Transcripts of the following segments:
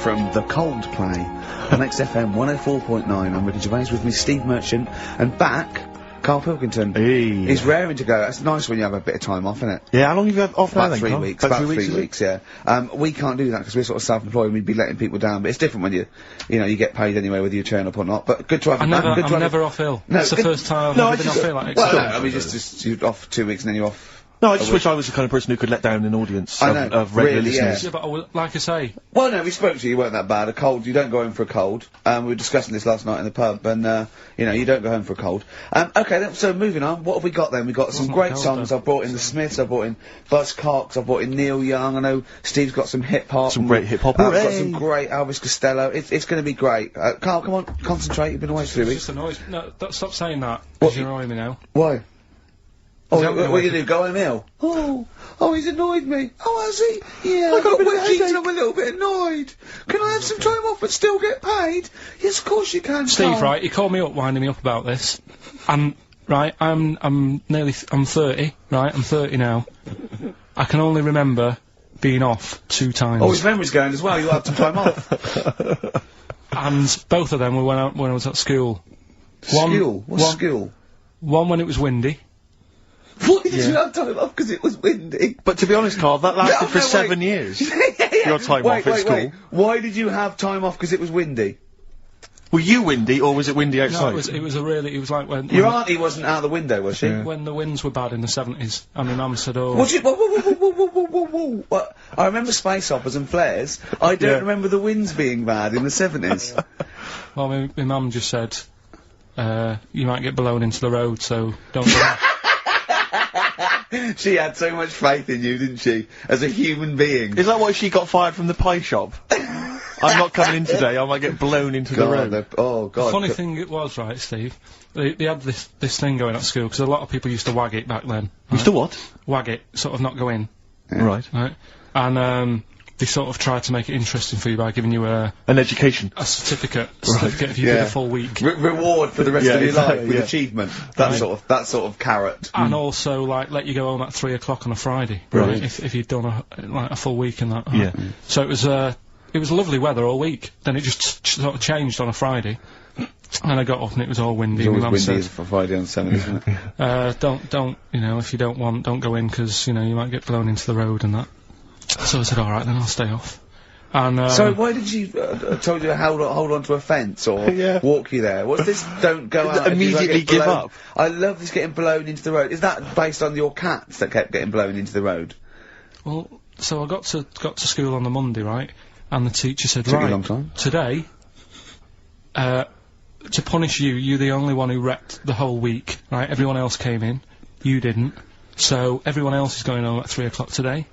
from The Coldplay on XFM 104.9. I'm Ricky Gervais, with me Steve Merchant, and back, Karl Pilkington. Hey. He's raring to go. That's nice when you have a bit of time off, isn't it? Yeah, how long have you had off now About then, 3 Karl? weeks. About 3 weeks, yeah. We can't do that because we're sort of self-employed and we'd be letting people down, but it's different when you know, you get paid anyway whether you turn up or not, but good to have you back. I'm never off ill. No, it's the first time I've ever been off ill, like, well, no, I mean, just you're off 2 weeks and then you're off. No, I just wish I was the kind of person who could let down an audience of regular listeners. Yeah, but like I say... Well, no, we spoke to you, you weren't that bad. A cold, you don't go home for a cold. We were discussing this last night in the pub, and, you know, you don't go home for a cold. Okay, then, so moving on, what have we got then? We've got some great songs. I've brought in the Smiths, I've brought in Buzz Cox, I've brought in Neil Young, I know Steve's got some hip-hop. Some great hip-hop. I've got some great Elvis Costello. It's gonna be great. Karl, come on, concentrate, you've been away for 3 weeks. Just annoys me. No, stop saying that, because you're annoying me now. Why? Oh, what you do? Go home ill? Oh, he's annoyed me. Oh, has he? Yeah, I got a bit of headache. I'm a little bit annoyed. Can I have some time off but still get paid? Yes, of course you can, Steve, Karl. right, he called me up, winding me up about this. And, right, I'm 30, right, I'm 30 now. I can only remember being off 2 times. Oh, his memory's going as well, you'll have some time off. And both of them were when I was at school. What's school? One when it was windy. Why did you have time off? Because it was windy. But to be honest, Karl, that lasted for 7 years. Your time off at school. Wait. Why did you have time off? Because it was windy. Were you windy, or was it windy outside? No, it was like when... Your auntie wasn't out the window, was she? Yeah. When the winds were bad in the 70s, and my mum said, oh... Whoa. What? I remember space operas and flares. I don't remember the winds being bad in the 70s. Well, my mum just said, you might get blown into the road, so don't go. She had so much faith in you, didn't she? As a human being. Is that why she got fired from the pie shop? I'm not coming in today, I might get blown into the road. Oh, God. The funny thing it was, right, Steve, they had this thing going at school, because a lot of people used to wag it back then. Right? Used to what? Wag it, sort of not go in. Yeah. Right. And, they sort of tried to make it interesting for you by giving you an education. A certificate if you did a full week. Reward for the rest of your life with achievement. That sort of carrot. And also, like, let you go home at 3 o'clock on a Friday. Right. If you'd done a full week and that. Yeah. So it was lovely weather all week. Then it just sort of changed on a Friday. And I got up and it was all windy. It's always windy for Friday on Sunday, isn't it? Don't, you know, if you don't want, don't go in, because, you know, you might get blown into the road and that. So I said, alright, then I'll stay off. And, so why did you, told you to hold on to a fence or walk you there? What's this, don't go out immediately give up? I love this getting blown into the road. Is that based on your cats that kept getting blown into the road? Well, so I got to school on the Monday, right? And the teacher said, Took you a long time. Today, to punish you, you're the only one who wrecked the whole week, right? Everyone else came in, you didn't. So everyone else is going home at 3 o'clock today.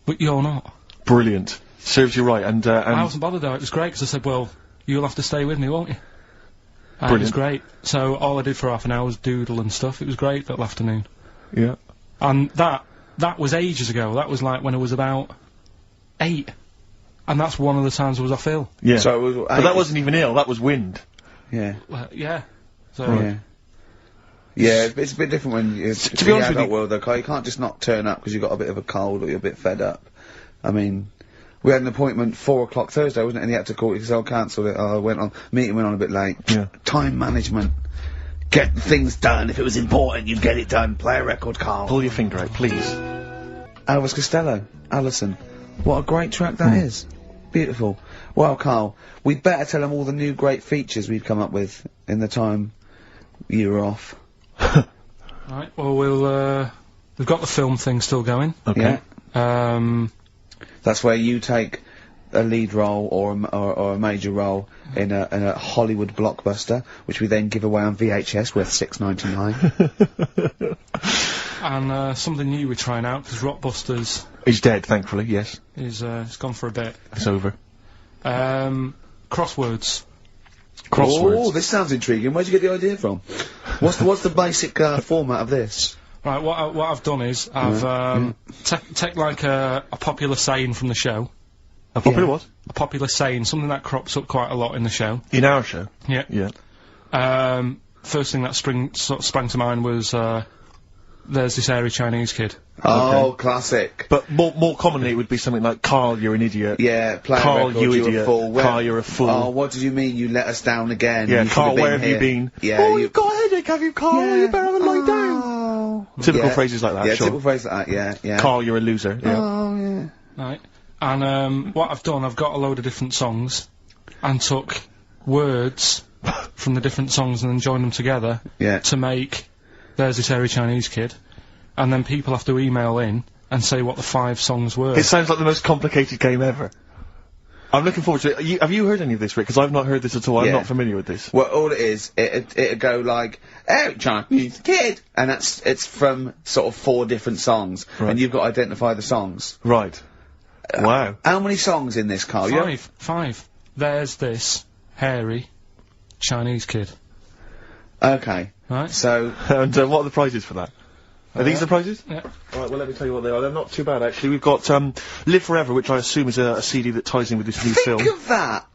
But you're not. Brilliant. Serves you right, and I wasn't bothered though, it was great, because I said, well, you'll have to stay with me, won't you? And it was great. So all I did for half an hour was doodle and stuff. It was great that afternoon. Yeah. And that was ages ago. That was like when I was about 8. And that's one of the times I was off ill. Yeah. So it was but that wasn't even ill, that was wind. Yeah. Yeah. So... Right. Yeah, it's a bit different when you're to be honest with you, world though, Karl. You can't just not turn up because you've got a bit of a cold or you're a bit fed up. I mean, we had an appointment 4 o'clock Thursday, wasn't it? And he had to call it because I cancelled it. Meeting went on a bit late. Yeah. Time management. Get things done. If it was important, you'd get it done. Play a record, Karl. Pull your finger out, please. Elvis Costello, Alison. What a great track that is. Beautiful. Well, Karl, we'd better tell them all the new great features we've come up with in the time you were off. Right, well, we've got the film thing still going. Okay. Yeah. That's where you take a lead role or a major role in a Hollywood blockbuster, which we then give away on VHS worth $6.99. And something new we're trying out, because Rockbusters... He's dead, thankfully, yes. It's gone for a bit. It's over. Crosswords. Oh, this sounds intriguing. Where'd you get the idea from? What's the basic format of this? Right, what I've done is, I've take like a popular saying from the show. A popular what? A popular saying, something that crops up quite a lot in the show. In our show? Yeah. Yeah. First thing that sprang to mind was, there's this hairy Chinese kid. Oh, classic. But more commonly, it would be something like, Karl, you're an idiot. Yeah, play Karl, record, you you're idiot. a fool. Karl, you're a fool. Oh, what did you mean you let us down again? Yeah, You Karl, should've where have here. you been? Yeah, oh, you've got a headache, have you, Karl? Yeah. You better have a lie down. Oh. Typical phrases like that, Yeah, sure. typical phrases like that, yeah. Karl, you're a loser. Yeah. Oh, yeah. Right. And what I've done, I've got a load of different songs and took words from the different songs and then joined them together to make There's This Hairy Chinese Kid. And then people have to email in and say what the 5 songs were. It sounds like the most complicated game ever. I'm looking forward to it. Have you heard any of this, Rick? Because I've not heard this at all. I'm not familiar with this. Well, all it is, it'll go like, "Hairy Chinese Kid," and it's from sort of 4 different songs, and you've got to identify the songs. Right. Wow. How many songs in this, Karl? 5. There's this hairy Chinese kid. Okay. Right. So. And what are the prizes for that? Are these the prizes? Yeah. Right, well, let me tell you what they are. They're not too bad, actually. We've got Live Forever, which I assume is a CD that ties in with this new film. Think of that!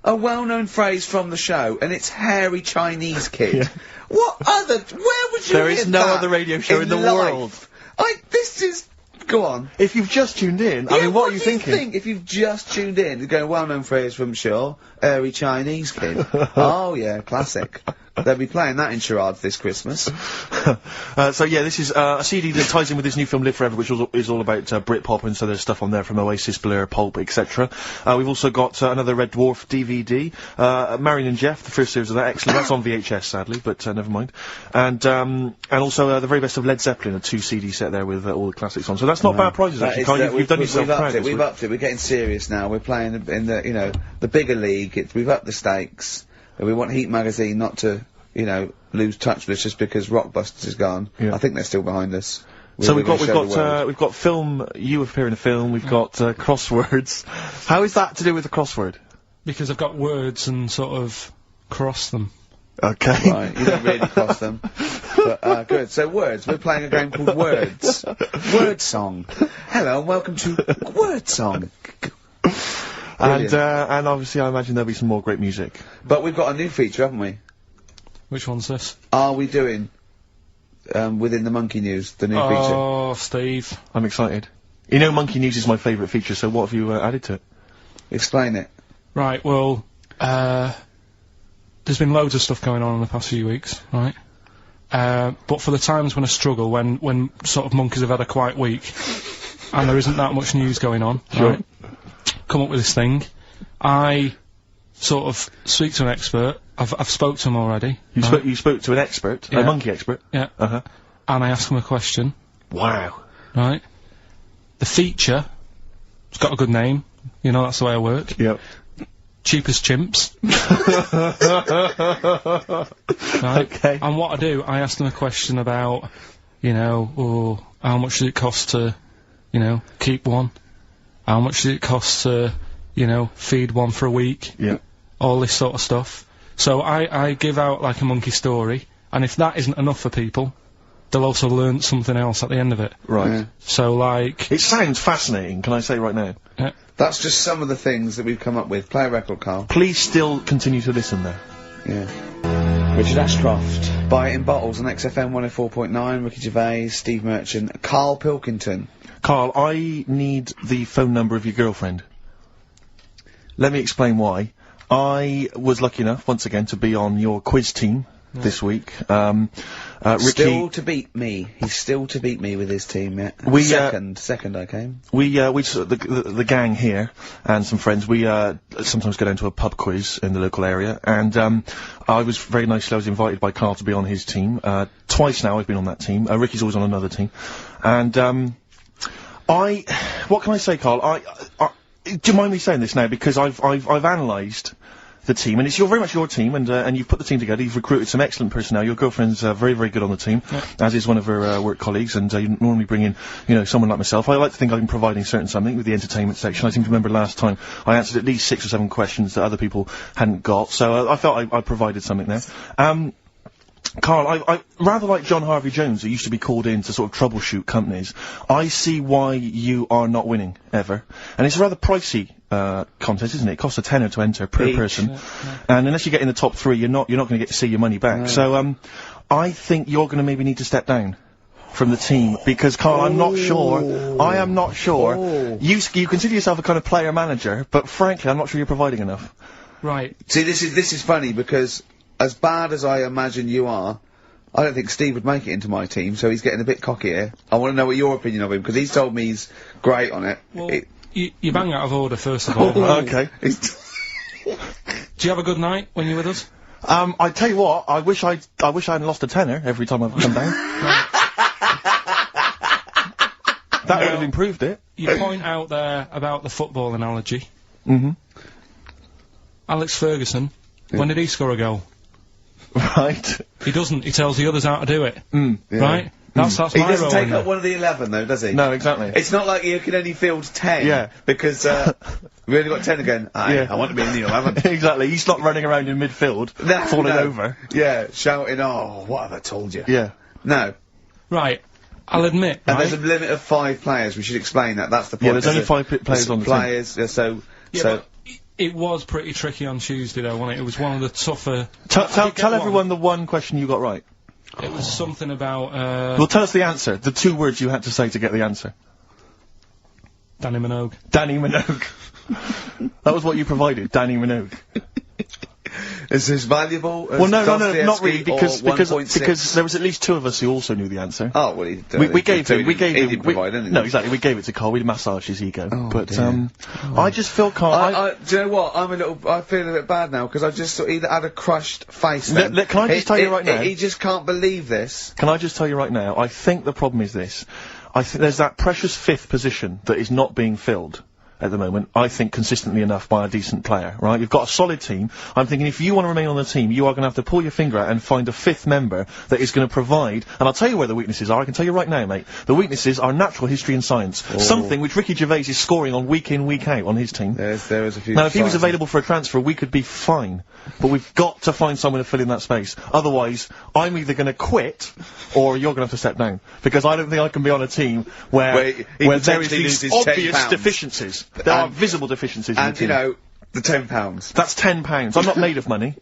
A well-known phrase from the show, and it's hairy Chinese kid. Yeah. What other? Where would you There hear is no that other radio show in the life? world. This is. Go on. If you've just tuned in, I mean, what are you do you thinking? think if you've just tuned in? You're going, well-known phrase from Shaw, hairy Chinese kid. Oh, yeah, classic. They'll be playing that in charades this Christmas. So yeah, this is a CD that ties in with this new film Live Forever, which is all about Britpop, and so there's stuff on there from Oasis, Blur, Pulp, etc. We've also got another Red Dwarf DVD, Marion and Jeff, the first series of that, excellent. That's on VHS, sadly, but never mind. And also the very best of Led Zeppelin, a 2 CD set there with all the classics on. So that's not bad prizes, actually. Karl, you've done yourself proud. We've upped it. We're getting serious now. We're playing in the the bigger league. We've upped the stakes. We want Heat magazine not to, lose touch with us just because Rockbusters is gone. Yeah. I think they're still behind us. So we've got film. You appear in a film. We've got crosswords. How is that to do with the crossword? Because I've got words and sort of cross them. Okay. Right, you don't really cross them. But, good. So words. We're playing a game called Words. Word Song. Hello and welcome to Word Song. And obviously I imagine there'll be some more great music. But we've got a new feature, haven't we? Which one's this? Are we doing, within the Monkey News, the new feature? Oh, Steve. I'm excited. You know Monkey News is my favourite feature, so what have you added to it? Explain it. Right, well, there's been loads of stuff going on in the past few weeks, right? But for the times when I struggle, when sort of monkeys have had a quiet week, and there isn't that much news going on, right? Come up with this thing. I sort of speak to an expert. I've spoke to him already. You spoke to an expert? Yeah. A monkey expert? Yeah. Uh-huh. And I ask him a question. Wow. Right? The feature, it's got a good name. That's the way I work. Yep. Cheap as chimps. Right? Okay. And what I do, I ask them a question about, how much does it cost to, keep one? How much does it cost to, feed one for a week? Yeah. All this sort of stuff. So I give out like a monkey story, and if that isn't enough for people, they'll also learn something else at the end of it. Right. Yeah. So like... It sounds fascinating, can I say right now? Yeah. That's just some of the things that we've come up with. Play a record, Karl. Please still continue to listen there. Yeah. Richard Ashcroft. Buy it in bottles on XFM 104.9. Ricky Gervais, Steve Merchant, Karl Pilkington. Karl, I need the phone number of your girlfriend. Let me explain why. I was lucky enough, once again, to be on your quiz team this week. Ricky... Still to beat me. He's still to beat me with his team, yeah. Second I came. The gang here, and some friends, we sometimes go down to a pub quiz in the local area, and I was very nicely, I was invited by Karl to be on his team. Twice now I've been on that team. Ricky's always on another team. And, what can I say, Karl? Do you mind me saying this now? Because I've analysed the team, and it's very much your team, and you've put the team together, you've recruited some excellent personnel. Your girlfriend's very, very good on the team, as is one of her work colleagues, and you normally bring in, someone like myself. I like to think I'm providing something with the entertainment section. I seem to remember last time I answered at least 6 or 7 questions that other people hadn't got, so I felt I provided something there. Karl, I rather like John Harvey Jones, who used to be called in to sort of troubleshoot companies. I see why you are not winning, ever. And it's a rather pricey, contest, isn't it? It costs a tenner to enter per person. And unless you get in the top 3, you're not gonna get to see your money back. So, I think you're gonna maybe need to step down. from the team, because Karl, I'm not sure. I am not sure. You consider yourself a kind of player manager, but frankly, I'm not sure you're providing enough. Right. See, this is funny, because as bad as I imagine you are, I don't think Steve would make it into my team, so he's getting a bit cocky here. I want to know what your opinion of him, because he's told me he's great on it. Well, you bang out of order, first of all. Right? Okay. Do you have a good night when you're with us? I tell you what, I wish I hadn't lost a tenner every time I've come down. That would have improved it. You point out there about the football analogy. Mm-hmm. Alex Ferguson, when did he score a goal? Right. He doesn't. He tells the others how to do it. Yeah. Right? That's He my doesn't role take in up there. one of the 11, though, does he? No, exactly. It's not like you can only field 10. Yeah. Because, we only got 10 again. Yeah. I want to be in the 11. Exactly. He's not running around in midfield, falling over. Yeah, shouting, oh, what have I told you? Yeah. No. Right. I'll admit, And right? there's a limit of 5 players. We should explain that. That's the point. Yeah, there's only 5 players on the team. Players, But it was pretty tricky on Tuesday, though, wasn't it? It was one of the tougher... Tell everyone the one question you got right. It was something about, Well, tell us the answer. The 2 words you had to say to get the answer. Danny Minogue. Danny Minogue. That was what you provided, Danny Minogue. Is this valuable? Well, no, not really, because because there was at least 2 of us who also knew the answer. Oh, well, we gave him. He didn't provide anything. No, exactly. We gave it to Karl. We massaged his ego. Oh, but dear. I just feel Karl. Do you know what? I feel a bit bad now, because I just thought he had a crushed face then. Can I just tell you right now? He just can't believe this. Can I just tell you right now? I think the problem is this. I think there's that precious 5th position that is not being filled at the moment, I think, consistently enough by a decent player, right? You've got a solid team. I'm thinking if you want to remain on the team, you are going to have to pull your finger out and find a 5th member that is going to provide, and I'll tell you where the weaknesses are. I can tell you right now, mate. The weaknesses are natural history and science. Something which Ricky Gervais is scoring on week in, week out on his team. There is a few... Now, if he was available for a transfer, we could be fine. But we've got to find someone to fill in that space. Otherwise, I'm either going to quit, or you're going to have to step down. Because I don't think I can be on a team where there is these obvious deficiencies. There are visible deficiencies in the team. And, you know, the £10. That's £10. I'm not made of money.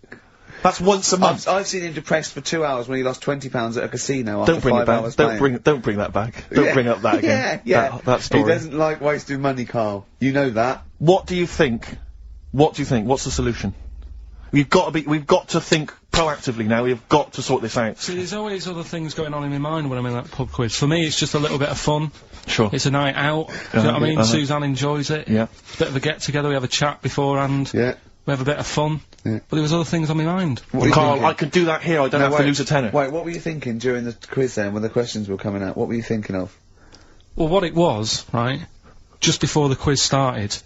That's once a month. I've seen him depressed for 2 hours when he lost £20 at a casino Don't after bring 5 it back. hours Don't bring that back. Don't bring up that again. Yeah. That story. He doesn't like wasting money, Karl. You know that. What do you think? What's the solution? We've got to think proactively now. We've got to sort this out. See, there's always other things going on in my mind when I'm in that pub quiz. For me, it's just a little bit of fun. Sure. It's a night out. Do you know what I mean? Suzanne enjoys it. Yeah. It's a bit of a get-together. We have a chat beforehand. Yeah. We have a bit of fun. Yeah. But there was other things on my mind. Karl, I could do that here. I don't have to lose a tenner. Wait, what were you thinking during the quiz then, when the questions were coming out? What were you thinking of? Well, what it was, right, just before the quiz started,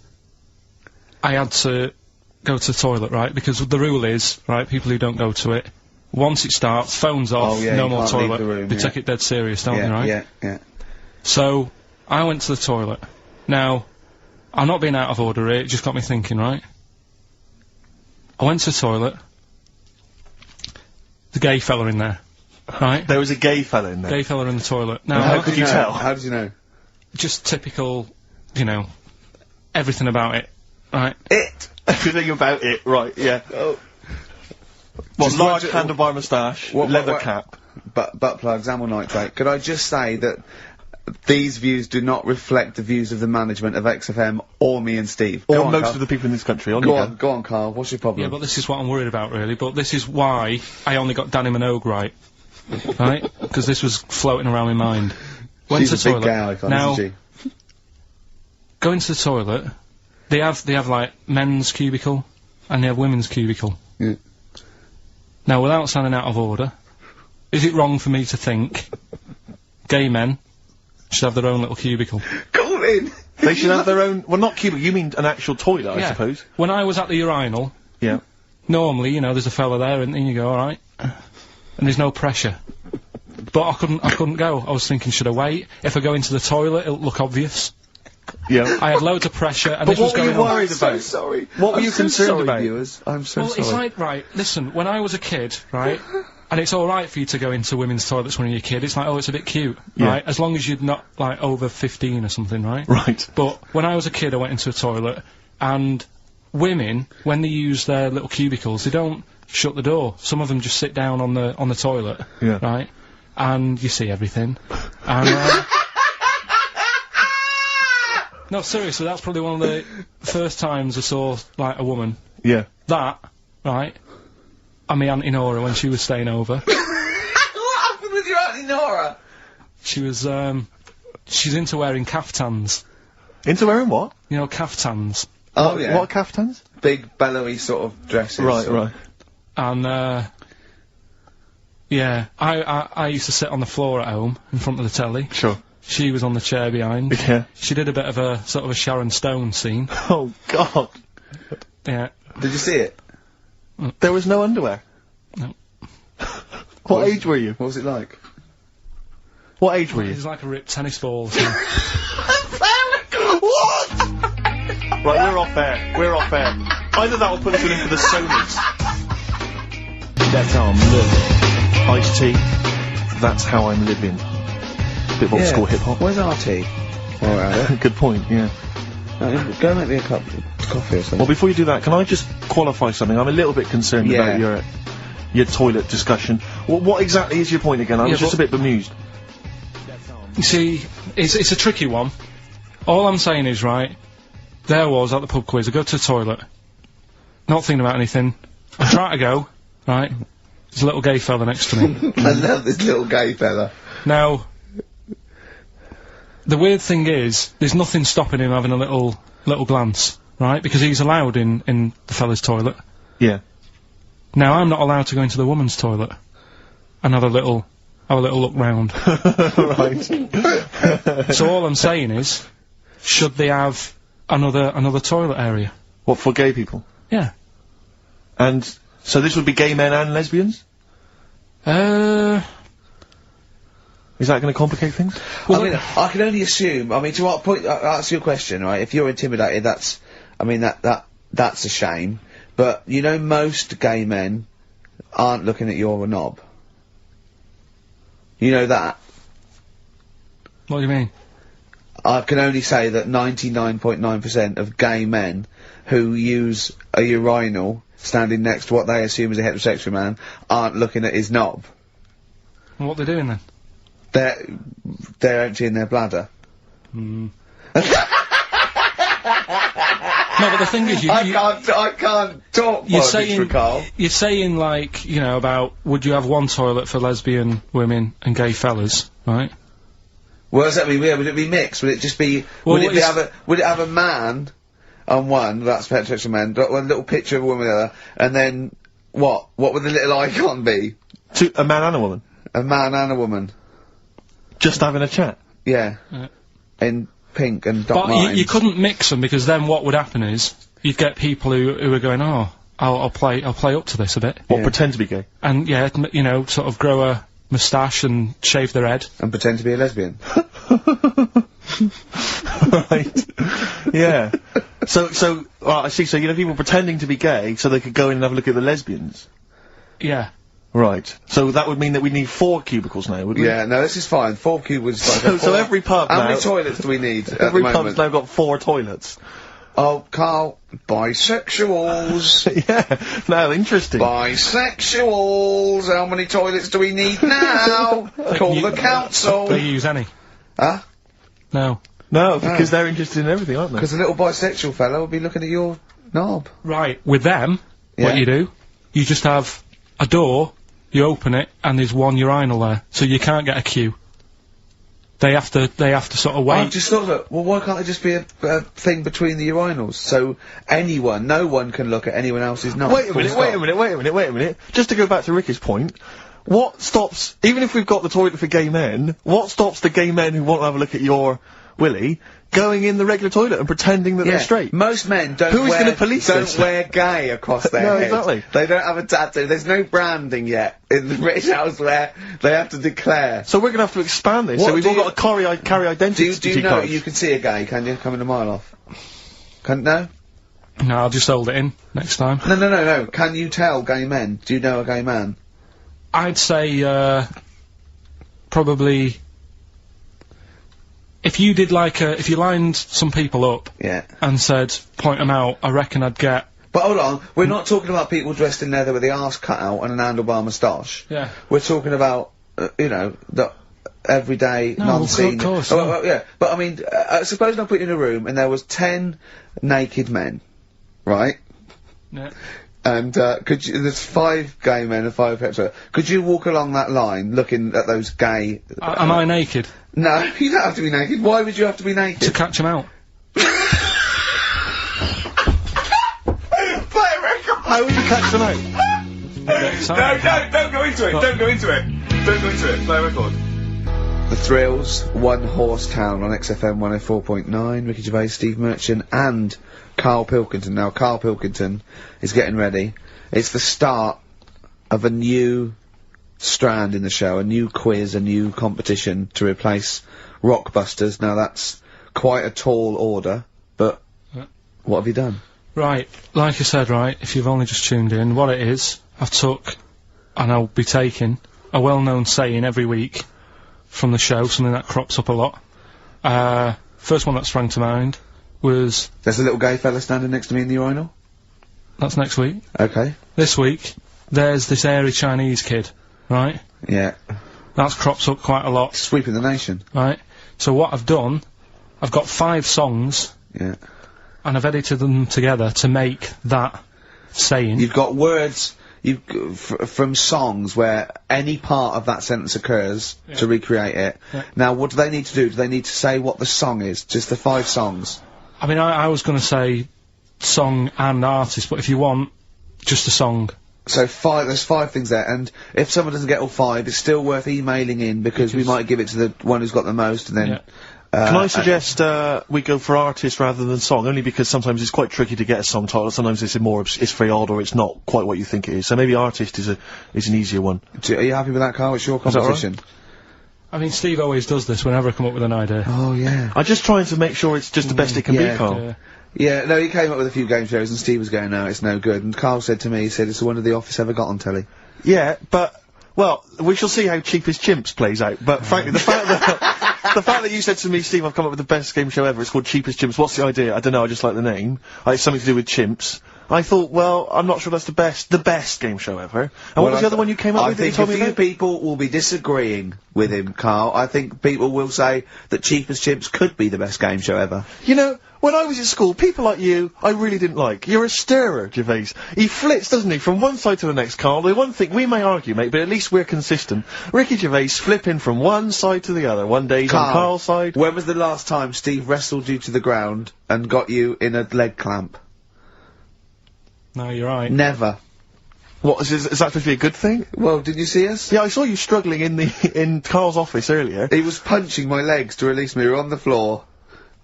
I had to go to the toilet, right, because the rule is, right, people who don't go to it, once it starts, phones off, no more toilet. They take it dead serious, don't they, right? Yeah. So, I went to the toilet. Now, I'm not being out of order here, it just got me thinking, right? I went to the toilet. The gay fella in there, right? There was a gay fella in there. Gay fella in the toilet. Now, how could you tell? How did you know? Just typical, you know, everything about it, right? Everything about it, right, yeah. Oh. What, large handlebar moustache, leather cap. Butt plugs, amyl nitrate. Could I just say that these views do not reflect the views of the management of XFM or me and Steve. Or most of the people in this country. Go on, Karl. What's your problem? Yeah, but this is what I'm worried about, really. But this is why I only got Danny Minogue right. Right? Because this was floating around my mind. Went to the toilet. Big gay icon, now, isn't she? Go into the toilet. They have like men's cubicle and they have women's cubicle. Yeah. Now, without sounding out of order, is it wrong for me to think gay men should have their own little cubicle? Go in. They should have their own. Well, not cubicle. You mean an actual toilet, I suppose. When I was at the urinal, yeah. Normally, you know, there's a fella there, and you go, all right, and there's no pressure. But I couldn't go. I was thinking, should I wait? If I go into the toilet, it'll look obvious. Yeah. I had loads of pressure, and but this was going on. What were you worried about? I'm so sorry. What were you concerned about? Viewers? I'm so sorry. Well, it's like, right, listen, when I was a kid, right, and it's alright for you to go into women's toilets when you're a kid, it's like, oh, it's a bit cute, right, as long as you're not, like, over 15 or something, right? Right. But when I was a kid, I went into a toilet, and women, when they use their little cubicles, they don't shut the door. Some of them just sit down on the toilet, right? and you see everything. And, no, seriously, that's probably one of the first times I saw, like, a woman. Yeah. That, right, and my Auntie Nora when she was staying over. What happened with your Auntie Nora? She was, she's into wearing caftans. Into wearing what? You know, caftans. Oh, yeah. What are caftans? Big, bellowy sort of dresses. Right. And, yeah, I used to sit on the floor at home, in front of the telly. Sure. She was on the chair behind. Yeah. She did a bit of a, sort of a Sharon Stone scene. Oh, God. Yeah. Did you see it? There was no underwear? No. What age were you? What was it like? What age were you? It was like a ripped tennis ball. So. What? Right, we're off air. We're off air. Either that or put us in for the Sonys. That's how I'm living. Ice-T. That's how I'm living. Bit of old school hip-hop. Where's RT? Alright. Good point, yeah. Go make me a cup of coffee or something. Well, before you do that, can I just qualify something? I'm a little bit concerned about your toilet discussion. What exactly is your point again? I was just a bit bemused. You see, it's a tricky one. All I'm saying is, right, there was at the pub quiz, I go to the toilet, not thinking about anything, I try to go, right, there's a little gay fella next to me. I love this little gay fella. Now, the weird thing is, there's nothing stopping him having a little glance, right, because he's allowed in the fella's toilet. Yeah. Now, I'm not allowed to go into the woman's toilet and have a little look round. Right. So all I'm saying is, should they have another toilet area? What, for gay people? Yeah. And, so this would be gay men and lesbians? Is that going to complicate things? Well, I mean, I can only assume, I mean, to what point, answer your question, right, if you're intimidated, that's a shame, but, you know, most gay men aren't looking at your knob. You know that? What do you mean? I can only say that 99.9% of gay men who use a urinal standing next to what they assume is a heterosexual man aren't looking at his knob. And what they're doing then? They're emptying their bladder. No, but the thing is, I can't talk politics for Karl. You're saying, like, you know, about would you have one toilet for lesbian women and gay fellas, right? Well, does that mean, would it be mixed? Would it just be, Well, would it have a man on one, that's heterosexual man, one little picture of a woman on the other, and then, what would the little icon be? A man and a woman? A man and a woman. Just having a chat? Yeah. In pink and dark But you couldn't mix them, because then what would happen is, you'd get people who are going, oh, I'll play up to this a bit. What, pretend to be gay? And, yeah, you know, sort of grow a moustache and shave their head. And pretend to be a lesbian. Right. Yeah. So, I see, so you know people pretending to be gay so they could go in and have a look at the lesbians? Yeah. Right. So that would mean that we need 4 cubicles now, would we? Yeah, no, this is fine. 4 cubicles is like So every pub How now... many toilets do we need at Every the pub's moment? now got 4 toilets. Oh, Karl, bisexuals. Yeah. Now, interesting. Bisexuals. How many toilets do we need now? Call the council. Do you use any? Huh? No. No, because they're interested in everything, aren't they? Because the little bisexual fellow will be looking at your knob. Right. With them, Yeah. what you do, you just have a door, you open it, and there's one urinal there, so you can't get a queue. They have to sort of wait. I just thought that, well, why can't there just be a thing between the urinals? So no one can look at anyone else's knob. Wait a minute. Just to go back to Ricky's point, what stops, even if we've got the toilet for gay men, what stops the gay men who want to have a look at your willy going in the regular toilet and pretending that they're straight? Most men don't Who's gonna police this? don't wear gay across their No, head. exactly. They don't have a tattoo. There's no branding yet in the British house where they have to declare. So we're gonna have to expand this, What so we've do all you- got to carry identity Do you know cards. you can see a gay, can you? Coming a mile off. No? No, I'll just hold it in next time. No. Can you tell gay men? Do you know a gay man? I'd say, probably... If you did if you lined some people up Yeah. and said, point them out, I reckon I'd get... But hold on, we're not talking about people dressed in leather with the arse cut out and an handlebar moustache. Yeah. We're talking about you know, the everyday, No, non-seen. of course, Oh, no. well, yeah, but I mean, suppose I put you in a room and there was 10 naked men, right? Yeah. And, there's 5 gay men and 5 hetero. Could you walk along that line looking at those gay... Am I naked? No, you don't have to be naked. Why would you have to be naked? To catch him out. Play a record! How would you catch them out? Don't go into it! Don't go into it! Don't go into it! Play a record. The Thrills, One Horse Town on XFM 104.9, Ricky Gervais, Steve Merchant, and Karl Pilkington. Now, Karl Pilkington is getting ready. It's the start of a new strand in the show, a new quiz, a new competition to replace Rockbusters. Now, that's quite a tall order, but what have you done? Right, like I said, right, if you've only just tuned in, what it is, I've took, and I'll be taking, a well-known saying every week from the show, something that crops up a lot. First one that sprang to mind was... There's a little gay fella standing next to me in the urinal? That's next week. Okay. This week, there's this airy Chinese kid, right? Yeah. That's crops up quite a lot. Sweeping the nation. Right? So what I've done, I've got 5 songs, Yeah. and I've edited them together to make that saying. You've got words from songs where any part of that sentence occurs to recreate it. Yeah. Now, what do they need to do? Do they need to say what the song is? Just the 5 songs? I mean, I was going to say song and artist, but if you want, just a song. So there's 5 things there, and if someone doesn't get all 5, it's still worth emailing in because we might give it to the one who's got the most, and then... Yeah. Can I suggest we go for artist rather than song? Only because sometimes it's quite tricky to get a song title. Sometimes it's it's very odd or it's not quite what you think it is. So maybe artist is an easier one. Are you happy with that, Karl? It's your competition. I mean, Steve always does this whenever I come up with an idea. Oh, yeah. I'm just trying to make sure it's just the best it can be, Karl. Yeah. Yeah, no, he came up with a few game shows and Steve was going, no, it's no good. And Karl said to me, he said, it's the one of The Office ever got on telly. Yeah, but... Well, we shall see how Cheapest Chimps plays out, but frankly, the fact that you said to me, Steve, I've come up with the best game show ever, it's called Cheapest Chimps, what's the idea? I don't know, I just like the name. It's something to do with chimps. I thought, well, I'm not sure that's the best game show ever. And what was the other one you came up with that you told me about? I think a few people will be disagreeing with him, Karl. I think people will say that Cheapest Chimps could be the best game show ever. You know, when I was at school, people like you, I really didn't like. You're a stirrer, Gervais. He flits, doesn't he, from one side to the next, Karl. The one thing, we may argue, mate, but at least we're consistent. Ricky Gervais flipping from one side to the other. One day he's on Karl's side. When was the last time Steve wrestled you to the ground and got you in a leg clamp? No, you're right. Never. What, is that supposed to be a good thing? Well, did you see us? Yeah, I saw you struggling in Karl's office earlier. He was punching my legs to release me. We were on the floor,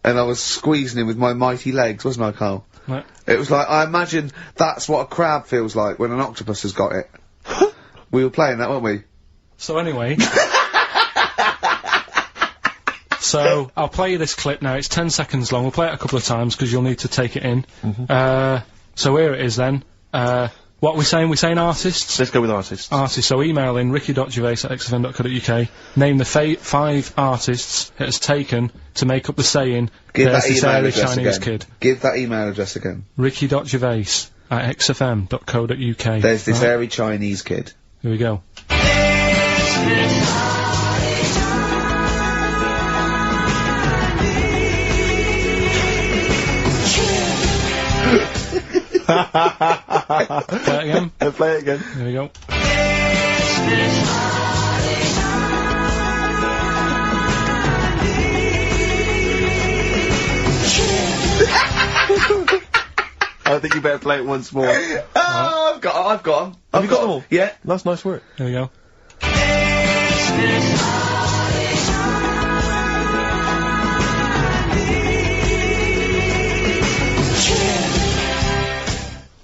and I was squeezing him with my mighty legs, wasn't I, Karl? Right. It was like, I imagine that's what a crab feels like when an octopus has got it. We were playing that, weren't we? So anyway... So, I'll play you this clip now. It's 10 seconds long. We'll play it a couple of times, because you'll need to take it in. So here it is then. What are we saying? We're saying artists? Let's go with artists. Artists. So email in ricky.gervais@xfm.co.uk. Name the 5 artists it has taken to make up the saying, there's this airy Chinese kid. Give that email address again. ricky.gervais@xfm.co.uk. There's this airy Chinese kid. Here we go. Play it again. Play it again. Here we go. I think you better play it once more. Oh, I've got them. Have you got them all? Yeah. That's nice work. Here we go.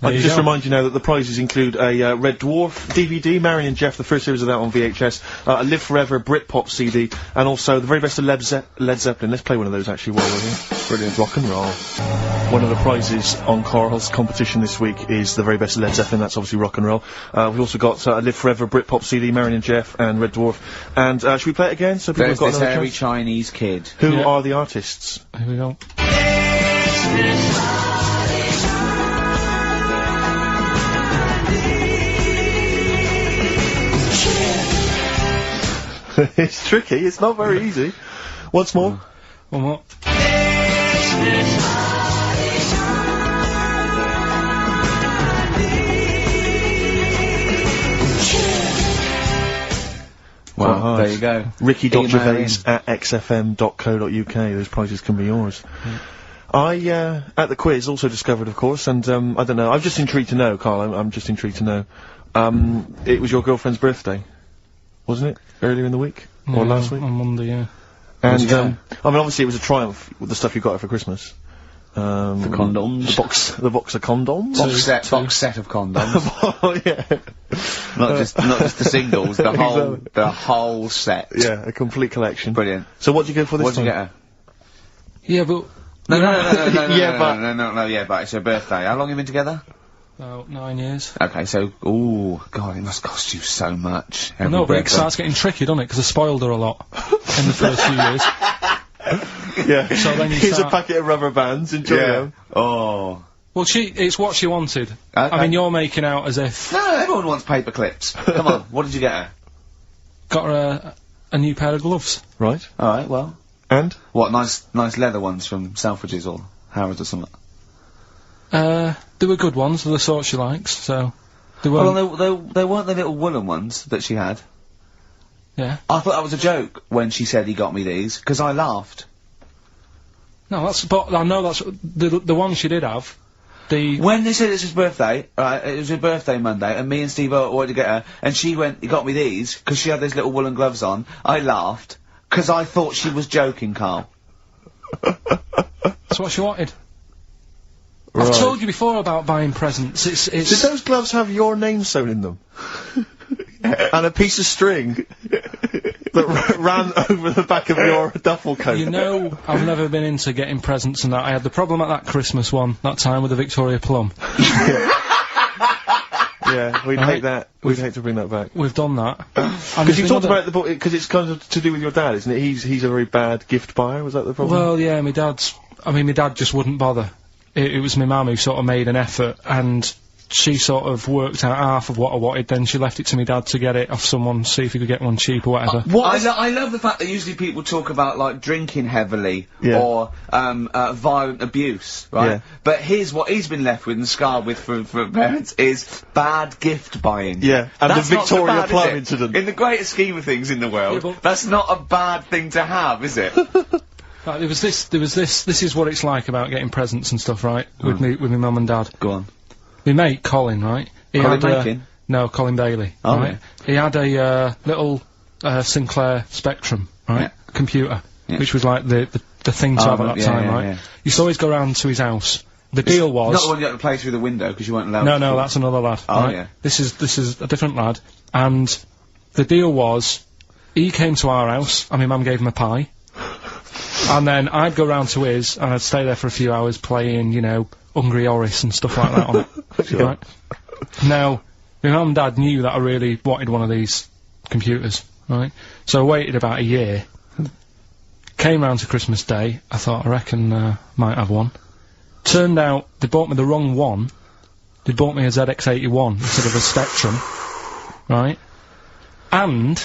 I can just remind you now that the prizes include a Red Dwarf DVD, Marion and Jeff, the first series of that on VHS, a Live Forever Britpop CD, and also the very best of Led Zeppelin. Let's play one of those actually while we're here. Brilliant. Rock and roll. One of the prizes on Karl's competition this week is the very best of Led Zeppelin, that's obviously rock and roll. We've also got a Live Forever Britpop CD, Marion and Jeff, and Red Dwarf. And should we play it again so people have got another chance? Chinese kid. Who are the artists? Here we go. It's tricky. It's not very easy. Once more. One more. Well, there you go. Ricky.Gervais at xfm.co.uk. Those prizes can be yours. I, at the quiz, also discovered, of course, and, I don't know, I'm just intrigued to know, Karl, I'm just intrigued to know, it was your girlfriend's birthday, wasn't it? Earlier in the week? Or last week? On Monday, yeah. And, I mean, obviously it was a triumph with the stuff you got her for Christmas. The condoms. The box of condoms? Box set of condoms. Oh, yeah. Not just the singles, the whole set. Yeah, a complete collection. Brilliant. So what did you go for this What did you time? get her? Yeah, but... No, but it's her birthday. How long have you been together? About 9 years. Okay, so, ooh, God, it must cost you so much. No, but it starts getting tricky, doesn't it? Because I spoiled her a lot in the first few years. Yeah. So then you Here's a packet of rubber bands, enjoy them. Oh. Well, it's what she wanted. Okay. I mean, you're making out as if... No, everyone wants paper clips. Come on, what did you get her? Got her a new pair of gloves. Right. Alright, well. And? What, nice leather ones from Selfridges or Harrods or something? They were good ones, they're the sort she likes, so... They weren't... Well, they weren't the little woolen ones that she had. Yeah. I thought that was a joke when she said he got me these, because I laughed. No, but I know that's... The one she did have, When they said it's his birthday, right, it was her birthday Monday, and me and Steve wanted to get her, and she went, he got me these, because she had those little woolen gloves on, I laughed, because I thought she was joking, Karl. That's what she wanted. Right. I've told you before about buying presents. Did those gloves have your name sewn in them? And a piece of string that ran over the back of your duffel coat? You know, I've never been into getting presents and that. I had the problem at that Christmas one, that time with the Victoria Plum. Yeah, we'd hate that. We'd hate to bring that back. We've done that. Because you talked about the book, because it's kind of to do with your dad, isn't it? He's a very bad gift buyer, was that the problem? Well, yeah, my dad just wouldn't bother. It was my mum who sort of made an effort, and she sort of worked out half of what I wanted, then she left it to my dad to get it off someone, see if he could get one cheap or whatever. I love the fact that usually people talk about, like, drinking heavily, or, violent abuse, right? Yeah. But here's what he's been left with and scarred with from parents is bad gift buying. Yeah, and That's the not so Victoria bad, Plum is it? incident. In the greater scheme of things in the world, Yeah, but- that's not a bad thing to have, is it? There was this, this is what it's like about getting presents and stuff, right? With my mum and dad. Go on. My mate, Colin, right? He Colin had Bacon? No, Colin Bailey. Oh, right? He had a, little, Sinclair Spectrum, right? Yeah. Computer. Yeah. Which was like the thing to have at that time, right? Yeah. Used to always go round to his house. The deal was... Not the one you had to play through the window, because you weren't allowed No, that's another lad. Oh, right? yeah. This is a different lad. And the deal was, he came to our house, and my mum gave him a pie. And then I'd go round to his, and I'd stay there for a few hours playing, you know, Hungry Horace and stuff like that on it. Sure. Right? Now, my mum and dad knew that I really wanted one of these computers, right? So I waited about a year. Came round to Christmas Day, I thought, I reckon, might have one. Turned out, they bought me the wrong one. They bought me a ZX81 instead of a Spectrum, right? And,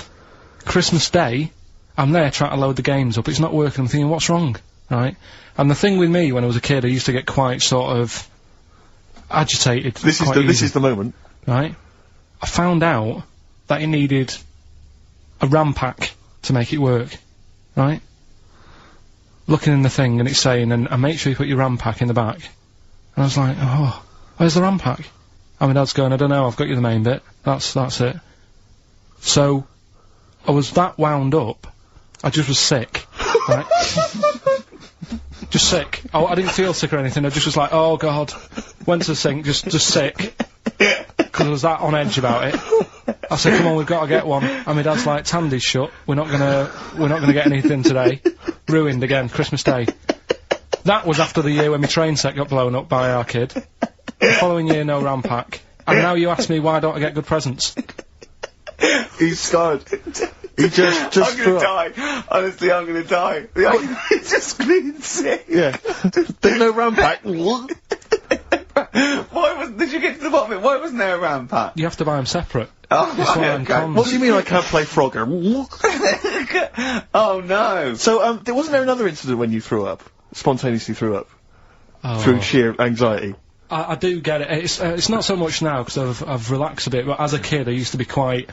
Christmas Day, I'm there trying to load the games up, it's not working, I'm thinking, what's wrong, right? And the thing with me, when I was a kid, I used to get quite sort of agitated. This is the moment. Right? I found out that it needed a RAM pack to make it work, right? Looking in the thing, and it's saying, and make sure you put your RAM pack in the back. And I was like, oh, where's the RAM pack? And my dad's going, I don't know, I've got you the main bit. That's it. So, I was that wound up, I just was sick, right? Just sick. Oh, I didn't feel sick or anything, I just was like, oh god. Went to the sink, just sick. Because I was that on edge about it. I said, come on, we've got to get one. And my dad's like, Tandy's shut, we're not gonna get anything today. Ruined again, Christmas Day. That was after the year when my train set got blown up by our kid. The following year, no RAM pack. And now you ask me why don't I get good presents? He's scarred. He just I'm threw gonna up. die. Honestly, I'm gonna die. It's just screaming sick. Yeah. There's no RAM pack. Did you get to the bottom of it? Why wasn't there a RAM pack? You have to buy them separate. Oh, That's why right, I'm okay. cons. What do you mean I can't play Frogger? Oh no! So, wasn't there another incident when you threw up? Spontaneously threw up? Through sheer anxiety? I do get it. It's not so much now, because I've relaxed a bit, but as a kid I used to be quite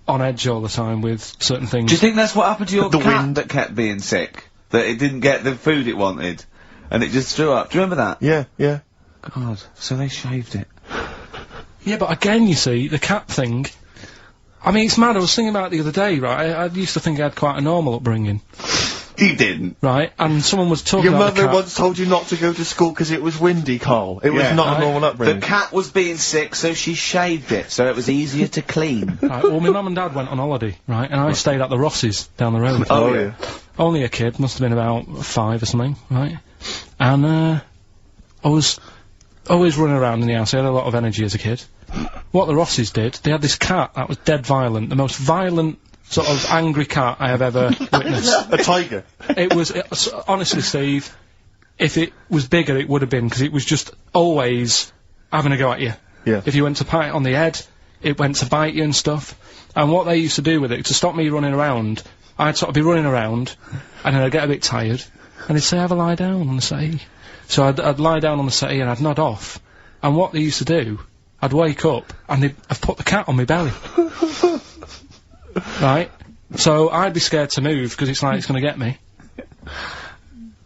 on edge all the time with certain things. Do you think that's what happened to your cat that kept being sick? That it didn't get the food it wanted? And it just threw up? Do you remember that? Yeah, yeah. God, so they shaved it. Yeah, but again, you see, the cat thing, I mean, it's mad. I was thinking about it the other day, right? I used to think I had quite a normal upbringing. You didn't. Right, and someone was talking Your about mother once told you not to go to school because it was windy, Karl. It was not a normal upbringing. The cat was being sick, so she shaved it, so it was easier to clean. Right, well, my mum and dad went on holiday, right, and I stayed at the Rosses down the road. Oh, yeah. Only a kid, must have been about 5 or something, right? And, I was always running around in the house. I had a lot of energy as a kid. What the Rosses did, they had this cat that was dead violent, the most violent sort of angry cat I have ever witnessed. A tiger? It was, honestly, Steve, if it was bigger, it would have been, because it was just always having a go at you. Yeah. If you went to pat it on the head, it went to bite you and stuff. And what they used to do with it, to stop me running around, I'd sort of be running around, and then I'd get a bit tired, and they'd say, have a lie down on the settee. So I'd lie down on the settee and I'd nod off. And what they used to do, I'd wake up, and I'd put the cat on my belly. Right? So I'd be scared to move, because it's like it's going to get me.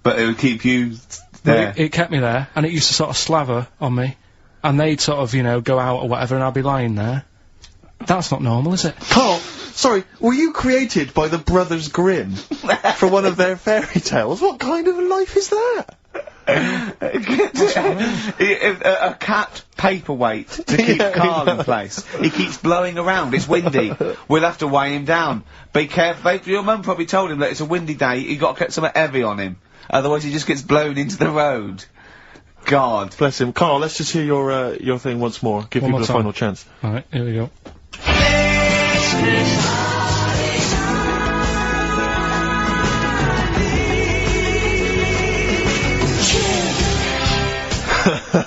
But it would keep you there. It kept me there, and it used to sort of slaver on me, and they'd sort of, you know, go out or whatever, and I'd be lying there. That's not normal, is it? Karl, sorry, were you created by the Brothers Grimm for one of their fairy tales? What kind of a life is that? A cat paperweight to keep Karl in place. He keeps blowing around. It's windy. We'll have to weigh him down. Be careful. Your mum probably told him that it's a windy day. You got to get something heavy on him, otherwise he just gets blown into the road. God bless him. Karl, let's just hear your thing once more. Give people a final chance. All right, here we go.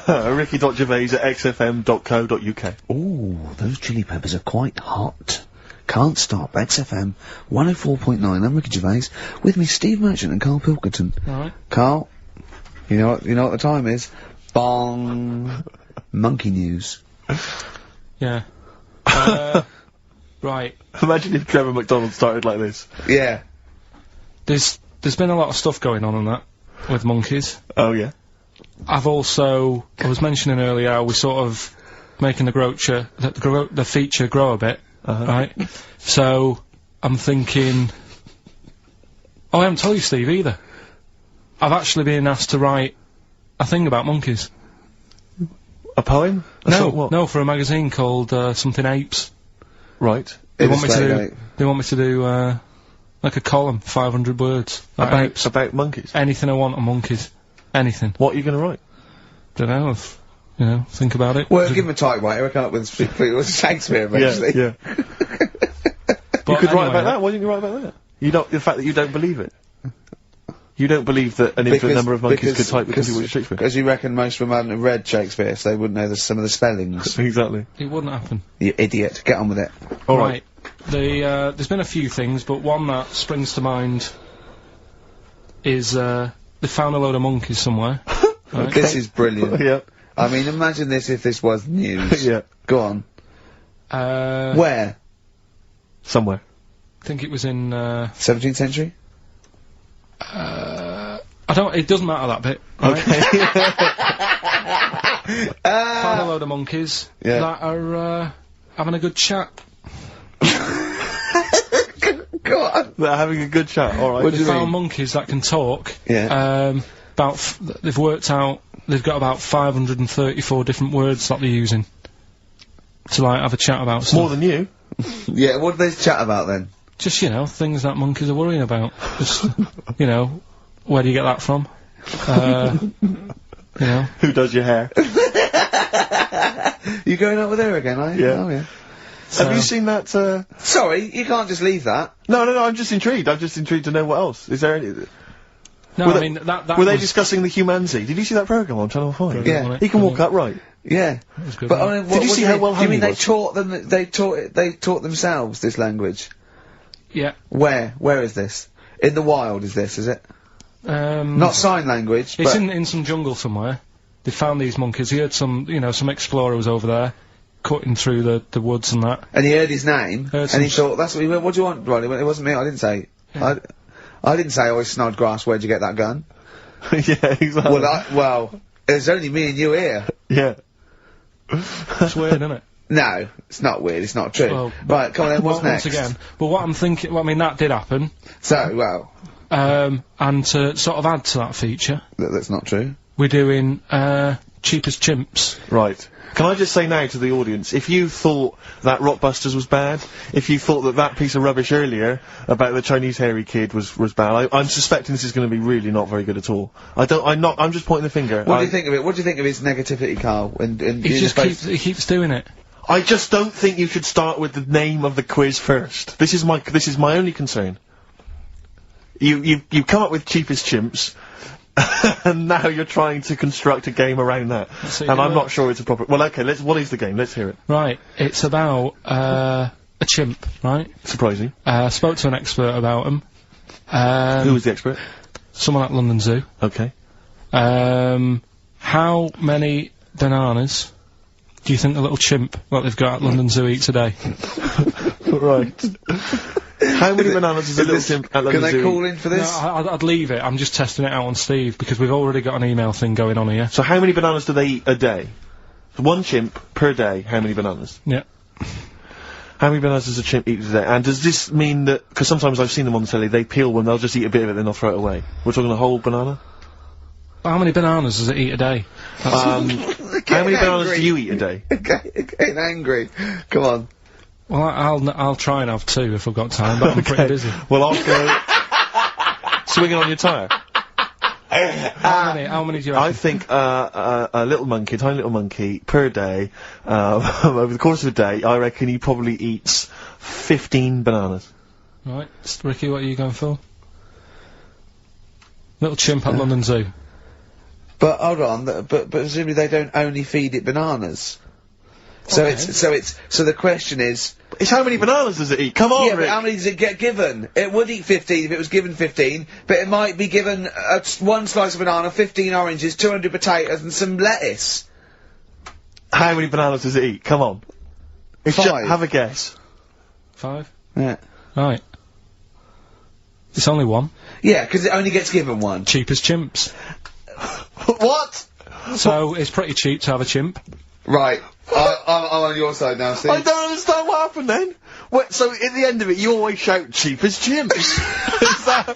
Ricky.Gervais at xfm.co.uk. Ooh, those chili peppers are quite hot. Can't stop. XFM 104.9. I'm Ricky Gervais. With me, Steve Merchant and Karl Pilkington. Alright. Karl, you know what the time is? Bong. Monkey news. Yeah. Right. Imagine if Trevor McDonald started like this. Yeah. There's been a lot of stuff going on that, with monkeys. Oh, yeah. I was mentioning earlier, we're sort of making the feature grow a bit, right? So, I'm thinking, I haven't told you, Steve, either. I've actually been asked to write a thing about monkeys. A poem? No, for a magazine called, something Apes. Right. They want me to do, like a column, 500 words. About monkeys? Anything I want on monkeys. Anything. What are you going to write? Dunno, you know, think about it. Well, give him a typewriter, come up with Shakespeare eventually. Yeah. You could write about that? Why didn't you write about that? The fact that you don't believe it. You don't believe that an infinite number of monkeys could type because Shakespeare? Because you reckon most of them hadn't read Shakespeare, so they wouldn't know some of the spellings. Exactly. It wouldn't happen. You idiot. Get on with it. All right. There's been a few things, but one that springs to mind is, they found a load of monkeys somewhere. Right? This is brilliant. Yeah. I mean, imagine this if this was news. Yeah. Go on. Where? I Somewhere. think it was in, 17th century? it doesn't matter that bit. Right? Okay. Found a load of monkeys that are, having a good chat. Go on. They're having a good chat, alright. They found monkeys that can talk. Yeah. They've worked out, they've got about 534 different words that they're using to, like, have a chat about stuff. More than you. Yeah, what do they chat about then? Just, you know, things that monkeys are worrying about. Just, you know, where do you get that from? You know. Who does your hair? You going out with her again, are you? Yeah. Oh, yeah. Have you seen that, Sorry, you can't just leave that. No, I'm just intrigued. I'm just intrigued to know what else. Is there any... No, I mean, that were they discussing the Humanity? Did you see that programme on Channel 5? Yeah. He can walk upright. Yeah. That was good, But I mean, Did you see how well do you mean he they was? taught them, they taught themselves this language? Yeah. Where is this? In the wild is this, is it? Not sign language, It's but... in some jungle somewhere. They found these monkeys. He had some, you know, some explorer was over there, cutting through the woods and that. And he heard his name, and he thought, that's what he went, what do you want, Ronnie? It wasn't me, I didn't say. Yeah. I didn't say, it's Snodgrass, where'd you get that gun? Yeah, exactly. Well, there's only me and you here. Yeah. It's weird, isn't it? No, it's not weird, it's not true. Well, right, come on then, what's next? Once again, but what I'm thinking, well, I mean, that did happen. So, well... and to sort of add to that feature... That's not true. We're doing, Cheapest Chimps. Right. Can I just say now to the audience, if you thought that Rockbusters was bad, if you thought that piece of rubbish earlier about the Chinese hairy kid was bad, I'm suspecting this is going to be really not very good at all. I'm just pointing the finger. What do you think of it? What do you think of his negativity, Karl? He keeps doing it. I just don't think you should start with the name of the quiz first. This is my only concern. You come up with Cheapest Chimps, and now you're trying to construct a game around that. And I'm not sure it's a proper... Well, okay, what is the game? Let's hear it. Right, it's about, a chimp, right? Surprising. Spoke to an expert about them. Who was the expert? Someone at London Zoo. Okay. How many bananas do you think the little chimp that they've got at London Zoo eats a day? Right. How many bananas does a little chimp at London Zoo? Can they call in for this? No, I'd leave it. I'm just testing it out on Steve, because we've already got an email thing going on here. So how many bananas do they eat a day? One chimp per day, how many bananas? Yeah. How many bananas does a chimp eat a day? And does this mean that... Because sometimes I've seen them on the telly, they peel one, they'll just eat a bit of it, then they'll throw it away. We're talking a whole banana? How many bananas does it eat a day? How many bananas do you eat a day? Getting angry. Come on. Well, I'll try and have 2 if I've got time, but I'm pretty busy. Well, I'll go... swinging on your tyre. How many do you reckon? I think, a little monkey, a tiny little monkey, per day, over the course of a day, I reckon he probably eats 15 bananas. Right. Ricky, what are you going for? Little chimp at London Zoo. But, hold on, but presumably they don't only feed it bananas. So Okay. so the question is... It's how many bananas does it eat? Come on, Yeah, Rick. but how many does it get given? It would eat 15 if it was given 15, but it might be given one slice of banana, 15 oranges, 200 potatoes and some lettuce. How many bananas does it eat? Come on. Have a guess. 5? Yeah. Right. It's only 1. Yeah, because it only gets given one. Cheapest chimps. What? So, it's pretty cheap to have a chimp. Right. I'm on your side now, Steve. I don't understand what happened then. So at the end of it, you always shout cheapest chimps. Is that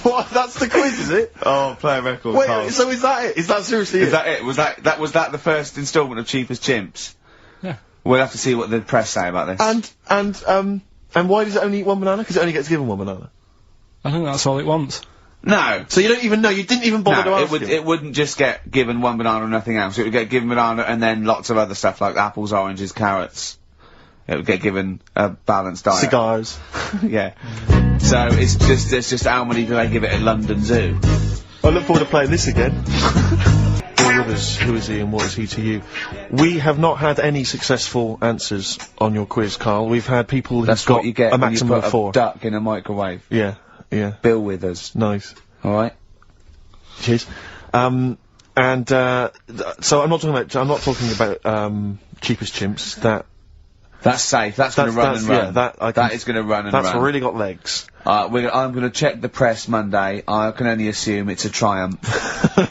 what? That's the quiz, is it? Oh, play a record. Wait, so is that it? Is that seriously it? Is that it? Was that the first instalment of Cheapest Chimps? Yeah. We'll have to see what the press say about this. And why does it only eat one banana? Because it only gets given one banana. I think that's all it wants. No. So you don't even know. You didn't even bother to ask him. It wouldn't just get given one banana and nothing else. It would get given banana and then lots of other stuff like apples, oranges, carrots. It would get given a balanced diet. Cigars. Yeah. So it's just how many do they give it at London Zoo? I look forward to playing this again. With us, who is he and what is he to you? We have not had any successful answers on your quiz, Karl. We've had people who've That's got what you get a when maximum you put of 4. a duck in a microwave. Yeah, yeah. Bill Withers. Nice. Alright? Cheers. So I'm not talking about Cheapest Chimps. That's safe. That's gonna run and run. Yeah, that is gonna run and run. That's really got legs. I'm gonna check the press Monday. I can only assume it's a triumph.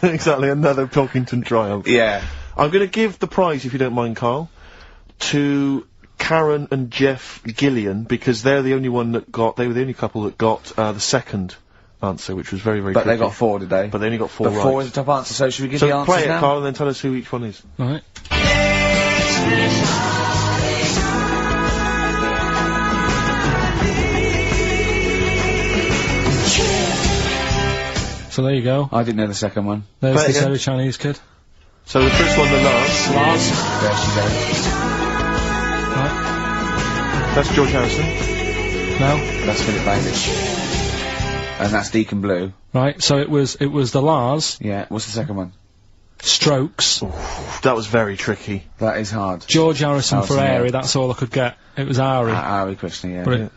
Exactly, another Pilkington triumph. Yeah. I'm gonna give the prize, if you don't mind, Karl, to Karen and Jeff Gillian, because they're the only they were the only couple that got the second answer, which was very, very But tricky. they got 4 today. But they only got 4 right. 4 is the top answer, so should we give the answers play it, now? Karl, and then tell us who each one is. Alright. So there you go. I didn't know the second one. There's Play this again. very Chinese kid. So the first one, the Lars. There she goes. Right. That's George Harrison. No. That's Philip Bailey. And that's Deacon Blue. Right, so it was the Lars. Yeah, what's the second one? Strokes. That was very tricky. That is hard. George Harrison for Harrison, Airy, yeah. that's all I could get. It was Ari. Ari Krishna, yeah. But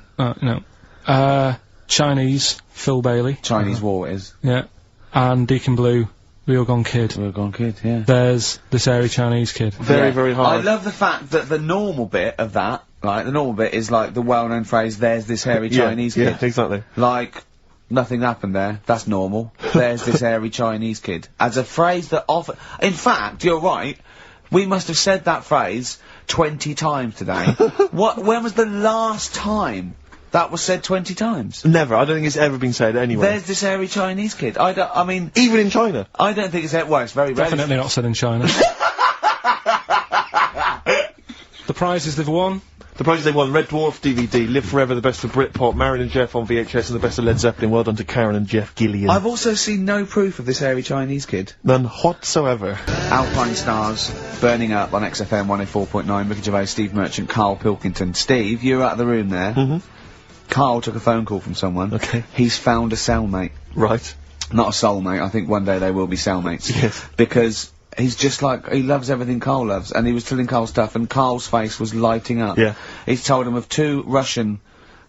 Chinese, Phil Bailey. Chinese War it is. Yeah. And Deacon Blue, Real Gone Kid. Real Gone Kid, yeah. There's this hairy Chinese kid. Very, very hard. I love the fact that the normal bit of that, like, the normal bit is like the well-known phrase, there's this hairy Chinese kid. Yeah, exactly. Like, nothing happened there. That's normal. There's this hairy Chinese kid. As a phrase that often... In fact, you're right. We must have said that phrase 20 times today. When was the last time that was said 20 times? Never. I don't think it's ever been said anywhere. There's this hairy Chinese kid. I mean... Even in China? I don't think it's... Well, it's very rare. Definitely not said in China. The prizes they've won. The prizes they won: Red Dwarf DVD, Live Forever, the best of Britpop, Marin and Jeff on VHS, and the best of Led Zeppelin. Well done to Karen and Jeff Gillian. I've also seen no proof of this hairy Chinese kid. None whatsoever. Alpine Stars, Burning Up on XFM 104.9, Ricky Gervais, Steve Merchant, Karl Pilkington. Steve, you were out of the room there. Mm-hmm. Karl took a phone call from someone. Okay. He's found a cellmate. Right. Not a soulmate, I think one day they will be cellmates. Yes. Because he's just like, he loves everything Karl loves, and he was telling Karl stuff, and Karl's face was lighting up. Yeah. He's told him of 2 Russian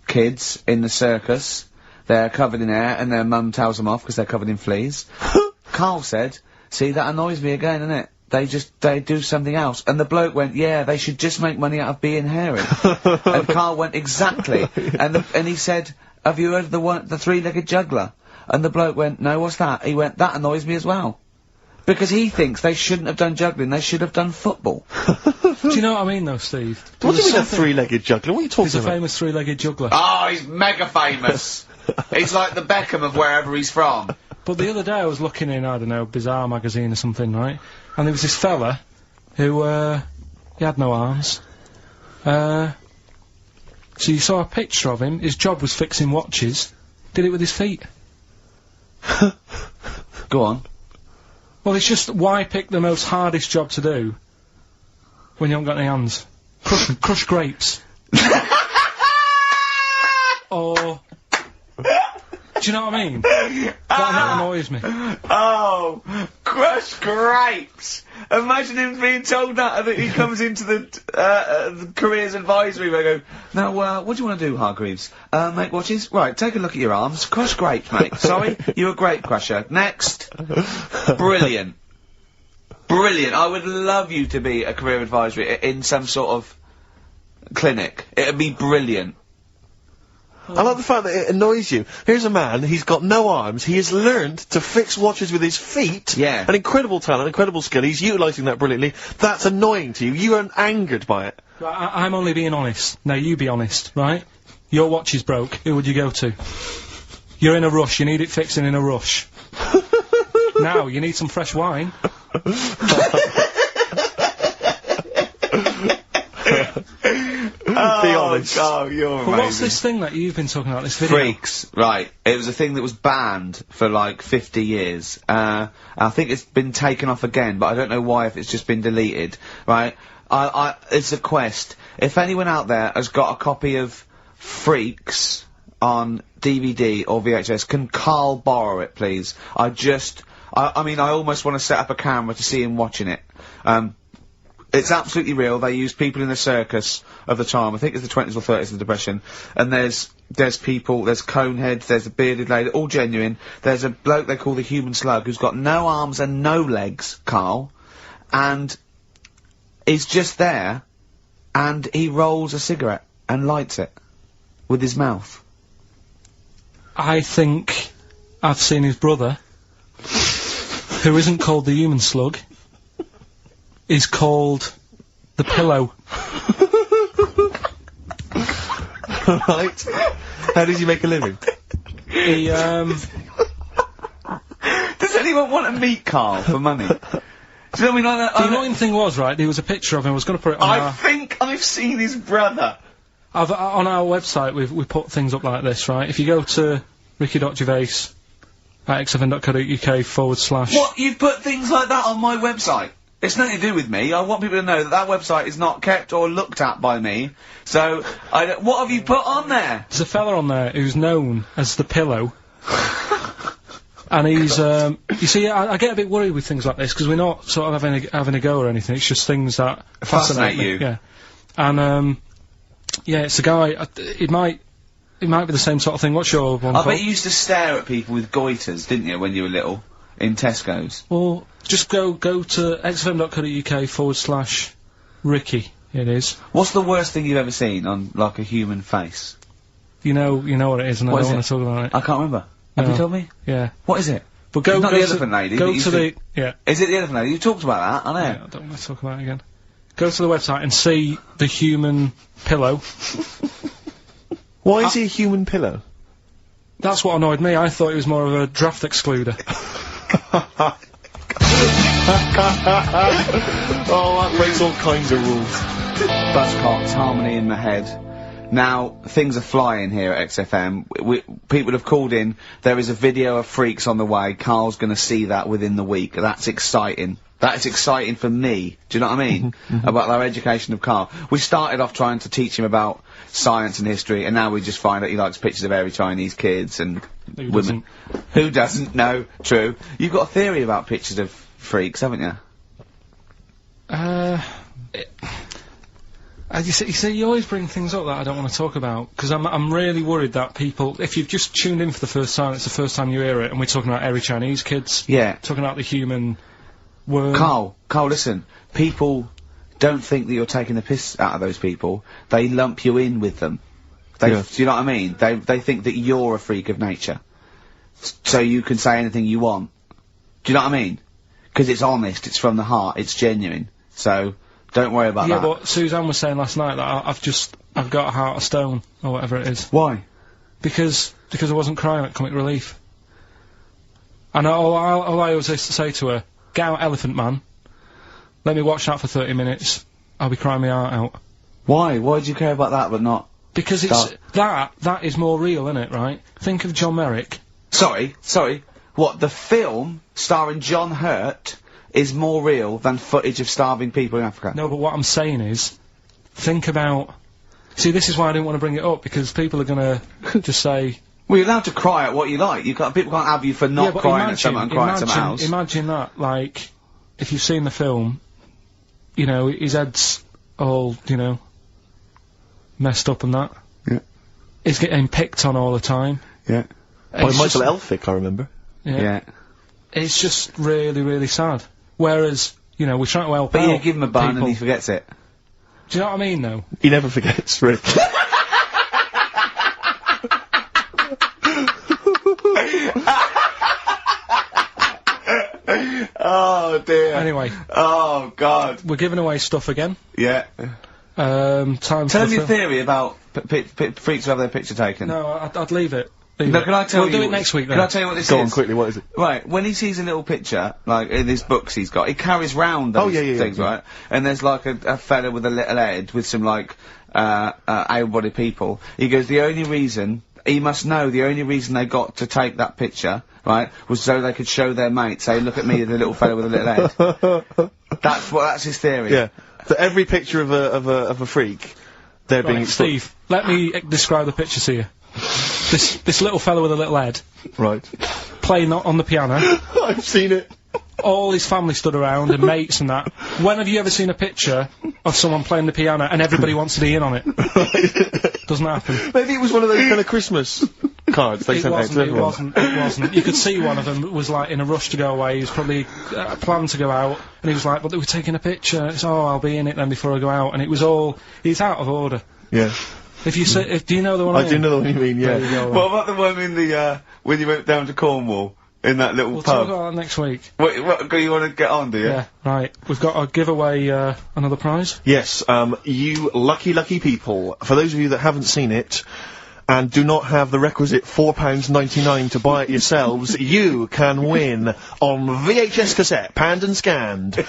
kids in the circus. They're covered in hair, and their mum tells them off because they're covered in fleas. Karl said, see, that annoys me again, innit? They do something else. And the bloke went, yeah, they should just make money out of being hairy. And Karl went, exactly. And he said, have you heard of the three-legged juggler? And the bloke went, no, what's that? He went, that annoys me as well. Because he thinks they shouldn't have done juggling, they should have done football. Do you know what I mean, though, Steve? What do you mean a three-legged juggler? What are you talking He's about? a famous three-legged juggler. Oh, he's mega famous. He's like the Beckham of wherever he's from. But the other day I was looking in, I don't know, Bizarre magazine or something, right? And there was this fella who, he had no arms. So you saw a picture of him, his job was fixing watches, did it with his feet. Go on. Well, it's just, why pick the most hardest job to do when you haven't got any hands? Crush grapes. Or... Do you know what I mean? That annoys me. Oh, crush grapes! Imagine him being told that, and that he comes into the careers advisory where I go, now, what do you want to do, Hargreaves? Make watches? Right, take a look at your arms. Crush grapes, mate. Sorry, you're a grape crusher. Next. Brilliant. Brilliant. I would love you to be a career advisory in some sort of clinic. It'd be brilliant. I like the fact that it annoys you. Here's a man, he's got no arms, he has learned to fix watches with his feet. Yeah. An incredible talent, incredible skill, he's utilising that brilliantly. That's annoying to you. You are angered by it. Right, I'm only being honest. Now, you be honest, right? Your watch is broke. Who would you go to? You're in a rush. You need it fixing in a rush. Now, you need some fresh wine. Be honest. Oh, you're But what's this thing that you've been talking about, this video? Freaks, right. It was a thing that was banned for like 50 years. I think it's been taken off again, but I don't know why, if it's just been deleted, right? It's a quest. If anyone out there has got a copy of Freaks on DVD or VHS, can Karl borrow it, please? I mean, I almost want to set up a camera to see him watching it. It's absolutely real. They used people in the circus of the time. I think it's the 20s or 30s of the Depression. And there's people, there's coneheads, there's a bearded lady, all genuine. There's a bloke they call the Human Slug who's got no arms and no legs, Karl. And he's just there, and he rolls a cigarette and lights it with his mouth. I think I've seen his brother, who isn't called the Human Slug, is called the Pillow. Right. How does he make a living? He, Does anyone want to meet Karl for money? Do you know what I mean? Like The annoying thing was, right, there was a picture of him, I was going to put it on I think I've seen his brother. on our website, we put things up like this, right? If you go to ricky.gervais at xfn.co.uk / What? You've put things like that on my website? It's nothing to do with me. I want people to know that that website is not kept or looked at by me. So, what have you put on there? There's a fella on there who's known as the Pillow. And he's, you see, I get a bit worried with things like this, because we're not sort of having a go or anything, it's just things that fascinate you. Yeah. And, yeah, it's a guy, it might It might be the same sort of thing. What's your one? I bet you used to stare at people with goiters, didn't you, when you were little? In Tesco's. Well, just go to xfm.co.uk/Ricky. It is. What's the worst thing you've ever seen on, like, a human face? You know what it is, and I don't want to talk about it. I can't remember. Have you told me? Yeah. What is it? But go. It's not go the to, elephant lady. Go to the. Yeah. Is it the elephant lady? You talked about that, I know. Yeah, I don't want to talk about it again. Go to the website and see the human pillow. Why is he a human pillow? That's what annoyed me. I thought it was more of a draft excluder. Oh, that breaks all kinds of rules. Buzzcocks, harmony in my head. Now, things are flying here at XFM. People have called in. There is a video of Freaks on the way. Karl's gonna see that within the week. That's exciting. That is exciting for me. Do you know what I mean? About our education of Karl. We started off trying to teach him about science and history, and now we just find that he likes pictures of hairy Chinese kids and women. Who doesn't? No, true. You've got a theory about pictures of freaks, haven't you? You see, you always bring things up that I don't want to talk about, because I'm really worried that people, if you've just tuned in for the first time, it's the first time you hear it, and we're talking about hairy Chinese kids. Yeah. Talking about the human worm. Karl, listen. People don't think that you're taking the piss out of those people. They lump you in with them. Do you know what I mean? They think that you're a freak of nature. So you can say anything you want. Do you know what I mean? Because it's honest, it's from the heart, it's genuine. So, don't worry about that. Yeah, but Suzanne was saying last night that I've got a heart of stone, or whatever it is. Why? Because I wasn't crying at Comic Relief. And all I always used to say to her, get out Elephant Man, let me watch that for 30 minutes, I'll be crying my heart out. Why? Why do you care about that but not... Because it's... That is more real, isn't it, right? Think of John Merrick. Sorry. What, the film starring John Hurt is more real than footage of starving people in Africa? No, but what I'm saying is, think about... See, this is why I didn't want to bring it up, because people are gonna just say... Well, you're allowed to cry at what you like. People can't have you for not crying at someone and crying at someone else. Imagine that, like, if you've seen the film, you know, his head's all, you know, messed up and that. Yeah. He's getting picked on all the time. Yeah. By Michael Elphick, I remember. Yeah. It's just really, really sad. Whereas, you know, we're trying to help out. But you give him a bun people. and he forgets it. Do you know what I mean, though? He never forgets, Rick. Oh dear. Anyway. Oh God. We're giving away stuff again. Yeah. Time Tell me your theory about freaks who have their picture taken. No, I'd leave it. No, can I tell you? We'll do it next week then. Can I tell you what this is? Go on quickly, what is it? Right, when he sees a little picture, like in his books he's got, he carries round those things, right? And there's like a fella with a little head with some like, able-bodied people. He goes, the only reason they got to take that picture, right, was so they could show their mates, say, look at me, the little fella with a little head. That's his theory. Yeah. So every picture of a freak, they're being... Steve, let me describe the picture to you. This little fella with a little head. Right. Playing on the piano. I've seen it. All his family stood around, and mates and that. When have you ever seen a picture of someone playing the piano and everybody wants to be in on it? Doesn't happen. Maybe it was one of those kind of Christmas cards they sent out to everyone. It wasn't. You could see one of them was like in a rush to go away. He was probably planned to go out, and he was like, but they were taking a picture. It's, I'll be in it then before I go out. And it was all... He's out of order. Yeah. If you say... do you know the one I mean? do know the one you mean, yeah. What about the one in the, when you went down to Cornwall? In that little We'll pub. talk about that next week. What, you want to get on, do you? Yeah, right. We've got to give away, another prize. Yes, you lucky people. For those of you that haven't seen it, and do not have the requisite £4.99 to buy it yourselves, you can win on VHS cassette, panned and scanned.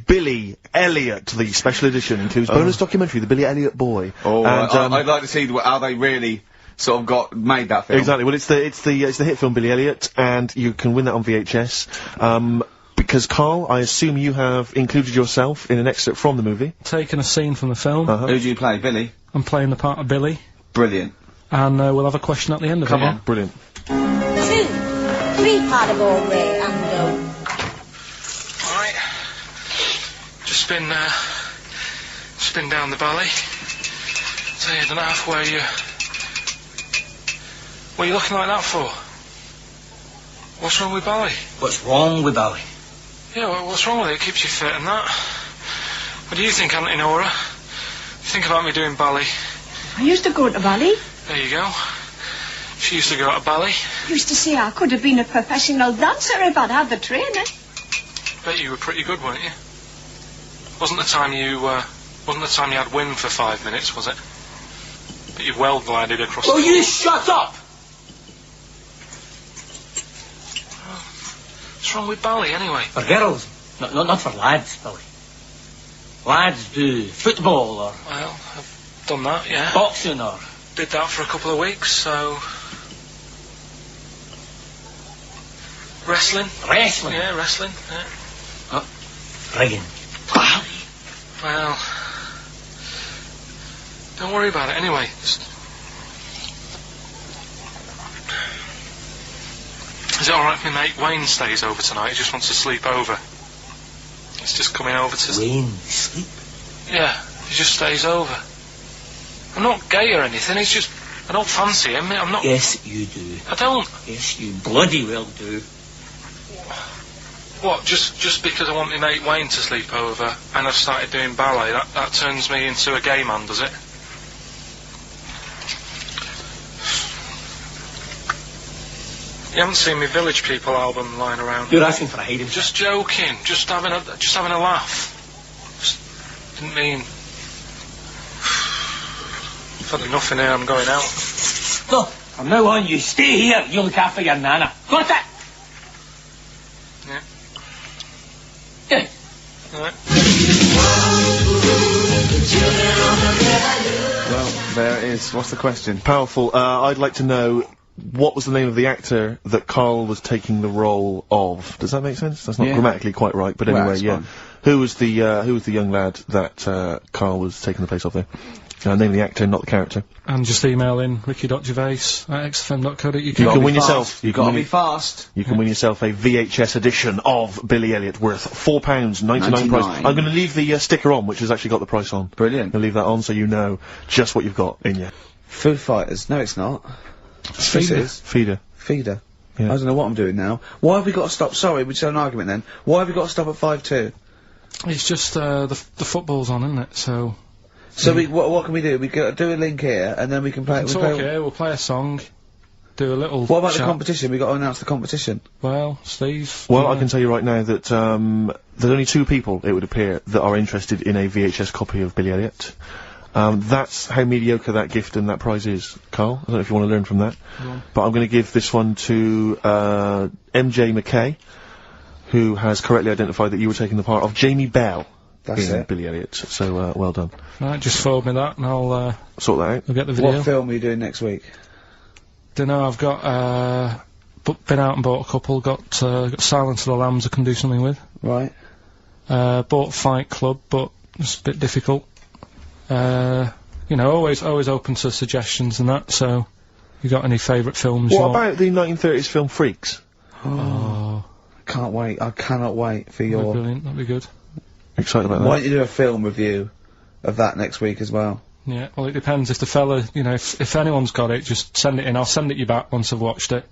Billy Elliot, the special edition, includes bonus documentary, The Billy Elliot Boy. Oh, and, I'd like to see how they really... sort of made that film. Exactly. Well, it's the hit film Billy Elliot, and you can win that on VHS. Because Karl, I assume you have included yourself in an excerpt from the movie. Taken a scene from the film. Who do you play, Billy? I'm playing the part of Billy. Brilliant. And we'll have a question at the end of it. Come on. Brilliant. 2, 3 part of all way and go. Alright. Just been down the valley. So I don't know where you What are you looking like that for? What's wrong with ballet? What's wrong with ballet? Yeah, what's wrong with it? It keeps you fit and that. What do you think, Auntie Nora? You think about me doing ballet? I used to go to ballet. There you go. She used to go to ballet. Used to say I could have been a professional dancer if I'd had the training. Bet you were pretty good, weren't you? Wasn't the time you had wind for 5 minutes, was it? But you well glided across Will the you shut up? What's wrong with ballet, anyway? For girls, not for lads, Billy. Lads do football or Well, I've done that, yeah. boxing or... Did that for a couple of weeks, so... Wrestling? Wrestling? Yeah, wrestling, yeah. Friggin' ballet. Well... Don't worry about it, anyway. Is it alright if my mate Wayne stays over tonight? He just wants to sleep over. He's just coming over to... Wayne, sleep? Yeah, he just stays over. I'm not gay or anything, it's just... I don't fancy him, I'm not... Yes, you do. I don't. Yes, you bloody well do. What, just because I want my mate Wayne to sleep over and I've started doing ballet, that turns me into a gay man, does it? You haven't seen my Village People album lying around? You're asking for a hiding. Just joking, just having a laugh. Just didn't mean... I've had enough in here, I'm going out. No, from now on you stay here, you look after your nana. Got it? Yeah. Yeah. Alright. Well, there it is. What's the question? Powerful. I'd like to know what was the name of the actor that Karl was taking the role of. Does that make sense? That's not Yeah. grammatically quite right, but Well, anyway, that's yeah. fine. Who was the young lad that Karl was taking the place of there? Name of the actor, not the character. And just email in ricky.gervais@xfm.co.uk. You can win yourself. You gotta be fast. You can win yourself a VHS edition of Billy Elliot worth £4.99 price. I'm going to leave the sticker on, which has actually got the price on. Brilliant. I'll leave that on so you know just what you've got in you. Foo Fighters. No, it's not. This is. Feeder. Feeder. Yeah. I don't know what I'm doing now. Why have we got to stop? Sorry, we just had an argument then. Why have we got to stop at 5-2? It's just the football's on, isn't it? So what can we do? We do a link here, and then we can play. we'll play a song, do a little. What about the chat. competition? We got to announce the competition. Well, Steve. Well, I can tell you right now that there's only 2 people, it would appear, that are interested in a VHS copy of Billy Elliot. That's how mediocre that gift and that prize is, Karl. I don't know if you want to learn from that. But I'm going to give this one to MJ McKay, who has correctly identified that you were taking the part of Jamie Bell That's in it. Billy Elliot. So, well done. Right, just forward me that and I'll Sort that out. get the video. What film are you doing next week? Dunno, I've got been out and bought a couple. Got Silence of the Lambs I can do something with. Right. Bought Fight Club, but it's a bit difficult. You know, always open to suggestions and that. So, you got any favourite films? What about the 1930s film Freaks? Oh, Can't wait. I cannot wait for that'd be your... brilliant. That'd be good. Excited about Why that? don't you do a film review of that next week as well? Yeah. Well, it depends if the fella, you know, if anyone's got it, just send it in. I'll send it you back once I've watched it.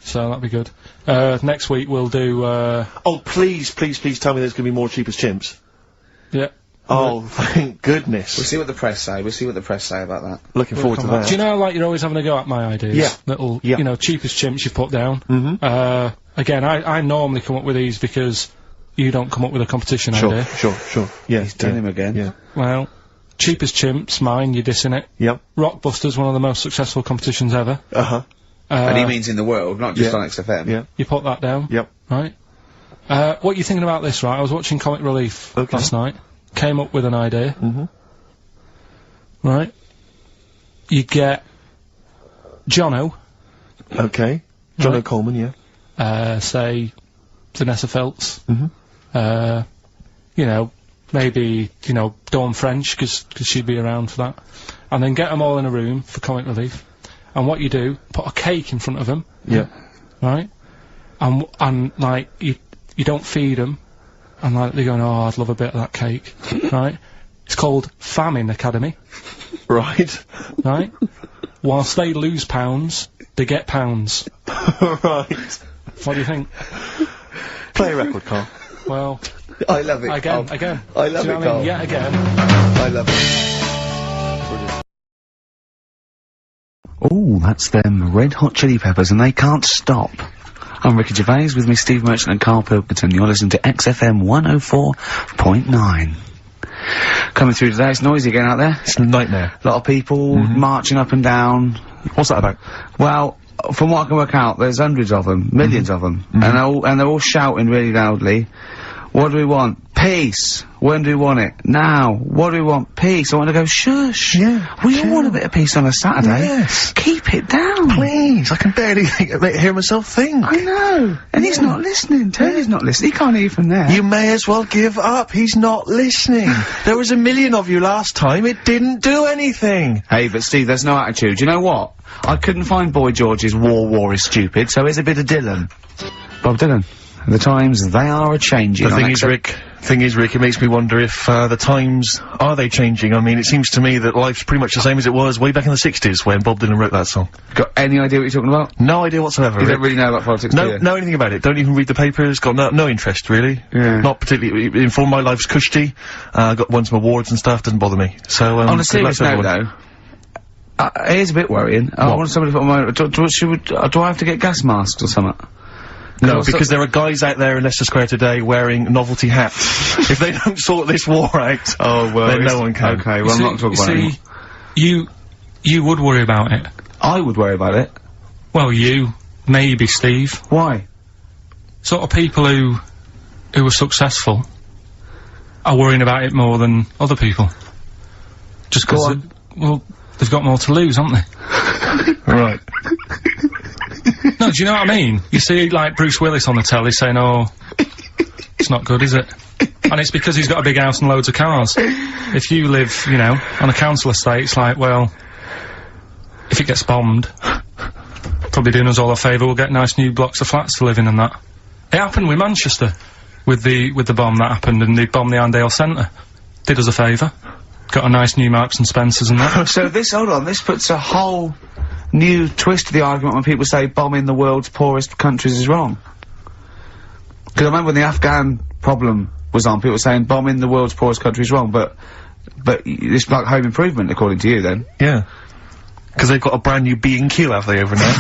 So that'd be good. Next week we'll do. Oh, please tell me there's going to be more Cheapest Chimps. Yeah. Oh, thank goodness. We'll see what the press say. We'll see what the press say about that. Looking forward to Come back. that. Do you know, like, you're always having a go at my ideas? Yeah. Little, Yeah. you know, cheapest chimps you put down. Mm-hmm. Again, I normally come up with these because you don't come up with a competition idea. Sure. Yeah. He's done him again. Yeah. Well, cheapest chimps, mine, you're dissing it. Yep. Rockbusters, one of the most successful competitions ever. Uh-huh. And he means in the world, not just yeah. on XFM. Yeah. You put that down. Yep. Right. What are you thinking about this, right? I was watching Comic Relief last night. Came up with an idea. Mm-hmm. Right. You get Jono. Okay. John Right. O'Coleman, yeah. Say Vanessa Feltz. Mm-hmm. You know, maybe, you know, Dawn French, because she'd be around for that. And then get them all in a room for Comic Relief. And what you do, put a cake in front of them. Yeah. Right? And like, you don't feed them. And like, they're going, oh, I'd love a bit of that cake. Right? It's called Famine Academy. Right. Right? whilst they lose pounds, they get pounds. Right. What do you think? Play a record, Carl. Well, I love it, again. I love Do you know it, what I Carl. mean? Yet again. I love it. Oh, that's them Red Hot Chili Peppers, and they can't stop. I'm Ricky Gervais, with me Steve Merchant and Karl Pilkington. You're listening to XFM 104.9. Coming through today, it's noisy again out there. It's a nightmare. A lot of people marching up and down. What's that about? Well, from what I can work out, there's hundreds of them, millions of them, and they're all shouting really loudly. What do we want? Peace. When do we want it? Now. What do we want? Peace. I want to go, shush. Yeah. We all want a bit of peace on a Saturday. Yes. Keep it down. Please, I can barely hear myself think. I know. And he's not listening. Tony's not listening. He can't hear from there. You may as well give up. He's not listening. There was 1 million of you last time. It didn't do anything. Hey, but Steve, there's no attitude. You know what? I couldn't find Boy George's War is Stupid, so here's a bit of Dylan. Bob Dylan. The times, they are a-changing. The thing is, Rick, it makes me wonder if, the times, are they changing? I mean, it seems to me that life's pretty much the same as it was way back in the 60s when Bob Dylan wrote that song. Got any idea what you're talking about? No idea whatsoever, You Rick. don't really know about politics, do you? Know anything about it. Don't even read the papers. Got no interest, really. Yeah. Not particularly informed. My life's cushy. Won some awards and stuff. Doesn't bother me. So, On a good luck serious to note, everyone. though, it is a bit worrying. I want somebody to put my... Do I have to get gas masks or something? No, because there are guys out there in Leicester Square today wearing novelty hats. If they don't sort this war out, then no one can. Okay, well, I'm not talking about it. You would worry about it. I would worry about it. Well, you, maybe Steve. Why? Sort of people who are successful are worrying about it more than other people. Just Go because, on. well, they've got more to lose, haven't they? Right. No, do you know what I mean? You see, like, Bruce Willis on the telly saying, oh, it's not good, is it? And it's because he's got a big house and loads of cars. If you live, you know, on a council estate, it's like, well, if it gets bombed, probably doing us all a favour, we'll get nice new blocks of flats to live in and that. It happened with Manchester, with the bomb that happened, and they bombed the Arndale Centre. Did us a favour. Got a nice new Marks and Spencers and that. So hold on, this puts a whole new twist to the argument when people say bombing the world's poorest countries is wrong. Because I remember when the Afghan problem was on, people were saying bombing the world's poorest country is wrong, but it's like home improvement, according to you, then. Yeah. Because they've got a brand new B&Q, have they, over there?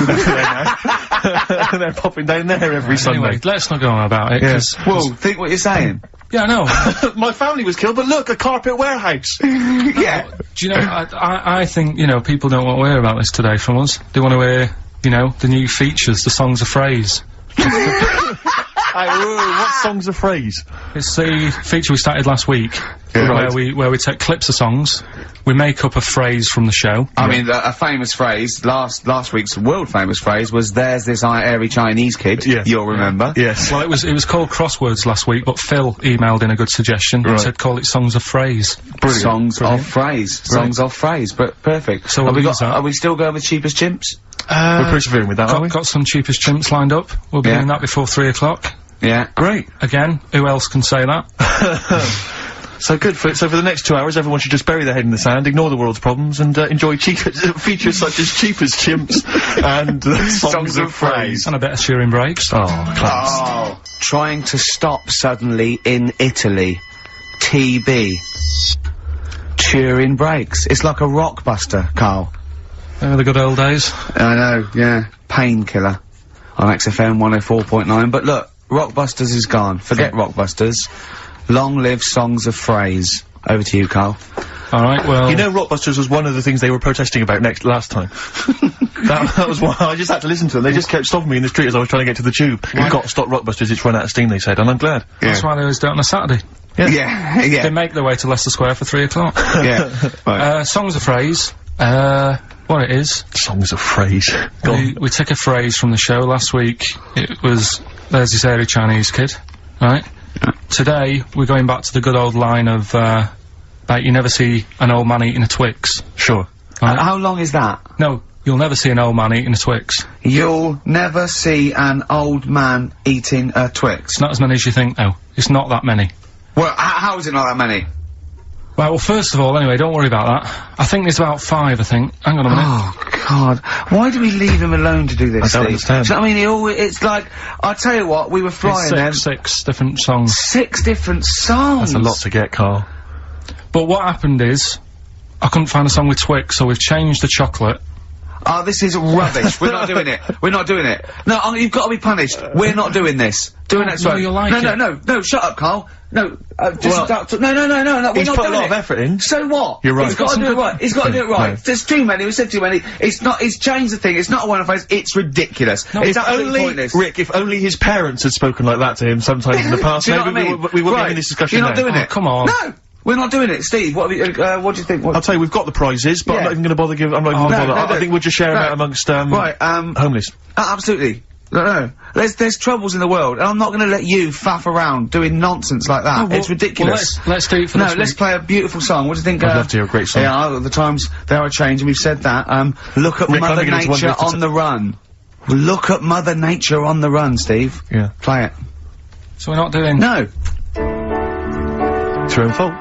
They're popping down there every Sunday. Anyway, let's not go on about it, Yes. Well, think what you're saying. yeah, I know. My family was killed, but look, a carpet warehouse. Yeah. Do you know, I think, you know, people don't want to hear about this today from us. They want to hear, you know, the new features, the songs of phrase. What song's a phrase? It's the feature we started last week, Right. where we take clips of songs, we make up a phrase from the show. I mean, a famous phrase, last week's world famous phrase was, there's this airy Chinese kid. Yeah. You'll remember. Yes. Well, it was called Crosswords last week, but Phil emailed in a good suggestion. Right. He said call it Songs of Phrase. Brilliant. Songs of phrase. Songs of phrase. But perfect. So Have we'll we use that. are we still going with cheapest chimps? We're persevering with that, aren't we? Got some cheapest chimps lined up. We'll be Yeah. doing that before 3 o'clock. Yeah. Great. Again, who else can say that? So good. So for the next 2 hours, everyone should just bury their head in the sand, ignore the world's problems, and enjoy features such as cheapest chimps and songs of phrase. And a bit of shearing breaks. Oh, class. Oh. Trying to stop suddenly in Italy. TB. Cheering breaks. It's like a rockbuster, Karl. The good old days. I know, yeah. Painkiller. On XFM 104.9. But look, Rockbusters is gone. Forget Rockbusters. Long live Songs of Phrase. Over to you, Karl. Alright, well... You know, Rockbusters was one of the things they were protesting about last time. that was why I just had to listen to them. They just kept stopping me in the street as I was trying to get to the tube. You've got to stop Rockbusters, it's run out of steam, they said, and I'm glad. That's why they always do it on a Saturday. Yeah, They yeah. make their way to Leicester Square for 3 o'clock. Yeah. Right. Songs of Phrase. What it is, Songs of phrase. Go on. we took a phrase from the show last week. It was, there's this airy Chinese kid, right? Today, we're going back to the good old line of, about you never see an old man eating a Twix. Sure. Right? How long is that? No, you'll never see an old man eating a Twix. You'll never see an old man eating a Twix. It's not as many as you think, though. It's not that many. Well, how is it not that many? Well, first of all, anyway, don't worry about that. I think there's about 5, I think. Hang on a minute. Oh, God, why do we leave him alone to do this? I don't understand. Do you know what I mean? He always, it's like, I tell you what, we were flying then. Six different songs. 6 different songs. That's a lot to get, Carl. But what happened is, I couldn't find a song with Twix, so we've changed the chocolate. Oh, this is rubbish. We're not doing it. We're not doing it. No, you've got to be punished. We're not doing this. Do it next no, week. you'll like No, shut up, Carl. No, Well, no, we're he's not put a doing lot it. of effort in. So what? You're right. He's got to do it right. He's got to do it right. No. There's too many. We said too many. It's not, he's changed the thing. It's not a one-off. It's ridiculous. No, it's If absolutely only, pointless. Rick, if only his parents had spoken like that to him sometimes in the past, Do you know maybe what I mean? we wouldn't be Right. having this discussion You're not now. doing it. Come on. No! We're not doing it. Steve, what do you think? I'll tell you, we've got the prizes, but I'm Yeah. not even going to bother giving. I'm not even going to no, bother. no, I think we'll just share them out amongst Right, homeless. absolutely. No. There's troubles in the world, and I'm not going to let you faff around doing nonsense like that. well- It's ridiculous. well, let's do it for No, this let's week. play a beautiful song. What do you think? I'd love to hear a great song. Yeah, the times they are changing. We've said that. Look at Rick, I'm Mother beginning to wonder Nature if it's on the run. Look at Mother Nature on the run, Steve. Yeah. Play it. So we're not doing... No. It's your own fault.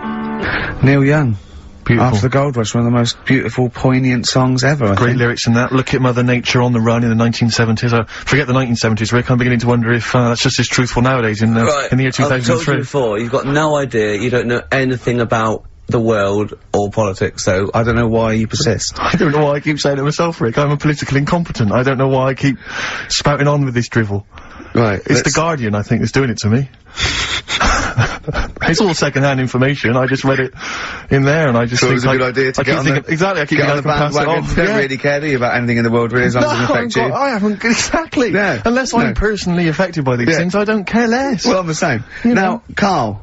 Neil Young. Beautiful. After the Gold Rush, one of the most beautiful, poignant songs ever, I Great think. lyrics in that. Look at Mother Nature on the run in the 1970s. Forget the 1970s, Rick. I'm beginning to wonder if that's just as truthful nowadays in the year I've told you 2003. before, you've got no idea, you don't know anything about the world or politics, so I don't know why you persist. I don't know why I keep saying it myself, Rick. I'm a political incompetent. I don't know why I keep spouting on with this drivel. Right. It's the Guardian, I think, that's doing it to me. It's all second-hand information. I just read it in there, and I just So think it was a good idea to I get keep on thinking, the, exactly. I keep get on thinking the I can pass it bandwagon. off. Don't Yeah. really care, do you, about anything in the world, really, as long as it doesn't affect you. I haven't exactly. No, Unless no. I'm personally affected by these Yeah. things, I don't care less. Well, I'm the same. You Now, know. Karl,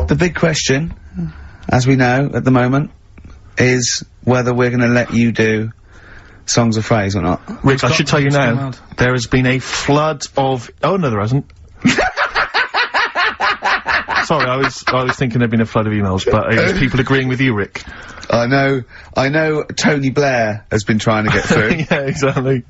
the big question, as we know at the moment, is whether we're going to let you do Songs of Phrase or not. Rick, I should tell you it's gone now, mad. there has been a flood of. Oh no, there hasn't. Sorry, I was thinking there'd been a flood of emails, but it was people agreeing with you, Rick. I know Tony Blair has been trying to get through. Yeah, exactly.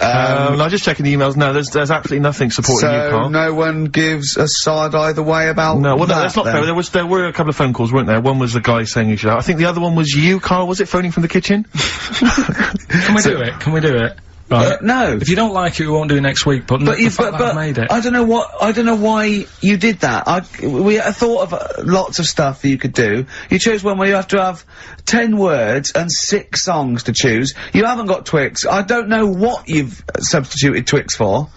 I'm just checking the emails. No, there's absolutely nothing supporting you, So Carl. no one gives a side either way about No, well, no, that, that's not then? fair. There were a couple of phone calls, weren't there? One was the guy saying he should. I think the other one was you, Carl. Was it phoning from the kitchen? Can we do it? Can we do it? Right. No. If you don't like it, we won't do it next week, but But the you, fact that I've made it. I don't know why you did that. We thought of lots of stuff that you could do. You chose one where you have to have 10 words and 6 songs to choose. You haven't got Twix. I don't know what you've substituted Twix for.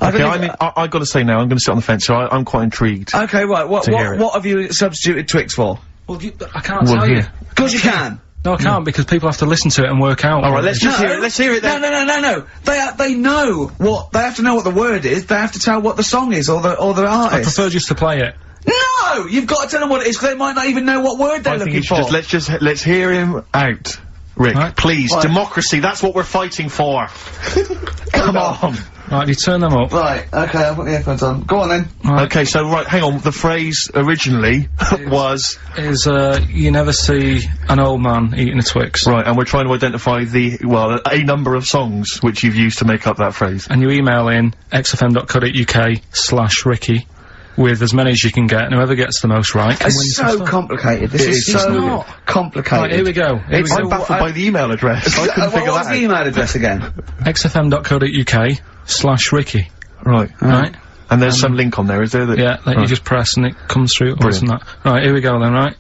Okay, I mean, I gotta say now, I'm gonna sit on the fence, so I'm quite intrigued. Okay, right, what have you substituted Twix for? Well, I can't tell you. here. Of course you can! No, I can't, because people have to listen to it and work out. Alright, let's just hear it, let's hear it then. No. They know what, they have to know what the word is, they have to tell what the song is, or the I artist. prefer just to play it. No! You've got to tell them what it is, because they might not even know what word they're I think looking you should for. let's hear him out. Rick, Right. please, Right. democracy, that's what we're fighting for. Come on. Right, you turn them up. Right, okay, I've got the headphones on. Go on then. Right. Okay, so right, hang on, the phrase originally was, Is, you never see an old man eating a Twix. right, and we're trying to identify a number of songs which you've used to make up that phrase. And you email in xfm.co.uk/Ricky with as many as you can get, and whoever gets the most right can win It's some so stuff. complicated. This is It's so not. complicated. Right, here we go. Here we I'm go. baffled by the email address. I couldn't figure What was that the out. email address again? xfm.co.uk/Ricky. Right. Right? And there's some link on there, is there? That Yeah, that you Right. just press and it comes through or Brilliant. something like that. Right, here we go then, right?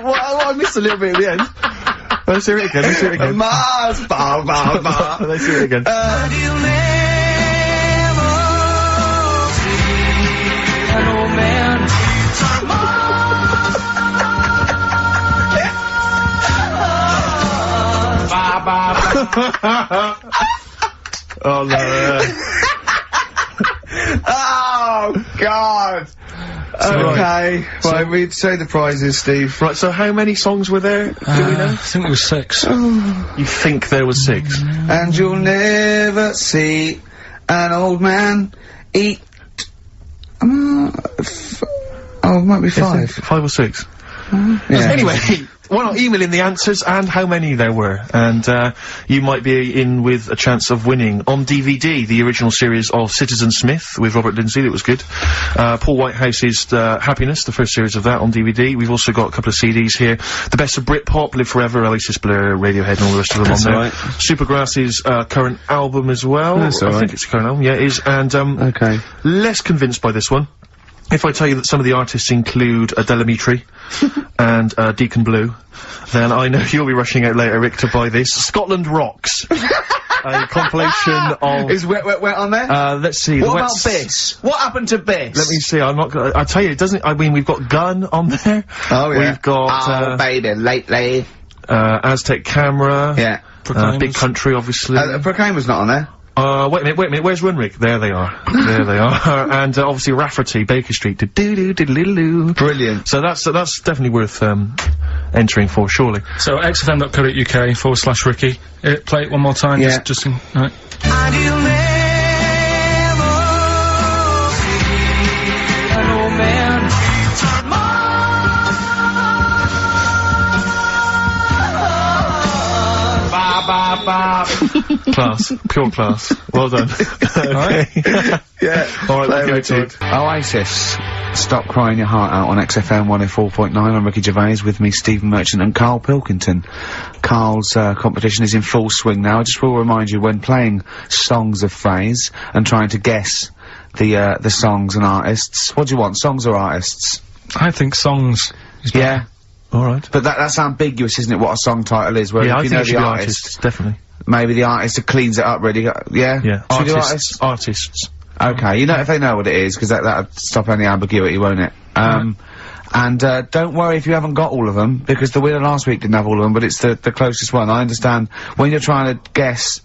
Well, I missed a little bit at the end. Let's hear it again, let's hear it again. Mars, ba ba ba. Let's hear it again. Oh no. Oh God. Okay. Right, we'd say the prizes, Steve. Right, so how many songs were there? Do we know? I think it was 6. You think there was 6? And you'll never see an old man eat. Oh, it might be 5. 5 or 6? Yeah. Anyway, why not email in the answers and how many there were, and you might be in with a chance of winning on DVD the original series of Citizen Smith with Robert Lindsay. That was good. Paul Whitehouse's Happiness, the first series of that on DVD. We've also got a couple of CDs here. The Best of Britpop, Live Forever, Oasis, Blur, Radiohead, and all the rest of them on there. Right. Supergrass's current album as well. That's I think it's a current album. Yeah, it is. And okay. Less convinced by this one. If I tell you that some of the artists include Delamitri and Deacon Blue, then I know you'll be rushing out later, Rick, to buy this. Scotland Rocks. A compilation of... Is Wet on there? Let's see. What about Biss? What happened to Biss? Let me see, I'm not gonna... I tell you, it doesn't... I mean, we've got Gun on there. Oh, yeah. We've got... Oh, baby, lately. Aztec Camera. Yeah. Big Country, obviously. Proclaimer's not on there. Wait a minute, where's Runrig? There they are. There they are. And, obviously Rafferty, Baker Street, do-do-do-do-do-do. Brilliant. So that's definitely worth, entering for, surely. So, xfm.co.uk/Ricky. Play it one more time, yeah. just in, right. Class. Pure class. Well done. Okay. Yeah. Alright, let's go to Oasis. Stop Crying Your Heart Out on XFM 104.9. I'm Ricky Gervais, with me Stephen Merchant and Karl Pilkington. Karl's competition is in full swing now. I just will remind you, when playing songs of phrase and trying to guess the songs and artists, what do you want, songs or artists? I think songs. Yeah. Alright. But that's ambiguous, isn't it, what a song title is? Where yeah, if you know the artist, definitely. Maybe the artist cleans it up really, yeah? Yeah. Should we do artists? Artists. Okay, you know, if they know what it is, because that'll stop any ambiguity, won't it? And, don't worry if you haven't got all of them, because the winner last week didn't have all of them, but it's the closest one. I understand when you're trying to guess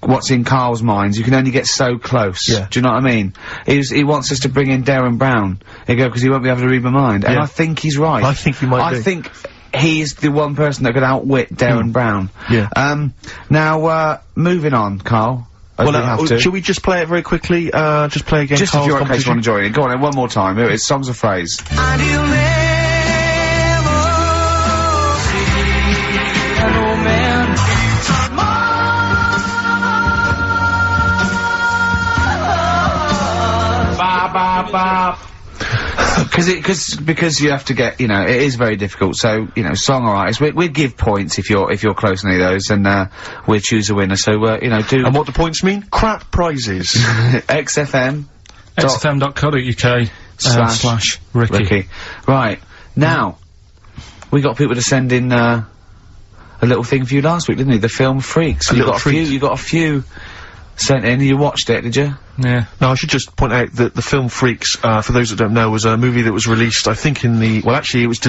what's in Karl's mind, you can only get so close. Yeah. Do you know what I mean? He wants us to bring in Darren Brown. He go, because he won't be able to read my mind. And I think he's right. I think he might be. I think he's the one person that could outwit Darren Brown. Yeah. Now, moving on, Karl. Well, should we just play it very quickly? Just play again. Just if you're in case you want to join it. Go on then, one more time. Here it is, songs of phrase. Because you have to get, you know, it is very difficult. So, you know, song or artist, we'd give points if you're close to any of those, and we'll choose a winner. So, you know, do. And what do points mean? Crap prizes. XFM. xfm.co.uk /Ricky. Ricky. Right. Now, we got people to send in, a little thing for you last week, didn't we? The film Freaks. You got a few sent in. You watched it, did you? Yeah. Now, I should just point out that the film Freaks, for those that don't know, was a movie that was released, I think, well, actually, it was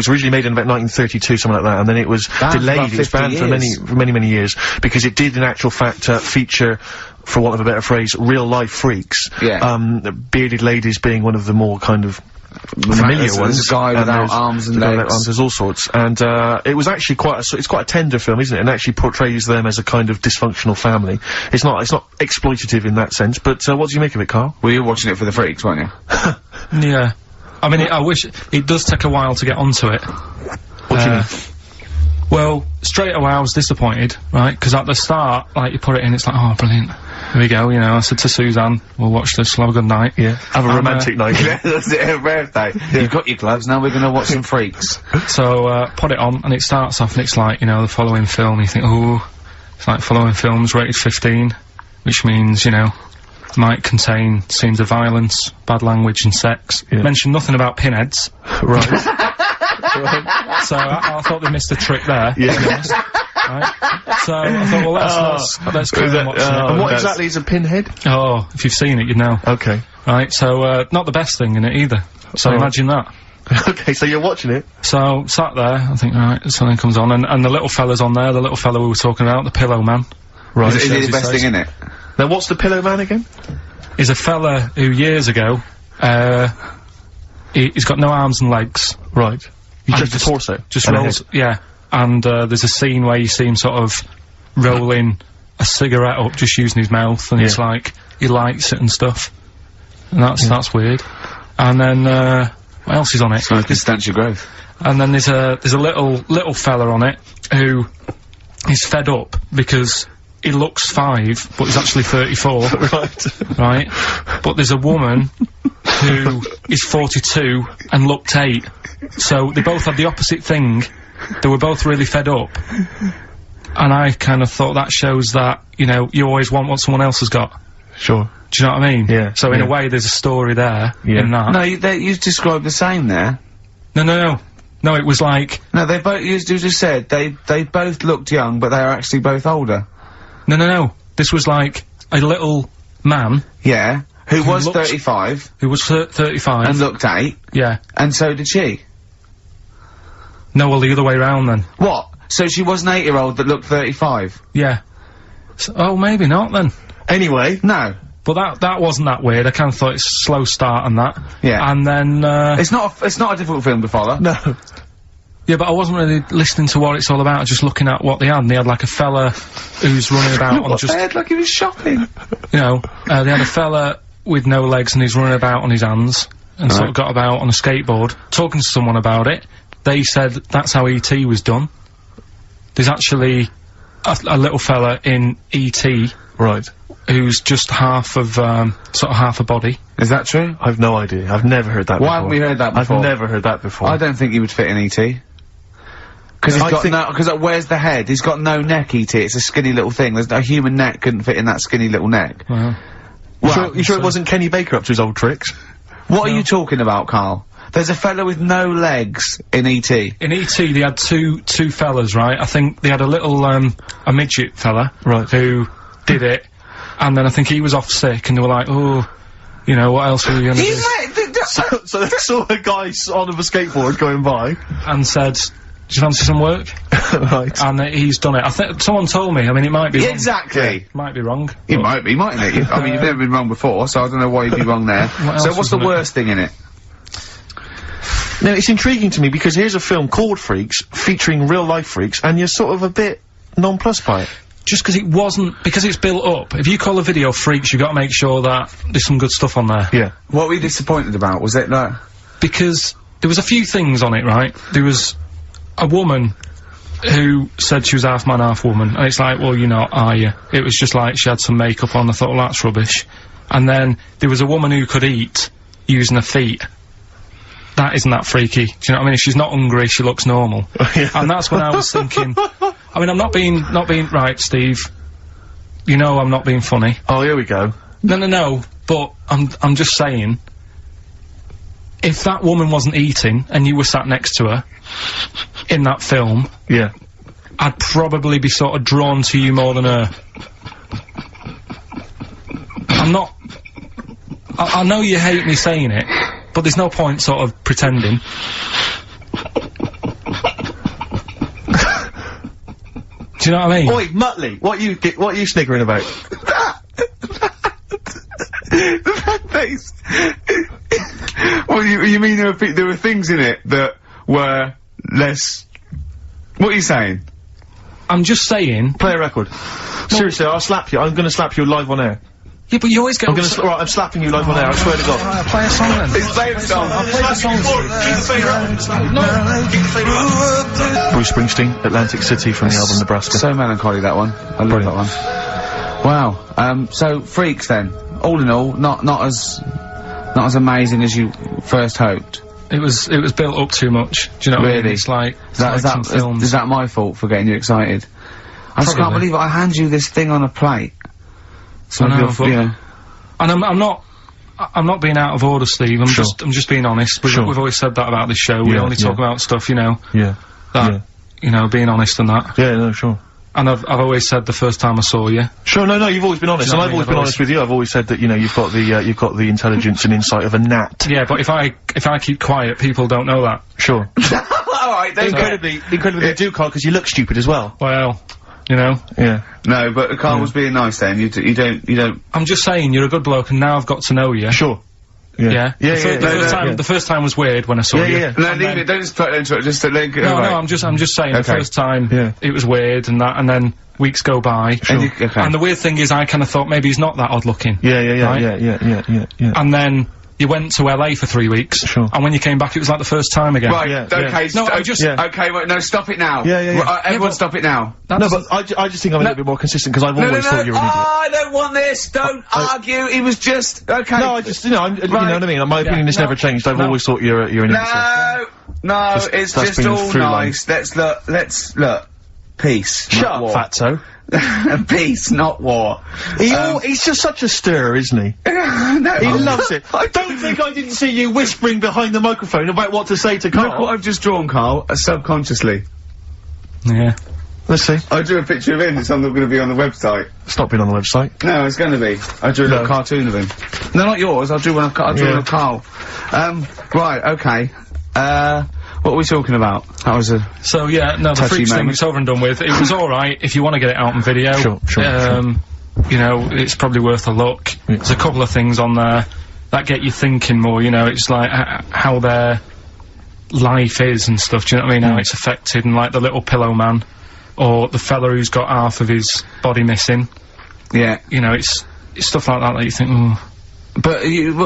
originally made in about 1932, something like that, and then it was delayed. It was banned for many years, because it did, in actual fact, feature, for want of a better phrase, real-life freaks. Yeah. Bearded ladies being one of the more kind of familiar ones. There's a guy without arms and legs. There's all sorts. And, it was actually it's quite a tender film, isn't it? And actually portrays them as a kind of dysfunctional family. It's not exploitative in that sense, but, what do you make of it, Karl? Well, you were watching it for the Freaks, weren't you? Yeah. I mean, I wish it does take a while to get onto it. What do you mean? Well, straight away I was disappointed, right? Because at the start, like, you put it in, it's like, oh, brilliant. Here we go, you know, I said to Suzanne, we'll watch this, we'll have a good night. Yeah. Have a romantic night. Yeah, that's it, her birthday. Yeah. You've got your gloves, now we're gonna watch some Freaks. So, put it on, and it starts off, and it's like, you know, the following film, you think, ooh, it's like following films rated 15, which means, you know, might contain scenes of violence, bad language, and sex. Yeah. Mention nothing about pinheads. Right. Right. So, I thought they missed a trick there. Yeah. To be honest. Right. So, I thought, well, let's go and watch it. And what exactly is a pinhead? Oh, if you've seen it, you'd know. Okay. Right, so, not the best thing in it either. So imagine that. Okay, so you're watching it? So, sat there, I think, right, something comes on, and the little fella's on there, the little fella we were talking about, the Pillow Man. Right. Is he the best thing in it? Now, what's the Pillow Man again? He's a fella who, years ago, he's got no arms and legs. Right. He's just a torso? Just rolls, yeah. And, there's a scene where you see him sort of rolling a cigarette up, just using his mouth, and it's like, he lights it and stuff. And that's weird. And then, what else is on it? It's like a stench of growth. And then there's a little fella on it who is fed up because he looks 5, but he's actually 34. Right. Right? But there's a woman who is 42 and looked 8. So they both had the opposite thing. They were both really fed up. And I kind of thought that shows that, you know, you always want what someone else has got. Sure. Do you know what I mean? Yeah. So in a way, there's a story there in that. No, you described the same there. No, it was like... No, they both, you just said, they both looked young, but they are actually both older. No. This was like a little man. Yeah. Who was looked- 35. Who was 35. And looked 8. Yeah. And so did she. No, well, the other way round then. What? So she was an 8-year-old that looked 35? Yeah. So, oh, maybe not then. Anyway. No. But that wasn't that weird. I kind of thought it's a slow start and that. Yeah. And then, It's not a difficult film to follow. No. yeah, but I wasn't really listening to what it's all about, just looking at what they had. And they had like a fella who's running about on just... They had like he was shopping. You know, they had a fella with no legs and he's running about on his hands. And sort of got about on a skateboard, talking to someone about it. They said that's how E.T. was done. There's actually a little fella in E.T. Right. who's just half of, sort of half a body. Is that true? I've no idea. I've never heard that before. Why haven't we heard that before? I've never heard that before. I don't think he would fit in E.T. Because he's got no, because where's the head? He's got no neck, E.T. It's a skinny little thing. There's a human neck couldn't fit in that skinny little neck. Well, You sure it wasn't Kenny Baker up to his old tricks? What are you talking about, Karl? There's a fella with no legs in E.T. in E.T. they had two fellas, right? I think they had a little, a midget fella. Right. Who did it. And then I think he was off sick and they were like, oh, you know, what else are we gonna do? So they saw a guy on a skateboard going by. And said, do you fancy some work? Right. And he's done it. I think someone told me. I mean, it might be wrong. Exactly. Might be wrong. It might be, mightn't it? I mean, you've never been wrong before, so I don't know why you'd be wrong there. So what's the worst thing in it? Now, it's intriguing to me because here's a film called Freaks, featuring real-life freaks, and you're sort of a bit nonplussed by it. Just because it wasn't, because it's built up. If you call a video Freaks, you've got to make sure that there's some good stuff on there. Yeah. What were you disappointed about? Was it like... Because there was a few things on it, right? There was a woman who said she was half man, half woman, and it's like, well, you're not, are you? It was just like she had some makeup on. I thought, well, that's rubbish. And then there was a woman who could eat using her feet. That isn't that freaky. Do you know what I mean? If she's not hungry, she looks normal. Yeah. And that's when I was thinking, I mean, I'm not being, right, Steve. You know I'm not being funny. Oh, here we go. No, but I'm just saying, if that woman wasn't eating and you were sat next to her in that film, Yeah. I'd probably be sort of drawn to you more than her. I'm not... I know you hate me saying it, but there's no point sort of pretending. Do you know what I mean? Oi, Muttley, what are you sniggering about? The face. Well, you mean there were things in it that were less... What are you saying? I'm just saying... Play a record. Seriously, I'll slap you. I'm gonna slap you live on air. Yeah, but you always get... Alright, I'm slapping you live on air, I swear to God. Alright, play a song then. It's playing a song. I'll play the song. Bruce Springsteen, Atlantic City from the album Nebraska. So melancholy, that one. I love that one. Wow. So, Freaks then. All in all, not as amazing as you first hoped. It was built up too much. Do you know what I mean? Really? It's like... Is that my fault for getting you excited? I just can't believe it. I hand you this thing on a plate. So I know, but... yeah. And I'm not being out of order, Steve. I'm just being honest. We've always said that about this show. We only talk about stuff, you know. Yeah. You know, being honest and that. Yeah, no, sure. And I've always said the first time I saw you. Sure, no, you've always been honest, and I've always been honest with you. I've always said that, you know, you've got the intelligence and insight of a gnat. Yeah, but if I keep quiet, people don't know that. Sure. Alright, Incredibly, they do, Karl, because you look stupid as well. Well, you know. Yeah. No, but Karl was being nice then. You don't... I'm just saying, you're a good bloke, and now I've got to know you. Sure. Yeah. Yeah. The first time was weird when I saw you. Yeah. No, leave it, don't just try to interrupt, just to link it. No, I'm just saying, the first time, it was weird and that, and then weeks go by. Sure. And the weird thing is, I kind of thought maybe he's not that odd looking. Yeah. And then you went to LA for 3 weeks. Sure. And when you came back, it was like the first time again. Right, Yeah, okay, No, I just- okay, wait, no, stop it now. Yeah. Everyone stop it now. No, but I just think I'm a little bit more consistent, because I've always thought you were an idiot. I don't want this, don't argue, it was just, okay. No, I just, you know, you know what I mean? My opinion has never changed. I've always thought you're an idiot. No, it's that's just been all through line. nice. Let's look. Peace. Shut not up, war. fatso. Peace, not war. He's just such a stirrer, isn't he? No, He loves it. I don't think I didn't see you whispering behind the microphone about what to say to Karl. Look what I've just drawn, Karl, subconsciously. Yeah. Let's see. I drew a picture of him, it's going to be on the website. It's not been on the website. No, it's going to be. I drew a little cartoon of him. No, not yours, I drew one of Karl. Right, okay. What are we talking about? That was a... So, yeah, no, the touchy Freaks thing moment. is over and done with. It was alright if you want to get it out on video. Sure. You know, it's probably worth a look. There's a couple of things on there that get you thinking more, you know, it's like how their life is and stuff, do you know what I mean? How it's affected, and like the little pillow man, or the fella who's got half of his body missing. Yeah. You know, it's stuff like that you think, oh. But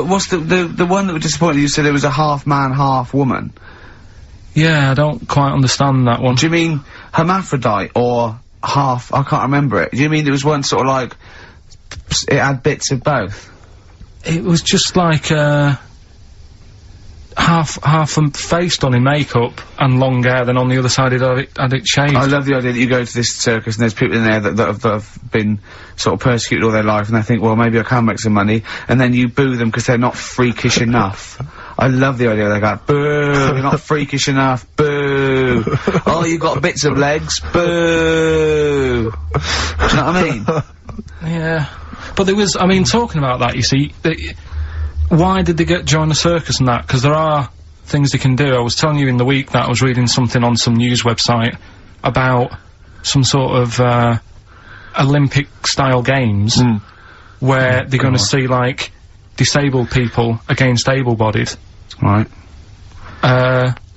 what's the one that was disappointing? You said it was a half man, half woman. Yeah, I don't quite understand that one. Do you mean hermaphrodite or half? I can't remember it. Do you mean it was one sort of like it had bits of both? It was just like half a face done in makeup and long hair, then on the other side it had it shaved. I love the idea that you go to this circus and there's people in there that have been sort of persecuted all their life, and they think, well, maybe I can make some money, and then you boo them because they're not freakish enough. I love the idea they go, boo, you're not freakish enough, boo. Oh, you've got bits of legs, boo. Do you know what I mean? Yeah. But there was, I mean, talking about that, you see, why did they join the circus and that? Because there are things they can do. I was telling you in the week that I was reading something on some news website about some sort of, Olympic-style games where they're going to see, like, disabled people against able-bodied. Right.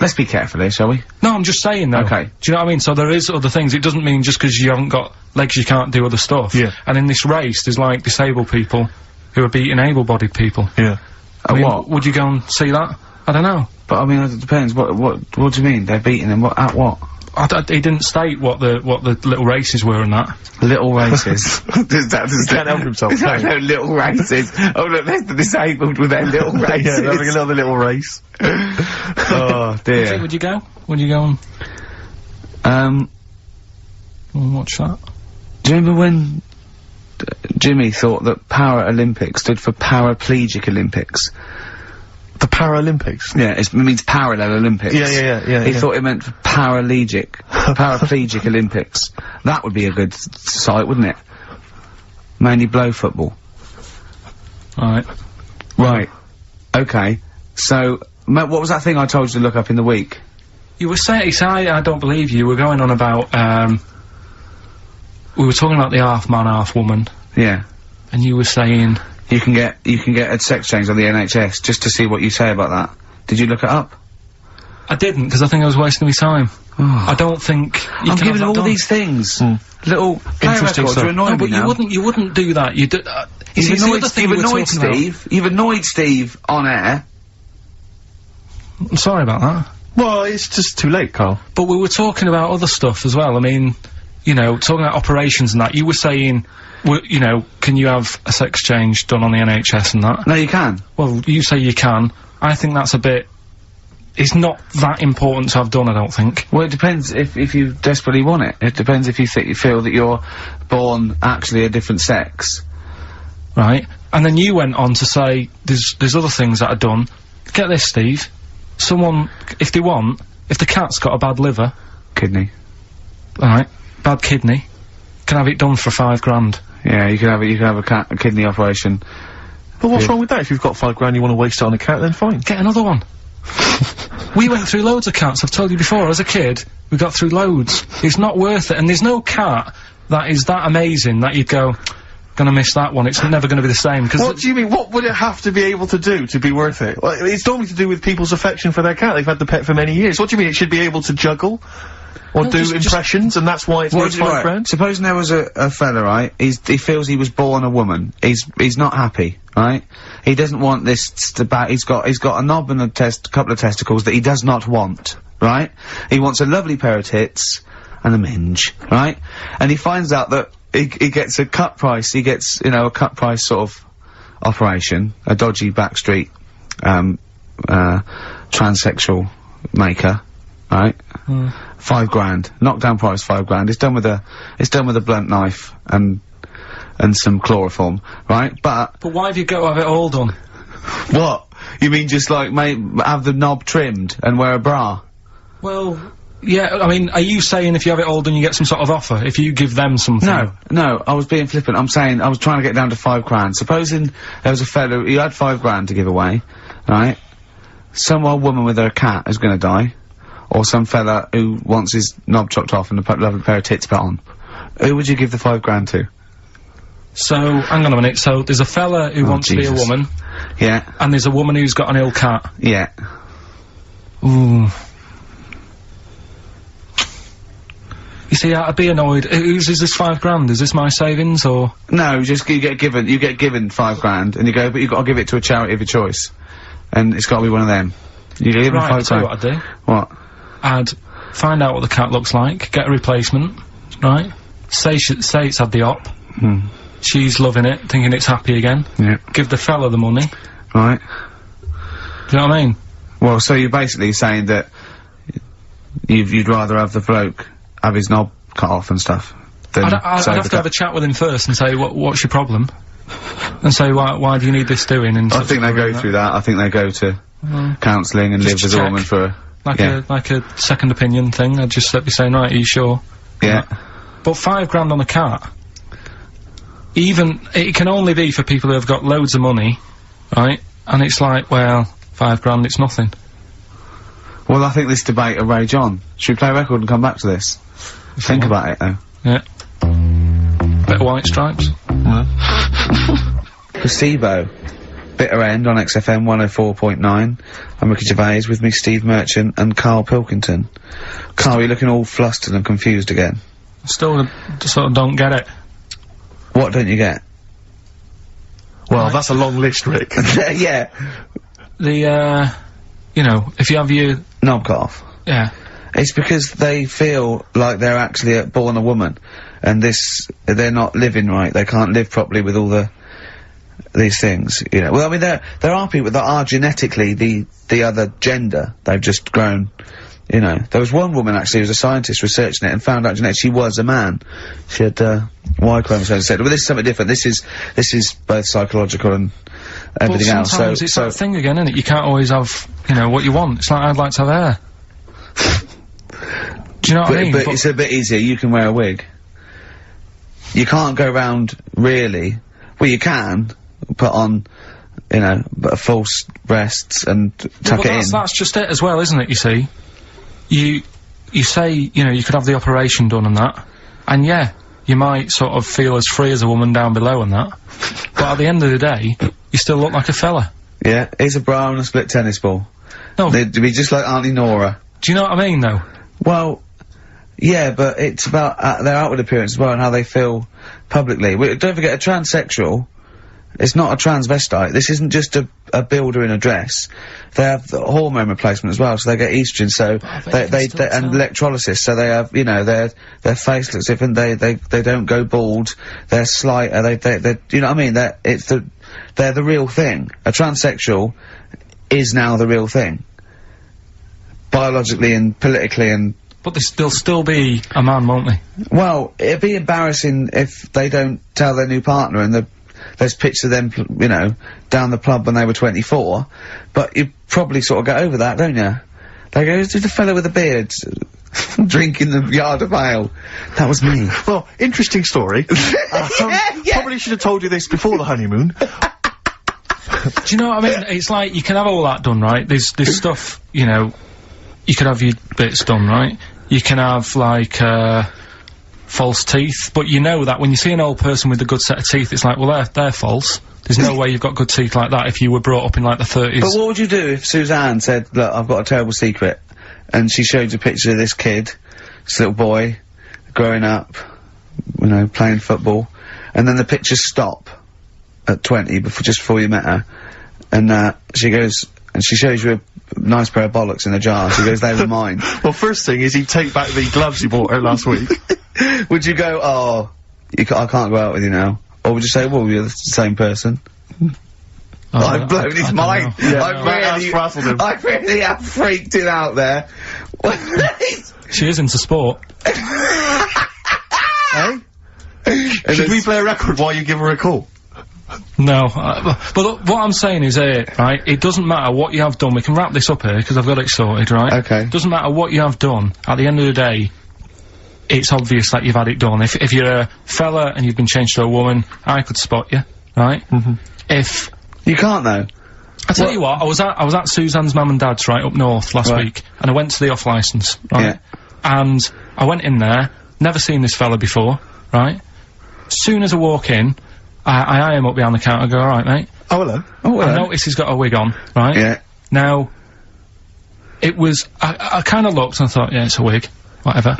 Let's be careful here, shall we? No, I'm just saying, though. Okay. Do you know what I mean? So there is other things. It doesn't mean just because you haven't got legs you can't do other stuff. Yeah. And in this race, there's, like, disabled people who are beating able-bodied people. Yeah. I mean, what? Would you go and see that? I don't know. But I mean, it depends. What do you mean? They're beating them? At what? He didn't state what the little races were and that. Little races. Does that Can't help himself, can he? no, little races. Oh look, there's the disabled with their little races. Yeah, they're having another little race. Oh dear. Would you go? Would you go and watch that? Do you remember when Jimmy thought that Paralympics stood for Paraplegic Olympics? The Paralympics? Yeah, it means parallel Olympics. Yeah. He thought it meant paraplegic Olympics. That would be a good site, wouldn't it? Mainly blow football. Alright. Right. Okay. So, what was that thing I told you to look up in the week? You were saying, I don't believe you, were going on about, we were talking about the half man, half woman, Yeah. and you were saying... You can get a sex change on the NHS, just to see what you say about that. Did you look it up? I didn't, because I think I was wasting my time. I don't think you I'm can giving have that all done. these things. Little play Interesting records stuff. are annoying No, but me now. you wouldn't do that. You do, you see, You've it's the annoyed, other thing you've we were annoyed talking about. Steve. You've annoyed Steve on air. I'm sorry about that. Well, it's just too late, Karl. But we were talking about other stuff as well. I mean, you know, talking about operations and that. You were saying, you know, can you have a sex change done on the NHS and that? No, you can. Well, you say you can. I think that's a bit... It's not that important to have done, I don't think. Well, it depends if you desperately want it. It depends if you feel that you're born actually a different sex. Right? And then you went on to say there's other things that are done. Get this, Steve. Someone, if the cat's got a bad liver... Kidney. Alright, bad kidney, can have it done for £5,000. Yeah, you can have a kidney operation. But what's wrong with that? If you've got £5,000 you want to waste it on a cat, then fine. Get another one. We went through loads of cats, I've told you before. As a kid, we got through loads. It's not worth it, and there's no cat that is that amazing that you'd go, gonna miss that one, it's never gonna be the same, because... What do you mean? What would it have to be able to do to be worth it? Well, it's normally to do with people's affection for their cat. They've had the pet for many years. What do you mean? It should be able to juggle? Or do impressions, and that's why it's worth £5 grand? Supposing there was a fella, right? He feels he was born a woman. He's not happy, right? He doesn't want this he's got a knob and a couple of testicles that he does not want, right? He wants a lovely pair of tits and a minge, right? And he finds out that he gets a cut price. He gets, you know, a cut price sort of operation, a dodgy backstreet transsexual maker, right? £5 grand, knockdown price £5 grand. It's done with a blunt knife and some chloroform, right? But why have you got to have it all done? What? You mean just like have the knob trimmed and wear a bra? Well, yeah. I mean, are you saying if you have it all done, you get some sort of offer if you give them something? No. I was being flippant. I'm saying I was trying to get down to £5 grand. Supposing there was a fellow who had £5 grand to give away, right? Some old woman with her cat is going to die. Or some fella who wants his knob chopped off and a lovely pair of tits put on. Who would you give the £5 grand to? So, hang on a minute. So, there's a fella who wants to be a woman. Yeah. And there's a woman who's got an ill cat. Yeah. Ooh. You see, I'd be annoyed. Is this £5 grand? Is this my savings, or...? No, just you get given £5 grand, and you go, but you've got to give it to a charity of your choice. And it's got to be one of them. You give them £5 grand. I'll tell you what I'd do. What? I'd find out what the cat looks like, get a replacement, right? Say it's had the op. She's loving it, thinking it's happy again. Yeah. Give the fella the money. Right. Do you know what I mean? Well, so you're basically saying that you'd rather have the bloke have his knob cut off and stuff than I'd have to have a chat with him first and say, what's your problem? And say, why do you need this doing? And I think they go through that. I think they go to counselling and live with a woman for a... Like a second opinion thing. I'd just be saying, right, are you sure? Yeah. But £5 grand on a cat, it can only be for people who have got loads of money, right? And it's like, well, £5 grand, it's nothing. Well, I think this debate will rage on. Should we play a record and come back to this? Think about it, though. Yeah. Bit of White Stripes. Placebo. Bitter End on XFM 104.9. I'm Ricky Gervais, with me Steve Merchant and Karl Pilkington. Karl, you're looking all flustered and confused again. Still sort of don't get it. What don't you get? Well, that's a long list, Rick. Yeah. You know, if you have your... knob cut off. Yeah. It's because they feel like they're actually born a woman, and they're not living right. They can't live properly with all these things, you know. Well, I mean, there are people that are genetically the other gender. They've just grown, you know. There was one woman, actually, who was a scientist researching it and found out genetically she was a man. She had, Y chromosomes, etc. But this is something different. This is both psychological and everything else. Sometimes it's that thing again, isn't it? You can't always have, you know, what you want. It's like, I'd like to have hair. Do you know what I mean? But it's a bit easier. You can wear a wig. You can't go around, really. Well, you can put on, you know, false breasts and tuck it in. That's just it as well, isn't it, you see? You say, you know, you could have the operation done and that, and yeah, you might sort of feel as free as a woman down below and that, but at the end of the day, you still look like a fella. Yeah, here's a bra and a split tennis ball. No. They'd be just like Auntie Nora. Do you know what I mean, though? Well, yeah, but it's about their outward appearance as well and how they feel publicly. Don't forget, a transsexual, it's not a transvestite. This isn't just a builder in a dress. They have the hormone replacement as well, so they get estrogen, so they and electrolysis, so they have, you know, their face looks different, they don't go bald, they're slighter, they you know what I mean? They're the real thing. A transsexual is now the real thing. Biologically and politically and... But they'll still be a man, won't they? Well, it'd be embarrassing if they don't tell their new partner and there's pictures of them, you know, down the pub when they were 24, but you probably sort of get over that, don't you? They go, who's the fella with the beard drinking the yard of ale? That was me. Well, interesting story. Probably should have told you this before the honeymoon. Do you know what I mean? It's like, you can have all that done, right? There's stuff, you know, you could have your bits done, right? You can have, like, false teeth, but you know that when you see an old person with a good set of teeth, it's like, well, they're false. There's no way you've got good teeth like that if you were brought up in, like, the 30s. But what would you do if Suzanne said, look, I've got a terrible secret, and she showed you a picture of this kid, this little boy, growing up, you know, playing football, and then the pictures stop at 20 just before you met her, and she goes and she shows you a nice pair of bollocks in a jar. She goes, they were mine. Well, first thing is he'd take back the gloves he bought her last week. Would you go, oh, I can't go out with you now? Or would you say, well, you're the same person? I've blown his mind. Yeah, I really have freaked it out there. She is into sport. Eh? Should we play a record while you give her a call? No, but look, what I'm saying is right, it doesn't matter what you have done. We can wrap this up here, because I've got it sorted, right? Okay. Doesn't matter what you have done. At the end of the day, it's obvious that you've had it done. If you're a fella and you've been changed to a woman, I could spot you, right? If... You can't, though. I tell you what, I was at Suzanne's mum and dad's, right, up north last week, and I went to the off-licence, right? Yeah. And I went in there, never seen this fella before, right? Soon as I walk in, I eye him up behind the counter, go, alright, mate. Oh, hello. Oh, hello. I notice he's got a wig on, right? Yeah. Now, it was, I kinda looked and I thought, yeah, it's a wig, whatever.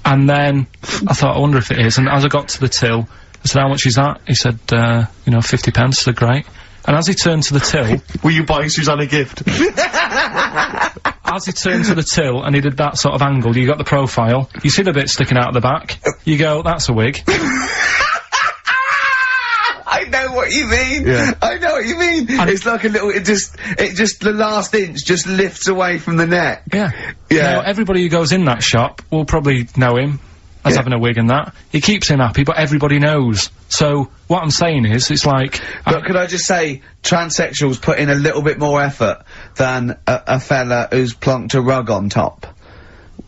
And then, I thought, I wonder if it is, and as I got to the till, I said, how much is that? He said, you know, 50 pence, I said, great. And as he turned to the till... Were you buying Suzanne a gift? As he turned to the till and he did that sort of angle, you got the profile, you see the bit sticking out of the back, you go, that's a wig. I know what you mean. Yeah. I know what you mean. It's like a little, it just, the last inch just lifts away from the neck. Yeah. Yeah. Now, everybody who goes in that shop will probably know him as having a wig and that. He keeps him happy, but everybody knows. So, what I'm saying is, it's like... But could I just say, transsexuals put in a little bit more effort than a fella who's plonked a rug on top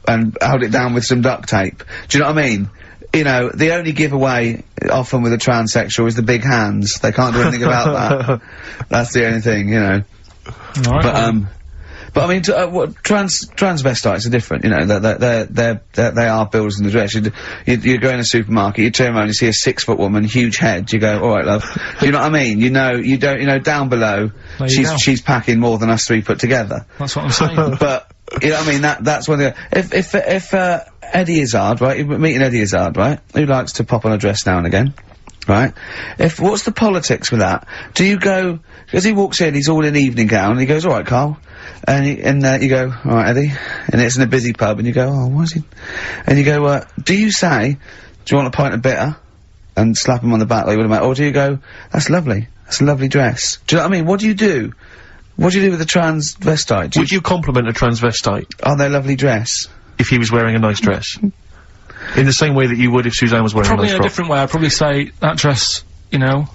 and held it down with some duct tape. Do you know what I mean? You know, the only giveaway often with a transsexual is the big hands. They can't do anything about that. That's the only thing, you know. Alright. But I mean, transvestites are different, you know, they are builders in the dress. You go in a supermarket, you turn around, you see a 6-foot woman, huge head, you go, alright love. Do you know what I mean? You know, down below, she's packing more than us 3 put together. That's what I'm saying. But, you know what I mean, that's one of the, if Eddie Izzard, right, you're meeting Eddie Izzard, right, who likes to pop on a dress now and again, right, what's the politics with that? Do you go, as he walks in, he's all in evening gown, and he goes, alright Karl, and you go, alright Eddie, and it's in a busy pub, and you go, oh, why is he, and you go, do you say, do you want a pint of bitter, and slap him on the back like you would a mate, or do you go, that's lovely dress, do you know what I mean, what do you do? What do you do with a transvestite? Would you compliment a transvestite? On their lovely dress? If he was wearing a nice dress? In the same way that you would if Suzanne was wearing a nice Probably in a different way, I'd probably say, that dress, you know,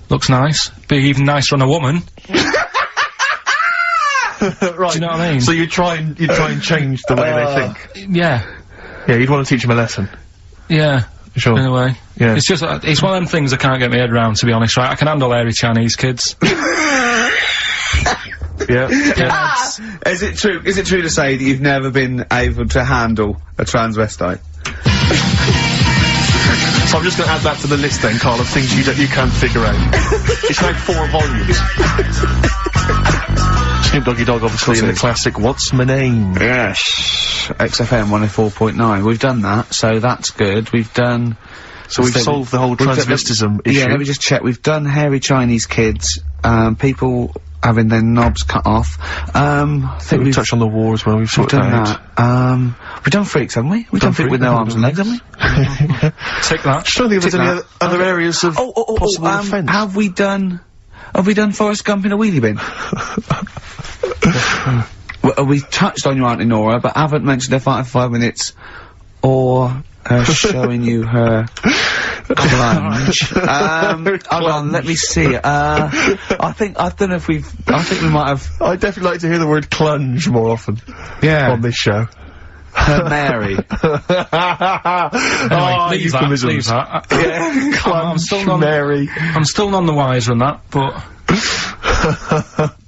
looks nice. Be even nicer on a woman. Right. Do you know what I mean? So you try and change the way they think? Yeah. Yeah, you'd want to teach them a lesson. Yeah. Sure. In a way. Yeah. It's just, it's one of them things I can't get my head around, to be honest, right? I can handle hairy Chinese kids. Yeah. Is it true to say that you've never been able to handle a transvestite? So I'm just gonna add that to the list then, Karl, of things you can't figure out. It's like 4 volumes. Snoop Doggy Dogg, obviously, in the classic What's My Name? Yes. XFM 104.9. We've done that, so that's good. We've done... So we've solved the whole transvestism issue. Yeah, let me just check. We've done hairy Chinese kids, people having their knobs cut off. I think we've touched on the war as well, we've sorted that out. We've done freaks, haven't we? We've done freaks with no arms and legs, haven't we? Take that. Just trying to think if there's any other areas of possible offence. Have we done Forrest Gump in a wheelie bin? Well, we touched on your Auntie Nora, but haven't mentioned her fight for 5 minutes, or her showing you her clunge. Hold on, let me see. I don't know if we might have... I'd definitely like to hear the word clunge more often. Yeah. On this show. Her Mary. Anyway, leave that. Yeah. I'm still Mary. I'm still none the wiser on that, but...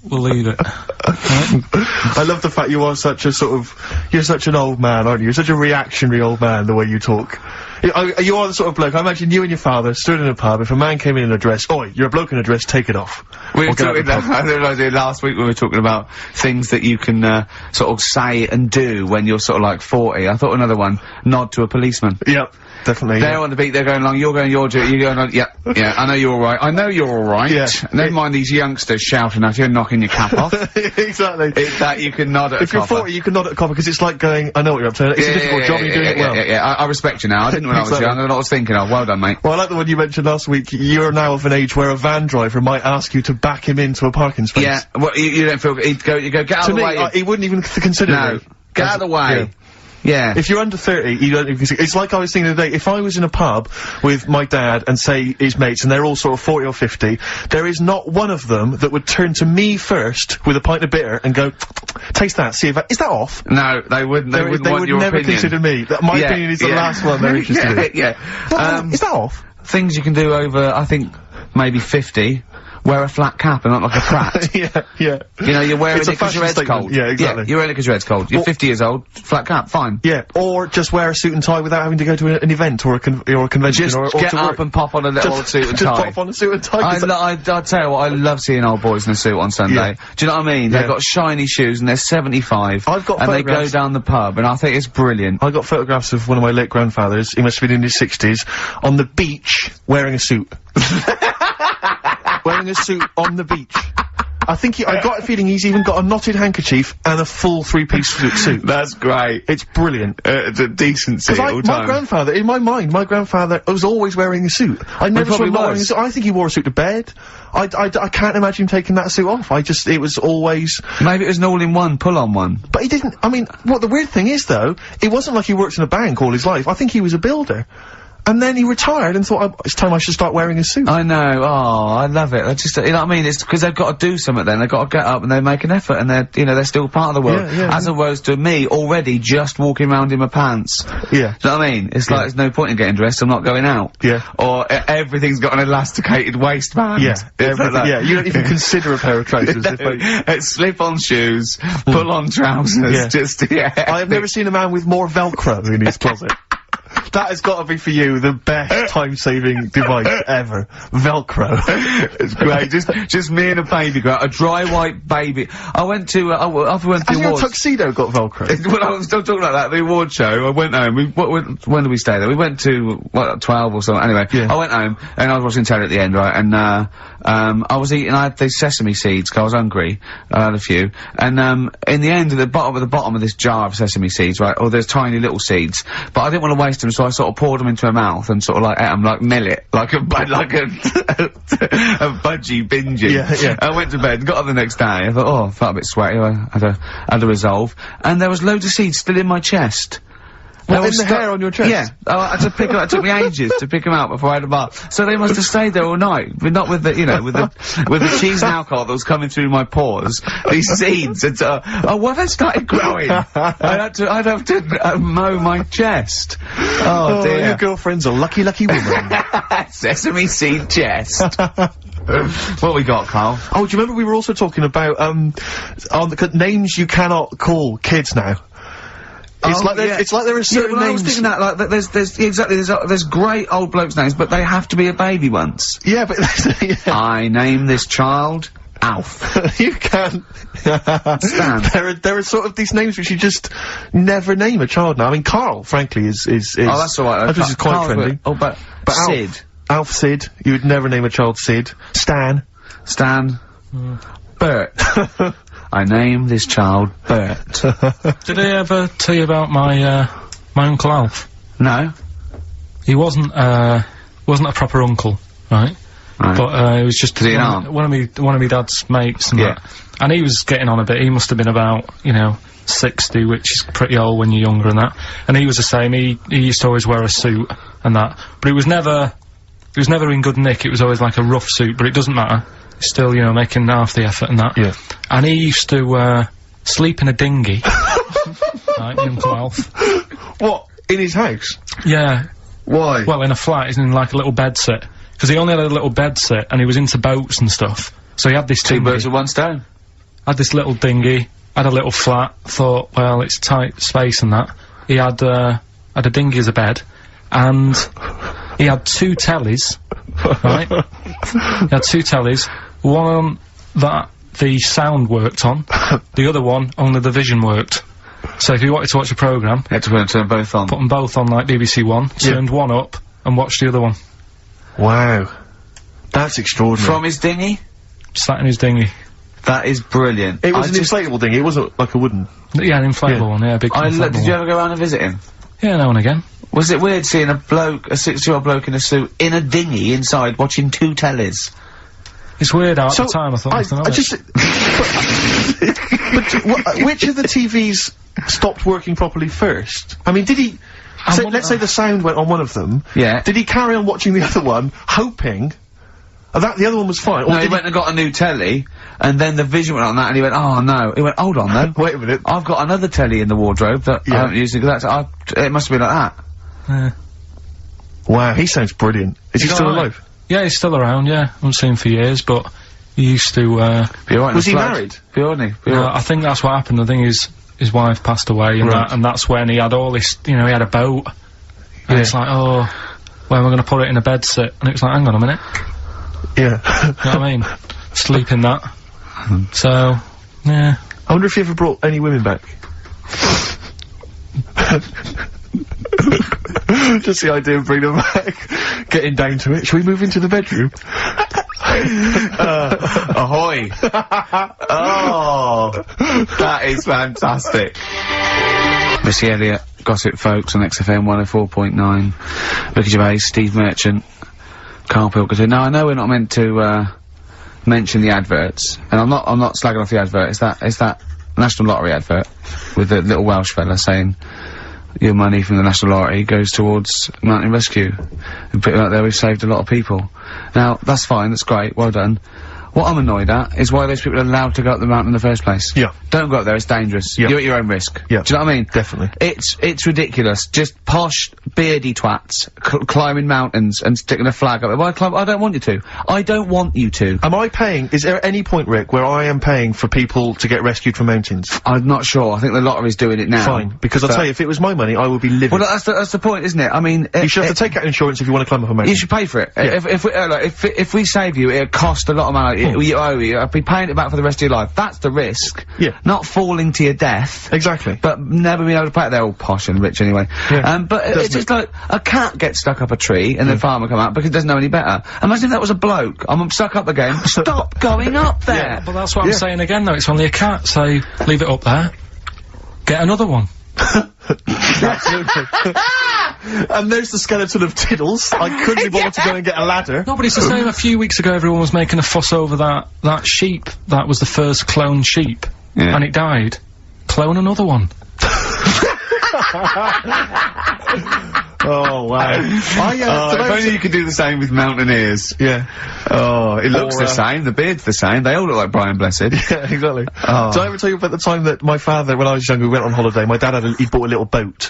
we'll leave it. I love the fact you are such a you're such an old man, aren't you? You're such a reactionary old man, the way you talk. You are the sort of bloke, I imagine you and your father stood in a pub, if a man came in a dress, oi, you're a bloke in a dress, take it off. We were talking last week we were talking about things that you can, sort of say and do when you're sort of like 40. I thought another one, nod to a policeman. Yep. Definitely. They're on the beat, they're going along, you're going, you're going on, yeah, I know you're alright. I know you're alright. Yeah. Never mind these youngsters shouting at you and knocking your cap off. Exactly. It's that you can nod at if a copper. you're 40, you can nod at a copper, because it's like going, I know what you're up to, it's a difficult job, and you're doing it well. Yeah, I respect you now. I didn't when I was young, I know what I was thinking of. Well done, mate. Well, I like the one you mentioned last week, you're now of an age where a van driver might ask you to back him into a parking space. Yeah, well, you don't feel, you go, get out of the way. he wouldn't even consider No. it. Get out of the way. Yeah. If you're under 30, you don't even it's like I was thinking the other day, if I was in a pub with my dad and say his mates, and they're all sort of 40 or 50, there is not one of them that would turn to me first with a pint of bitter and go, taste that, see if is that off? No, they wouldn't, they wouldn't want your never opinion. consider me. My opinion is the last one they're interested in. Yeah. Is that off? Things you can do over, I think, maybe 50. Wear a flat cap and not like a prat. Yeah. You know, you're wearing It's it a because your fashion head's statement. cold. Yeah, exactly. You're wearing it because your head's cold. You're 50 years old, flat cap, fine. Yeah, or just wear a suit and tie without having to go to an event or a convention Just or get to up work. and pop on a little old suit and Just tie. pop on a suit and tie. I tell you what, I love seeing old boys in a suit on Sunday. Yeah. Do you know what I mean? Yeah. They've got shiny shoes and they're 75. I've got and they go photographs. down the pub and I think it's brilliant. I got photographs of one of my late grandfathers, he must have been in his 60s, on the beach, wearing a suit. Wearing a suit on the beach. I think I got a feeling he's even got a knotted handkerchief and a full three-piece suit. That's great. It's brilliant. It's a decency all the my time. grandfather, in my mind, my grandfather was always wearing a suit. I never saw probably him not wearing a was. suit. I think he wore a suit to bed. I can't imagine him taking that suit off. It was always... Maybe it was an all-in-one, pull-on one. But he didn't, I mean, what the weird thing is, though, it wasn't like he worked in a bank all his life. I think he was a builder. And then he retired and thought, it's time I should start wearing a suit. I know, oh, I love it. That's just, you know what I mean? It's because they've got to do something then. They've got to get up and they make an effort and they're, you know, they're still part of the world. As opposed to me, already just walking around in my pants. Yeah. Do you know what I mean? It's like, there's no point in getting dressed, I'm not going out. Yeah. Or, everything's got an elasticated waistband. Yeah. It's like that. Yeah, you don't even consider a pair of trousers. It's slip-on shoes, pull-on trousers, Yeah. just, I have never seen a man with more Velcro in his closet. That has got to be for you the best time-saving device ever. Velcro. It's great. Just me and a baby girl, a dry white baby. I went to, after we went to Has the your awards. tuxedo got Velcro? Well, I was still talking about that, the award show. I went home. When did we stay there? We went to, 12 or something. Anyway, I went home, and I was watching telly at the end, right, and, I was eating, I had these sesame seeds, 'cause I was hungry. I had a few. And, in the end, at the bottom of this jar of sesame seeds, right, there's tiny little seeds. But I didn't want to waste them, so I sort of poured them into my mouth and sort of like ate them like millet, like a budgie binging. Yeah. I went to bed, got up the next day, I thought, oh, I felt a bit sweaty, I had a resolve. And there was loads of seeds still in my chest. What, in the hair on your chest? Yeah. I had to pick them up. It took me ages to pick them out before I had a bath. So they must have stayed there all night, but not with the, you know, with the cheese and alcohol that was coming through my pores. These seeds, and well, they started growing. I'd have to mow my chest. Oh dear. Your girlfriend's a lucky woman. Sesame seed chest. What we got, Karl? Oh, do you remember we were also talking about, on the names you cannot call kids now? It's like there are certain I names. was thinking that, like, there's great old blokes' names, but they have to be a baby once. Yeah, but I name this child Alf. You can't. Stan. There are sort of these names which you just never name a child now. I mean, Karl, frankly, is. Oh, that's alright. That is quite trendy. Oh, but Sid. Alf Sid. You would never name a child Sid. Stan. Bert. I name this child Bert. Did I ever tell you about my Uncle Alf? No. He wasn't a proper uncle, right? But, it was just one of my dad's mates and that. And he was getting on a bit. He must have been about, 60, which is pretty old when you're younger and that. And he was the same. He used to always wear a suit and that. But it was never in good nick. It was always like a rough suit, but it doesn't matter. He's still, making half the effort and that. Yeah. And he used to, sleep in a dinghy. Right, Uncle Alf. What? In his house? Yeah. Why? Well, in a flat, he's in like a little bed sit. Because he only had a little bed sit, and he was into boats and stuff. So he had this Two birds with one stone. Had this little dinghy, had a little flat, thought, well, it's tight space and that. He had a dinghy as a bed, and he had 2 tellies, right? He had 2 tellies, one that the sound worked on, the other one only the vision worked. So if you wanted to watch a programme, You had to turn both on. put them both on like BBC One, turned one up, and watched the other one. Wow. That's extraordinary. From his dinghy? Sat in his dinghy. That is brilliant. It was an inflatable thing, it wasn't like a wooden. Yeah, an inflatable one, yeah, big inflatable Did you ever go around and visit him? Yeah, now and again. Was it weird seeing a 60-year-old bloke in a suit, in a dinghy inside, watching 2 tellies? It's weird how at the time I thought nothing of it. But which of the TVs stopped working properly first? I mean, did he... let's say the sound went on one of them. Yeah. Did he carry on watching the other one, hoping that the other one was fine? Or No, he went and got a new telly, and then the vision went on that, and he went, oh no. He went, hold on though. Wait a minute. I've got another telly in the wardrobe that I haven't used because it must have been like that. Yeah. Wow, he sounds brilliant. Is he still alive? Yeah, he's still around, yeah. I haven't seen him for years, but he used to, Was he married? I think that's what happened. I think his wife passed away, and that's when he had all this, you know, he had a boat. And it's like, oh, where am I gonna put it in a bed sit? And it was like, hang on a minute. Yeah. You know what I mean? Sleep in that. So, yeah. I wonder if he ever brought any women back. Just the idea of bringing them back, getting down to it. Shall we move into the bedroom? Ahoy! Oh, that is fantastic. Missy Elliott, Gossip Folks on XFM 104.9. Ricky Gervais, Steve Merchant, Karl Pilkington. Now I know we're not meant to mention the adverts, and I'm not slagging off the advert. It's that National Lottery advert with the little Welsh fella saying, your money from the National Lottery goes towards mountain rescue. And put it out there, we've saved a lot of people. Now, that's fine, that's great, well done. What I'm annoyed at is why those people are allowed to go up the mountain in the first place. Yeah. Don't go up there, it's dangerous. Yeah. You're at your own risk. Yeah. Do you know what I mean? Definitely. It's ridiculous. Just posh, beardy twats climbing mountains and sticking a flag up there. Why climb? I don't want you to. I don't want you to. Am I paying, is there any point, Rick, where I am paying for people to get rescued from mountains? I'm not sure. I think the lottery's doing it now. Fine. Because I'll tell you, if it was my money, I would be livid. Well, that's the point, isn't it? I mean... you should have to take out insurance if you want to climb up a mountain. You should pay for it. Yeah. If we save you, it'll cost a lot of money. You owe you. I'll be paying it back for the rest of your life. That's the risk. Yeah. Not falling to your death. Exactly. But never being able to pay it. They're all posh and rich anyway. Yeah. But it's just like, a cat gets stuck up a tree and the farmer come out because he doesn't know any better. Imagine if that was a bloke. I'm stuck up again. Stop going up there! Yeah, but that's what I'm saying again though, it's only a cat, so leave it up there. Get another one. Absolutely. And there's the skeleton of Tiddles. I couldn't be bothered to go and get a ladder. No, but it's the same. A few weeks ago, everyone was making a fuss over that sheep. That was the first cloned sheep. Yeah. And it died. Clone another one. Oh, wow. If only you could do the same with mountaineers. Yeah. Oh, it looks the same, the beard's the same, they all look like Brian Blessed. Yeah, exactly. Oh. Did I ever tell you about the time that my father, when I was younger, we went on holiday, my dad he'd bought a little boat,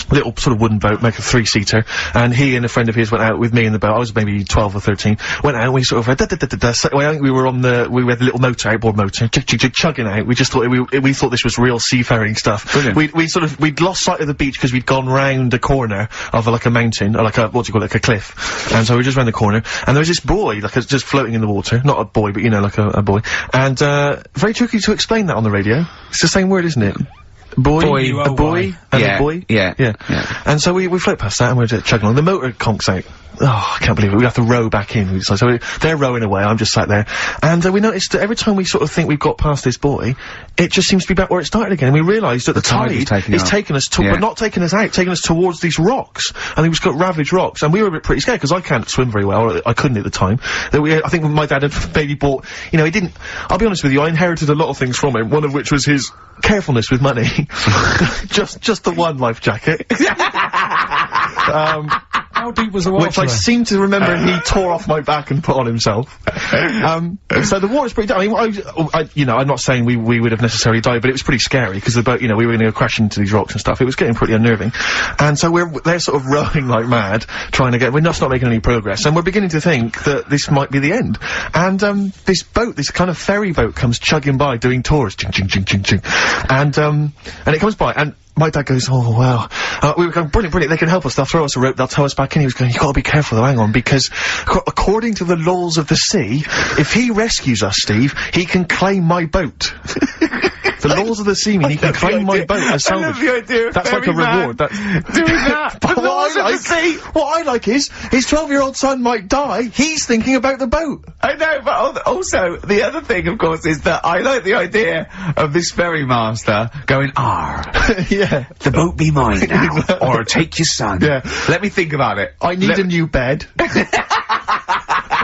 little sort of wooden boat, like a 3-seater, and he and a friend of his went out with me in the boat. I was maybe 12 or 13. Went out and we sort of so I think we were on we had the little motor, outboard motor, chugging out. We just thought we thought this was real seafaring stuff. Brilliant. We'd lost sight of the beach because we'd gone round a corner of like a mountain, or like a, what do you call it, like a cliff. And so we were just round the corner, and there was this buoy, just floating in the water. Not a boy, but you know, like a buoy. And, very tricky to explain that on the radio. It's the same word, isn't it? Boy, a boy, and a boy. Yeah. And so we float past that and we're just chugging along. The motor conks out. Oh, I can't believe it. We have to row back in. So they're rowing away, I'm just sat there. And we noticed that every time we sort of think we've got past this buoy, it just seems to be back where it started again. And we realised that the tide is taking us to, but not taking us out, taking us towards these rocks. And we've got ravaged rocks. And we were a bit pretty scared, because I can't swim very well, or I couldn't at the time. I think my dad had maybe bought, you know, he didn't, I'll be honest with you, I inherited a lot of things from him, one of which was his carefulness with money. just the one life jacket. How deep was the water? Which I seem to remember he tore off my back and put on himself. So the water's pretty down. I mean, you know, I'm not saying we would have necessarily died, but it was pretty scary, because the boat, you know, we were gonna go crash into these rocks and stuff. It was getting pretty unnerving. And so they're sort of rowing like mad, trying to we're just not making any progress, and we're beginning to think that this might be the end. And, this boat, this kind of ferry boat comes chugging by doing tours, ching, ching, ching, ching, ching. And it comes by, and my dad goes, oh, wow, We were going, brilliant, they can help us, they'll throw us a rope, they'll tow us back in. He was going, you've got to be careful though, hang on, because according to the laws of the sea, if he rescues us, Steve, he can claim my boat. The laws of the sea mean he can claim my boat as salvage. I love the idea of That's like a reward. That's doing that. But what I like is, his 12-year-old son might die, he's thinking about the boat. I know, but also, the other thing, of course, is that I like the idea of this ferrymaster going, Yeah. the boat be mine now, or take your son. Yeah. Let me think about it. I need a new bed.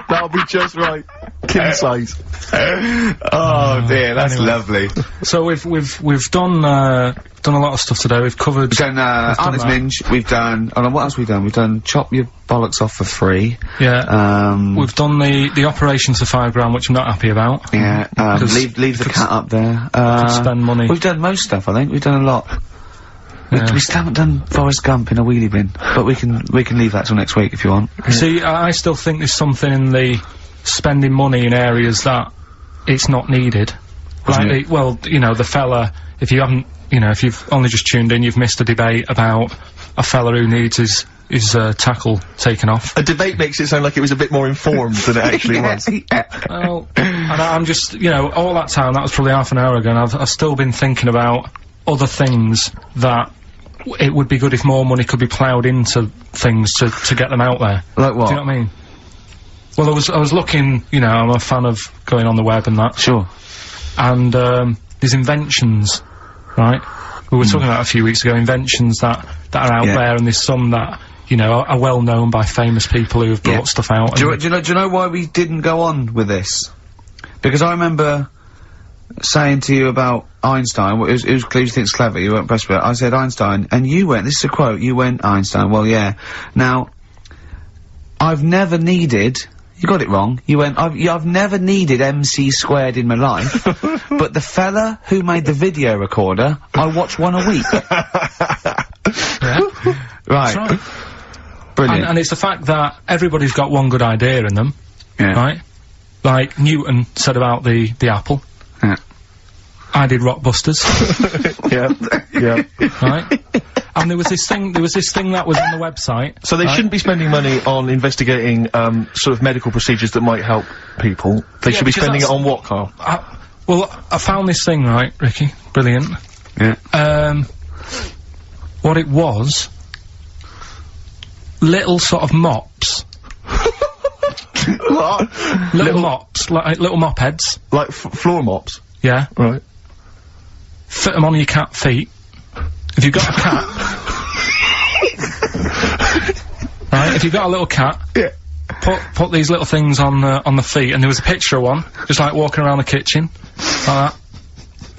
That'll be just right. King size. Oh dear, that's lovely. So we've done a lot of stuff today. We've covered. We've done Arnott's Minge. We've done. Oh no, what else have we done? We've done chop your bollocks off for free. Yeah. We've done the operations for £5 which I'm not happy about. Yeah. Leave the cat up there. Spend money. We've done most stuff. I think we've done a lot. Yeah. We still haven't done Forrest Gump in a wheelie bin, but we can leave that till next week if you want. See, I still think there's something in the spending money in areas that it's not needed. Like, well, you know, the fella, if you haven't, you know, if you've only just tuned in, you've missed a debate about a fella who needs his tackle taken off. A debate makes it sound like it was a bit more informed than it actually was. Well, and I'm just, you know, all that time, that was probably half an hour ago, and I've still been thinking about other things that it would be good if more money could be ploughed into things to get them out there. Like what? Do you know what I mean? Well, I was looking, you know, I'm a fan of going on the web and that. Sure. And, there's inventions, right? We were talking about a few weeks ago, inventions that are out there, and there's some that, you know, are well known by famous people who have brought stuff out. Do you know why we didn't go on with this? Because I remember saying to you about Einstein, it was clear you think it's clever, you weren't impressed with it. I said Einstein, and you went, this is a quote, you went Einstein, well yeah. Now, I've never needed, you got it wrong, you went, I've never needed MC² in my life, but the fella who made the video recorder, I watch one a week. Yeah. Right. That's right. Brilliant. And it's the fact that everybody's got one good idea in them, right? Like Newton said about the apple. Yeah. I did Rockbusters. Yeah. Right? And there was this thing that was on the website. So they shouldn't be spending money on investigating, sort of medical procedures that might help people. They should be spending it on what, Karl? Well, I found this thing, right, Ricky? Brilliant. Yeah. What it was, little sort of mops. What? Little mops, like little mop heads. Like floor mops? Yeah. Right. Fit them on your cat feet. If you've got a cat. Right, if you've got a little cat. Yeah. Put these little things on the feet, and there was a picture of one, just like walking around the kitchen. Like that.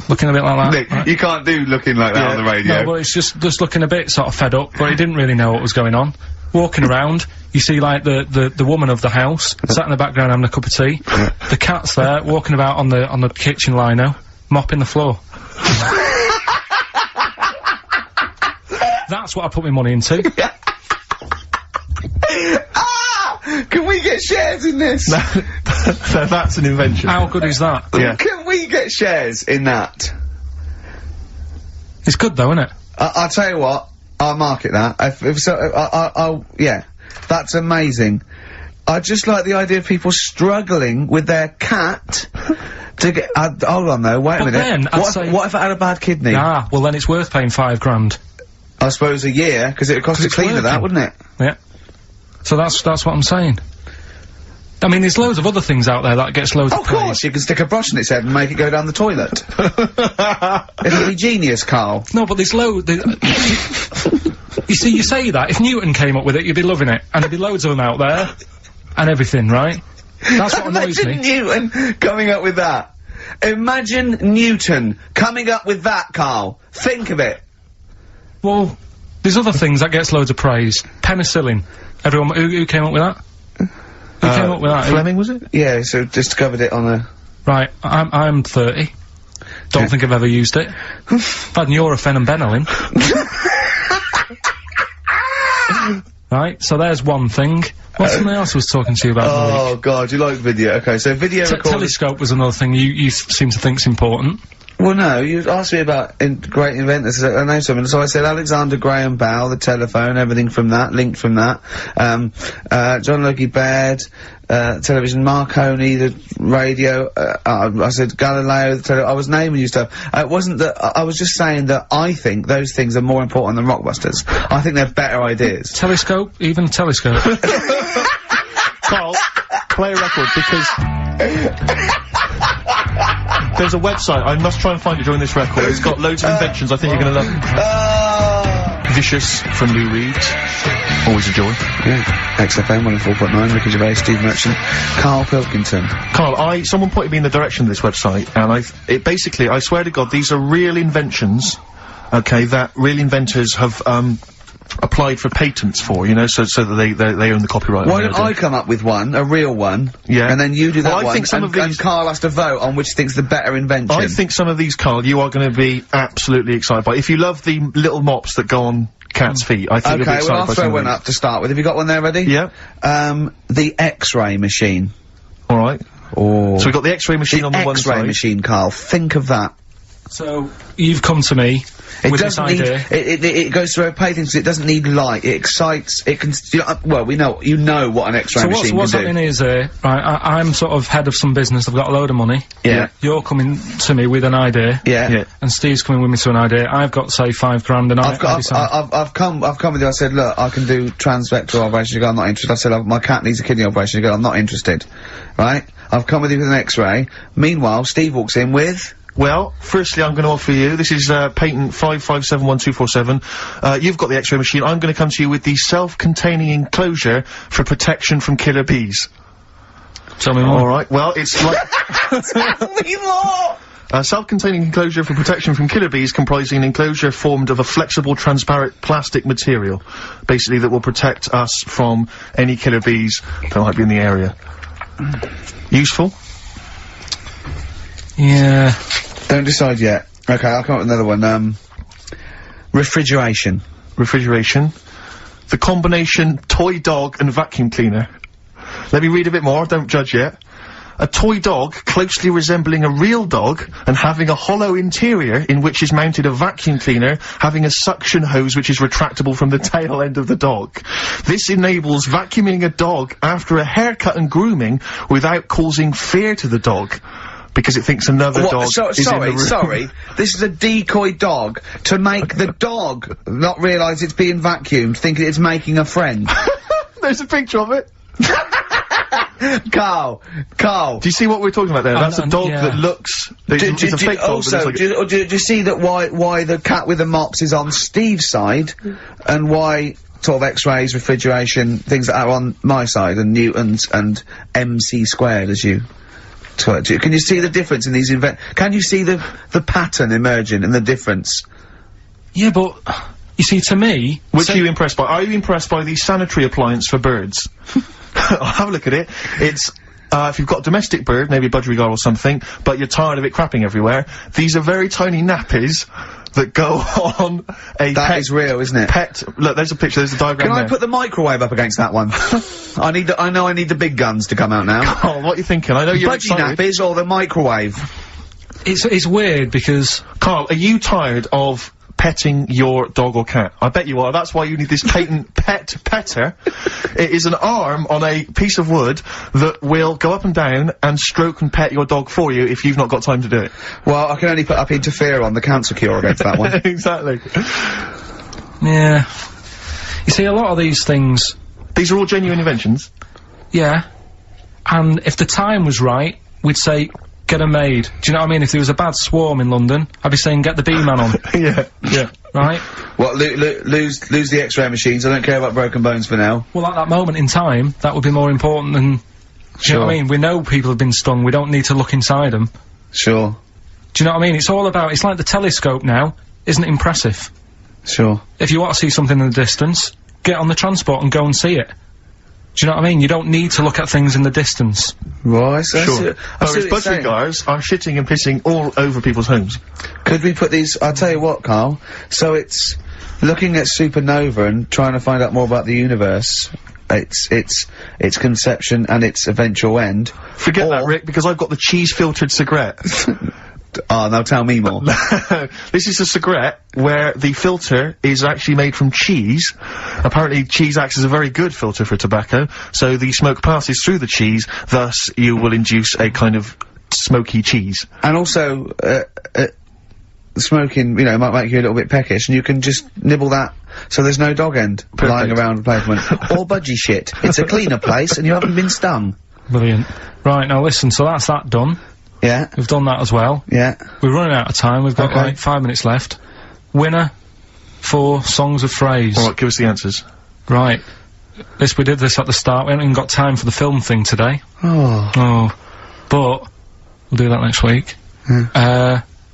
Looking a bit like that. Nick, right? you can't do looking like that on the radio. No, but it's just looking a bit sort of fed up, but he didn't really know what was going on. Walking around, you see like the woman of the house, sat in the background having a cup of tea. The cat's there, walking about on the kitchen lino, mopping the floor. That's what I put my money into. Can we get shares in this? That's an invention. How good is that? Yeah. Can we get shares in that? It's good though, isn't it? I'll tell you what, I'll market that. Yeah. That's amazing. I just like the idea of people struggling with their cat to get, hold on though, wait a minute. Then, what if I had a bad kidney? Ah, well then it's worth paying £5 I suppose a year, because it would cost a cleaner that, wouldn't it? Yeah. So that's what I'm saying. I mean, there's loads of other things out there that gets loads of praise. Of course, you can stick a brush in its head and make it go down the toilet. It'll be genius, Karl. No, but there's loads. You see, you say that, if Newton came up with it, you'd be loving it. And there'd be loads of them out there, and everything, right? That's what annoys me. Imagine Newton coming up with that. Imagine Newton coming up with that, Karl. Think of it. Well, there's other things that gets loads of praise. Penicillin. Everyone, who came up with that? Who came up with that? Fleming, was it? Yeah, so discovered it on a... Right, I'm 30. Don't think I've ever used it. I've had Nurofen and Benylin. Right, so there's one thing. What's something else I was talking to you about? Oh god, you like video. Okay, so video recording. Telescope was another thing you seem to think's important. Well, no, you asked me about great inventors. I know something, so I said Alexander Graham Bell, the telephone, everything from that, linked from that. John Logie Baird, television, Marconi, the radio. I said Galileo, the I was naming you stuff. It wasn't that. I was just saying that I think those things are more important than Rockbusters. I think they're better ideas. Telescope, even telescope. Carl, play a record because. There's a website, I must try and find it during this record. It's got loads of inventions, I think you're gonna love it. Vicious from Lou Reed. Always a joy. Yeah. XFM 104.9, Ricky Gervais, Steve Merchant, Karl Pilkington. Carl, someone pointed me in the direction of this website, and basically, I swear to God, these are real inventions, okay, that real inventors have, applied for patents for, you know, so that they own the copyright. Why don't I come up with one, a real one, yeah, and then you do that well, I one, think some of these and Karl has to vote on which thinks the better invention. I think some of these, Karl, you are going to be absolutely excited by. If you love the little mops that go on cats' feet, I think you'll be excited well, I'll by throw some one up to start with. Have you got one there ready? Yeah. The X-ray machine. Alright. Oh. So we've got the X-ray machine on the one side. X-ray machine, Karl. Think of that. So, you've come to me with this idea. It goes through opaque things, it doesn't need light, it excites, it can, well, you know what an X-ray machine can do. So what's happening is, right, I'm sort of head of some business, I've got a load of money. Yeah. You're coming to me with an idea. Yeah. And Steve's coming with me to an idea. I've got, say, $5 grand and I've come with you, I said, look, I can do transrectal operation, you go, I'm not interested. I said, my cat needs a kidney operation, you go, I'm not interested. Right? I've come with you with an X-ray. Meanwhile, Steve walks in with... Well, firstly, I'm going to offer you, this is, patent 5571247. You've got the X-ray machine. I'm going to come to you with the self-containing enclosure for protection from killer bees. Tell me more. Alright, well, it's like... Tell me more! A self-containing enclosure for protection from killer bees comprising an enclosure formed of a flexible, transparent plastic material, basically that will protect us from any killer bees that might be in the area. Useful? Yeah. Don't decide yet. Okay, I'll come up with another one. Refrigeration. Refrigeration. The combination toy dog and vacuum cleaner. Let me read a bit more, don't judge yet. A toy dog closely resembling a real dog and having a hollow interior in which is mounted a vacuum cleaner having a suction hose which is retractable from the tail end of the dog. This enables vacuuming a dog after a haircut and grooming without causing fear to the dog. Because it thinks another dog is in the room. Sorry, this is a decoy dog to make the dog not realise it's being vacuumed, thinking it's making a friend. There's a picture of it. Karl. Do you see what we're talking about there? That's a dog that looks... It's a fake dog. Also, do you see that why the cat with the mops is on Steve's side, and why sort of X-rays, refrigeration, things that are on my side, and Newtons and MC squared, as you... Can you see the difference in these can you see the pattern emerging and the difference? Yeah, but, you see, to me... Which are you impressed by? Are you impressed by the sanitary appliance for birds? I'll have a look at it. It's, if you've got a domestic bird, maybe a budgerigar or something, but you're tired of it crapping everywhere, these are very tiny nappies that go on a That is real, isn't it? Look, there's a picture, there's a diagram Can I put the microwave up against that one? I know I need the big guns to come out now. Oh, what are you thinking? I know you're Budgie excited. nappies or the microwave? It's weird because... Carl, are you tired of petting your dog or cat? I bet you are. That's why you need this patent pet petter. It is an arm on a piece of wood that will go up and down and stroke and pet your dog for you if you've not got time to do it. Well, I can only put up interferon, the cancer cure against that one. Exactly. Yeah. You see, a lot of these things... These are all genuine inventions? Yeah. And if the time was right, we'd say, get 'em made. Do you know what I mean? If there was a bad swarm in London, I'd be saying, get the bee-man on. Yeah. Right? What, lose the X-ray machines, I don't care about broken bones for now. Well, at that moment in time, that would be more important than... Do you know what I mean? We know people have been stung, we don't need to look inside them. Sure. Do you know what I mean? It's all about... It's like the telescope now, isn't it impressive? Sure. If you want to see something in the distance, get on the transport and go and see it. Do you know what I mean? You don't need to look at things in the distance. Right, sure. Whereas budgerigars are shitting and pissing all over people's homes. Could we put these... I'll tell you what, Karl. So it's... Looking at supernova and trying to find out more about the universe, its conception and its eventual end. Forget that, Rick, because I've got the cheese-filtered cigarette. Oh, now tell me more. This is a cigarette where the filter is actually made from cheese. Apparently cheese acts as a very good filter for tobacco, so the smoke passes through the cheese, thus you will induce a kind of smoky cheese. And also, smoking, you know, might make you a little bit peckish, and you can just nibble that so there's no dog end lying around the pavement. Or budgie shit. It's a cleaner place, and you haven't been stung. Brilliant. Right, now listen, so that's that done. Yeah. We've done that as well. Yeah. We're running out of time. We've got like 5 minutes left. Winner for Songs of Phrase. Alright, give us the answers. Right. We did this at the start. We haven't even got time for the film thing today. Oh. But we'll do that next week.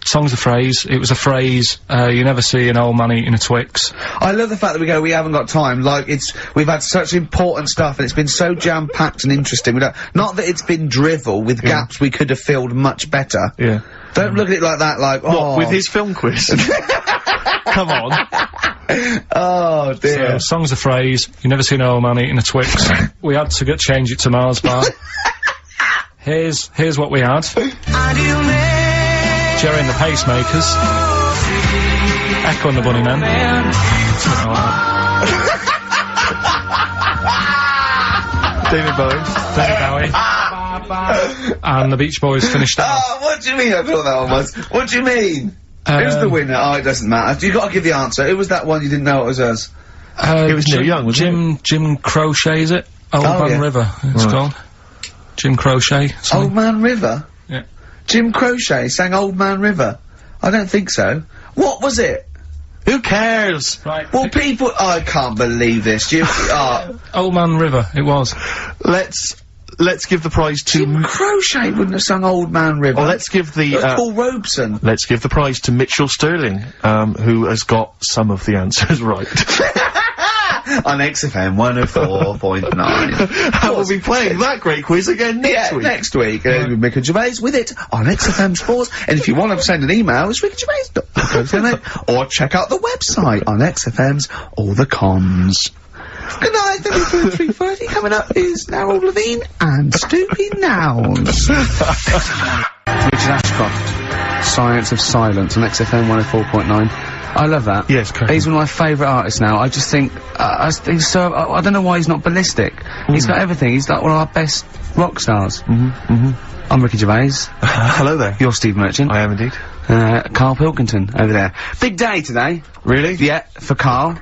Songs of Phrase. It was a phrase, you never see an old man eating a Twix. I love the fact that we haven't got time. Like, we've had such important stuff, and it's been so jam-packed and interesting. Not that it's been drivel with gaps we could have filled much better. Yeah. Don't look at it like that, like, oh. What, with his film quiz? Come on. Oh, dear. So, Songs of Phrase. You never see an old man eating a Twix. We had to change it to Mars Bar. Here's what we had. Jerry and the Pacemakers. Echo and the Bunnymen. Something like that. David Bowie. And the Beach Boys finished off. Oh, what do you mean I thought that one was? What do you mean? Who's the winner? Oh, it doesn't matter. You gotta give the answer. Who was that one you didn't know it was us? It was Neil Young, wasn't it? Jim Crochet, is it? Old Man River, it's called. Jim Crochet. Something. Old Man River? Yeah. Jim Crochet sang Old Man River? I don't think so. What was it? Who cares? Right. Well, people— I can't believe this. Jim— Old Man River, it was. Let's give the prize to— Jim Crochet wouldn't have sung Old Man River. Well, let's give the— Paul Robeson. Let's give the prize to Mitchell Sterling, who has got some of the answers right. On XFM 104.9. We'll be playing that great quiz again next week. Next week. With Mick and Gervais with it on XFM Sports. And if you want to send an email, it's rickandgervais.co.uk, or check out the website on XFM's All the Cons. Good night, 3:30. Coming up is Narrow Levine and Stoopy Nouns. Richard Ashcroft, Science of Silence on XFM 104.9. I love that. Yes, correct. He's one of my favourite artists now. I just think, he's so— I don't know why he's not ballistic. He's got everything. He's like one of our best rock stars. I'm Ricky Gervais. Hello there. You're Steve Merchant. I am indeed. Karl Pilkington over there. Big day today. Really? Yeah, for Karl.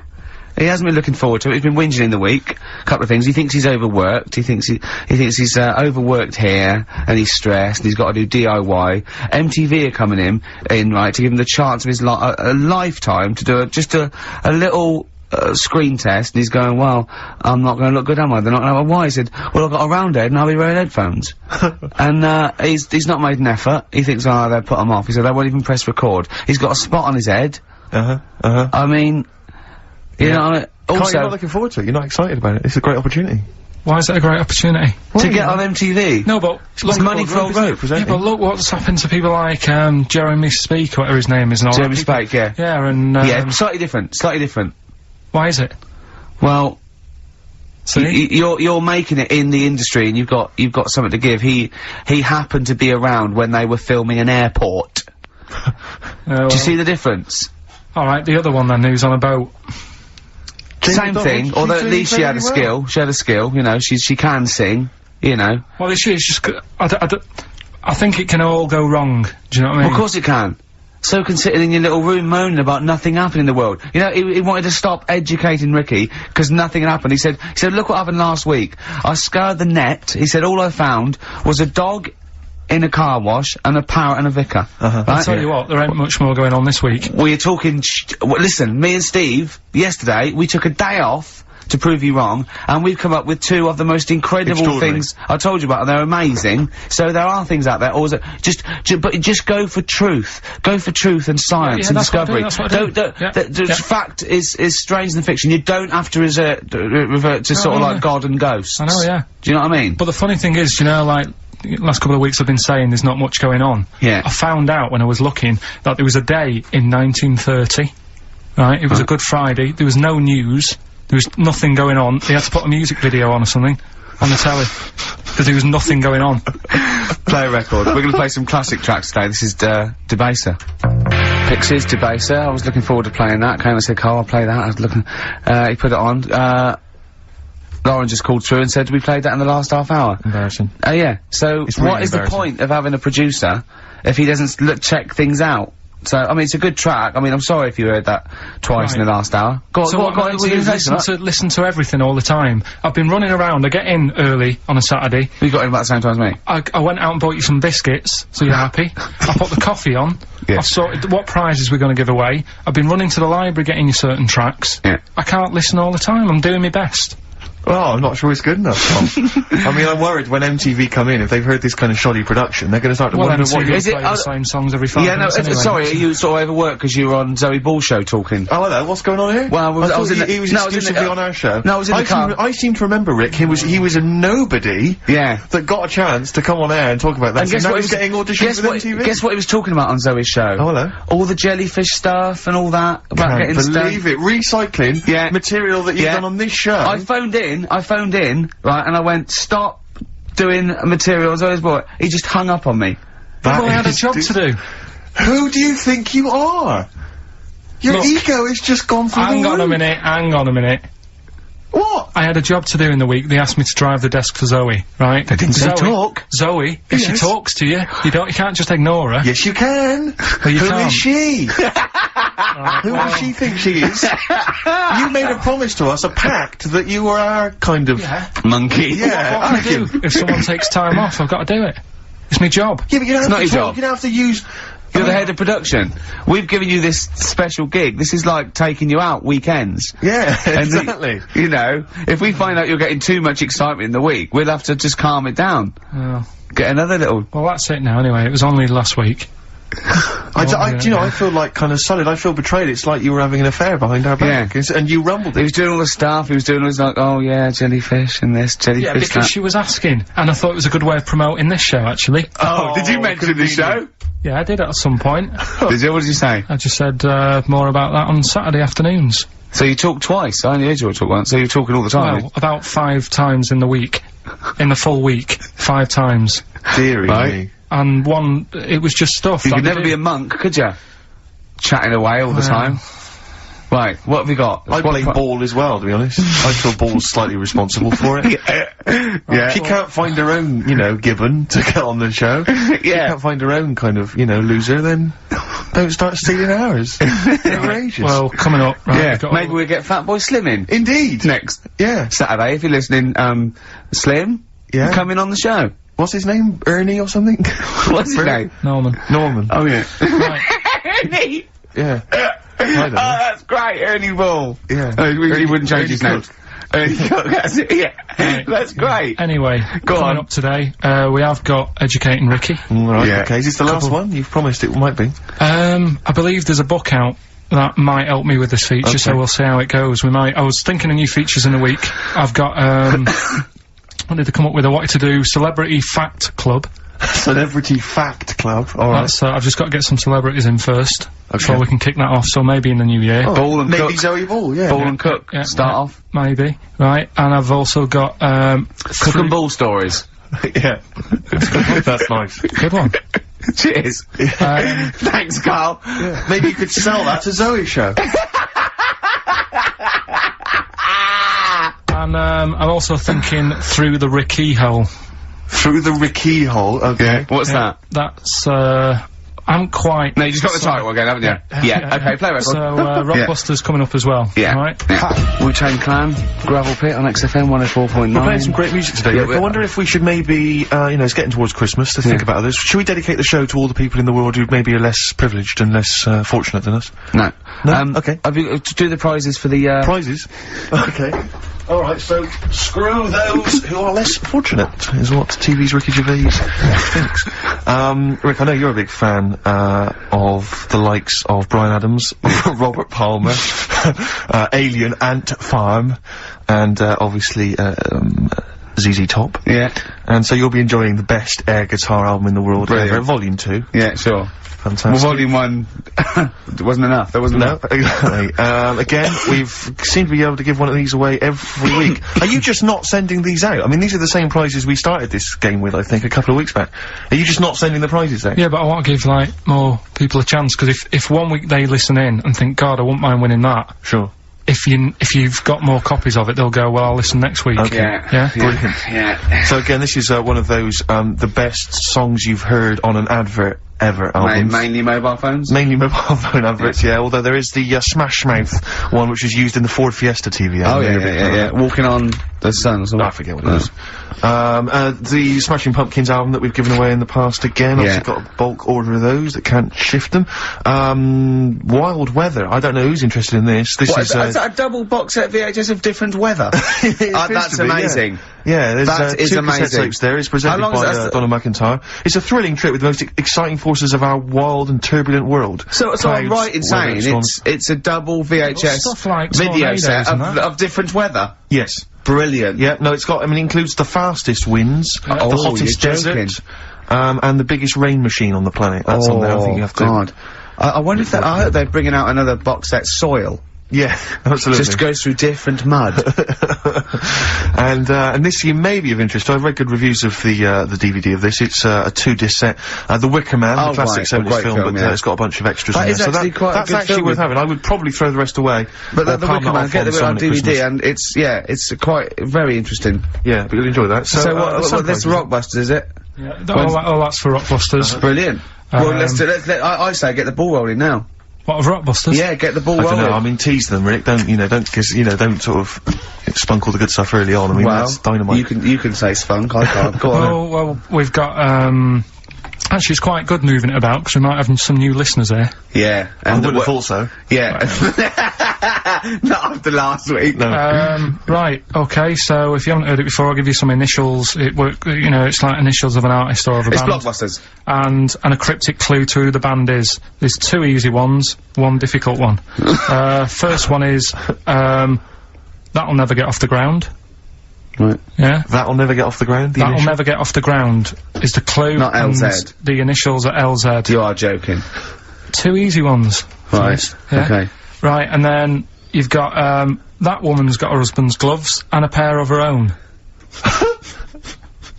He hasn't been looking forward to it. He's been whinging in the week. A couple of things. He thinks he's overworked. He thinks he's overworked here, and he's stressed, and he's got to do DIY. MTV are coming in, right, to give him the chance of his a lifetime to do just a little screen test, and he's going, well, I'm not going to look good, am I? They're not going to have a why. He said, well, I've got a round head, and I'll be wearing headphones. And, he's not made an effort. He thinks, oh, they'll put him off. He said, they won't even press record. He's got a spot on his head. I mean— You know, also— You're not looking forward to it. You're not excited about it. It's a great opportunity. Why is it a great opportunity? to get on MTV. No, but It's money for old rope. Yeah, but look what's happened to people like Jeremy Speak, whatever his name is, and all Jeremy that. Spake, yeah. Yeah, and yeah, slightly different. Slightly different. Why is it? Well, see, you're making it in the industry, and you've got something to give. He happened to be around when they were filming an airport. well, do you see the difference? All right, the other one then, who's on a boat. Same thing, although at least she had a skill. She had a skill, you know, she can sing, you know. Well, it's just, I think it can all go wrong, do you know what I mean? Well, of course it can. So can sitting in your little room moaning about nothing happening in the world. You know, he wanted to stop educating Ricky, because nothing had happened. He said, look what happened last week. I scoured the net, he said, all I found was a dog in a car wash, and a parrot and a vicar. Right? I'll tell you what, there ain't much more going on this week. We're talking listen, me and Steve, yesterday, we took a day off to prove you wrong, and we've come up with two of the most incredible things I told you about, and they're amazing. So there are things out there, or but just go for truth. Go for truth and science and discovery. Fact is stranger than fiction. You don't have to revert to sort of like God and ghosts. I know, yeah. Do you know what I mean? But the funny thing is, you know, like, last couple of weeks I've been saying there's not much going on. Yeah. I found out when I was looking that there was a day in 1930, right? It was a Good Friday, there was no news, there was nothing going on, they had to put a music video on or something, on the telly, because there was nothing going on. Play a record. We're gonna play some classic tracks today. This is, Debaser. Pixies, Debaser. I was looking forward to playing that. Came and said, Karl, I'll play that. I was looking, he put it on. Lauren just called through and said we played that in the last half hour. Embarrassing. Yeah. So, what is the point of having a producer if he doesn't check things out? So, I mean, it's a good track. I mean, I'm sorry if you heard that twice in the last hour. Go on, so what I do is listen to everything all the time. I've been running around. I get in early on a Saturday. You got in about the same time as me. I went out and bought you some biscuits, so you're happy. I put the coffee on. Yeah. I've sorted what prizes we're going to give away. I've been running to the library getting you certain tracks. Yeah. I can't listen all the time. I'm doing my best. Well, I'm not sure it's good enough, Tom. I mean, I'm worried when MTV come in, if they've heard this kind of shoddy production, they're going to start to wonder what is it. The same songs every 5 minutes anyway. Sorry, are you sort of overworked because you were on Zoe Ball's show talking? Oh, hello, what's going on here? Well, I was in the, he was exclusively on our show. No, I was in the car. I seem to remember, Rick, he was a nobody. Yeah. That got a chance to come on air and talk about that. And guess what he he was getting auditions with MTV? Guess what he was talking about on Zoe's show? Oh, hello. All the jellyfish stuff and all that. About Can't getting believe it. Recycling material that you've done on this show. I phoned in, right, and I went, stop doing material as Zoe's boy. He just hung up on me. Well, I had a job to do. Who do you think you are? Your ego has just gone through the roof. Hang on a minute. What? I had a job to do in the week. They asked me to drive the desk for Zoe, right? They didn't say talk. Zoe, if she talks to you, you can't just ignore her. Yes, you can. Well, you Who can't. is she? Who does she think she is? You made a promise to us, a pact, that you were our kind of monkey. Yeah. What can I do? If someone takes time off, I've got to do it. It's my job. Yeah, but you don't have not to your talk. job. You don't have to use. You're the head of production. We've given you this special gig. This is like taking you out weekends. Yeah, exactly. You know, if we find out you're getting too much excitement in the week, we'll have to just calm it down. Get another little. Well, that's it now. Anyway, it was only last week. I feel like kind of sullied. I feel betrayed. It's like you were having an affair behind our back. Yeah. And you rumbled it. He was doing all the stuff. He was doing all this like, oh yeah, jellyfish and this, jellyfish. Yeah, because she was asking, and I thought it was a good way of promoting this show, actually. Oh, did you mention the show? Yeah, I did at some point. Did you? What did you say? I just said, more about that on Saturday afternoons. So you talked twice. I only heard you talk once. So you're talking all the time. Well, about 5 times in the week. In the full week. 5 times. Deary me. And one, it was just stuff. You could never be a monk, could you? Chatting away all the time. Right, what have we got? I play ball as well, to be honest. I feel ball's slightly responsible for it. Yeah. She can't find her own, gibbon to get on the show. She can't find her own kind of, loser, then don't start stealing ours. Outrageous. Well, coming up, right, maybe we'll get Fat Boy Slim in. Indeed. Next. Yeah. Saturday, if you're listening, Slim. Yeah. Come in on the show. What's his name? Ernie or something? What's his name? Norman. Oh, yeah. Right. Ernie! Yeah. Oh, that's great, Ernie Ball. Yeah. He wouldn't change his name. Ernie Cook, that's it, yeah. Right. That's great. Anyway, coming up today, we have got Educating Ricky. Right, okay. Is this the last one? You've promised it might be. I believe there's a book out that might help me with this feature, so we'll see how it goes. I was thinking of new features in a week. I've got, I wanted to come up with. I wanted to do Celebrity Fact Club. Celebrity Fact Club. All right. I've just got to get some celebrities in first before we can kick that off. So maybe in the new year. Ball and maybe Cook. Zoe Ball. Yeah. Ball and Cook. Yeah, Start off. Maybe. Right. And I've also got Cook and Ball stories. Yeah. That's nice. Good one. Cheers. Thanks, Karl. Yeah. Maybe you could sell that to Zoe's show. And I'm also thinking Through the Ricky Hole. Through the Ricky Hole. Okay. What's that? That's I'm quite. No, you just got the title again, haven't you? Yeah. Okay, play record. So Rockbusters coming up as well. Yeah. Right. Wu-Tang Clan, Gravel Pit on XFM 104.9. We're playing some great music today. Yeah, Rick. I wonder if we should maybe, it's getting towards Christmas, to think about others. Should we dedicate the show to all the people in the world who maybe are less privileged and less fortunate than us? No. No? Okay. Have you to do the prizes for the prizes? Okay. Alright, so screw those who are less fortunate, is what TV's Ricky Gervais thinks. Rick, I know you're a big fan of the likes of Bryan Adams, Robert Palmer, Alien, Ant Farm, and obviously ZZ Top. Yeah. And so you'll be enjoying the best air guitar album in the world ever, Volume 2. Yeah, sure. Fantastic. Well, Volume 1 wasn't enough. There wasn't enough. Exactly. Again, we've seemed to be able to give one of these away every week. Are you just not sending these out? I mean, these are the same prizes we started this game with, I think, a couple of weeks back. Are you just not sending the prizes out? Yeah, but I want to give, like, more people a chance, because if 1 week they listen in and think, God, I wouldn't mind winning that. Sure. If you've got more copies of it, they'll go, well, I'll listen next week. Okay. Yeah? Brilliant. Yeah. So again, this is one of those, the best songs you've heard on an advert ever albums. Mainly mobile phones? Mainly mobile phone adverts, yeah. Although there is the Smash Mouth one, which was used in the Ford Fiesta TV ad. Oh, yeah. Walking on the Sun or something. I forget what it was. The Smashing Pumpkins album that we've given away in the past again. Obviously got a bulk order of those that can't shift them. Wild Weather. I don't know who's interested in this. This is that a double box set VHS of different weather? That's amazing. Yeah, there's that is two amazing. cassette tapes there. It's presented by Donna McIntyre. It's a thrilling trip with the most exciting forces of our wild and turbulent world. So I'm right in saying it's a double VHS stuff like video set tornadoes of different weather? Yes. Brilliant. Yeah, no, it's got, I mean, it includes the fastest winds, the hottest desert, and the biggest rain machine on the planet. That's on there, I think you have to... God. I wonder if I hope they're bringing out another box set, Soil. Yeah, absolutely. Just goes through different mud. And this you may be of interest. I've read good reviews of the DVD of this. It's a 2-disc set. The Wicker Man, the classic 70s film, but it's got a bunch of extras in there. So that's actually worth having. I would probably throw the rest away. But the Wicker Man, get it on DVD, and it's quite very interesting. Yeah, but you'll enjoy that. So what this Rockbusters, is it? Yeah. That's for Rockbusters. Brilliant. Well, I say get the ball rolling now. What, of Rockbusters? Yeah, get the ball rolling. I don't know, I mean, tease them, Rick. Don't sort of spunk all the good stuff early on. I mean, that's dynamite. You can say spunk, I can't. Go on. Well, we've got, actually, it's quite good moving it about, because we might have some new listeners here. Yeah. I wouldn't have thought so. Yeah. Not after last week. No. Right, okay, so if you haven't heard it before, I'll give you some initials. It's like initials of an artist or of a band. It's Blockbusters. And a cryptic clue to who the band is. There's 2 easy ones, 1 difficult one. First one is, That'll Never Get Off the Ground. Right. Yeah? That'll Never Get Off the Ground? That'll Never Get Off the Ground is the clue. Not LZ. The initials are LZ. You are joking. 2 easy ones. Right. Yeah? Okay. Right, and then you've got, that woman's got her husband's gloves and a pair of her own.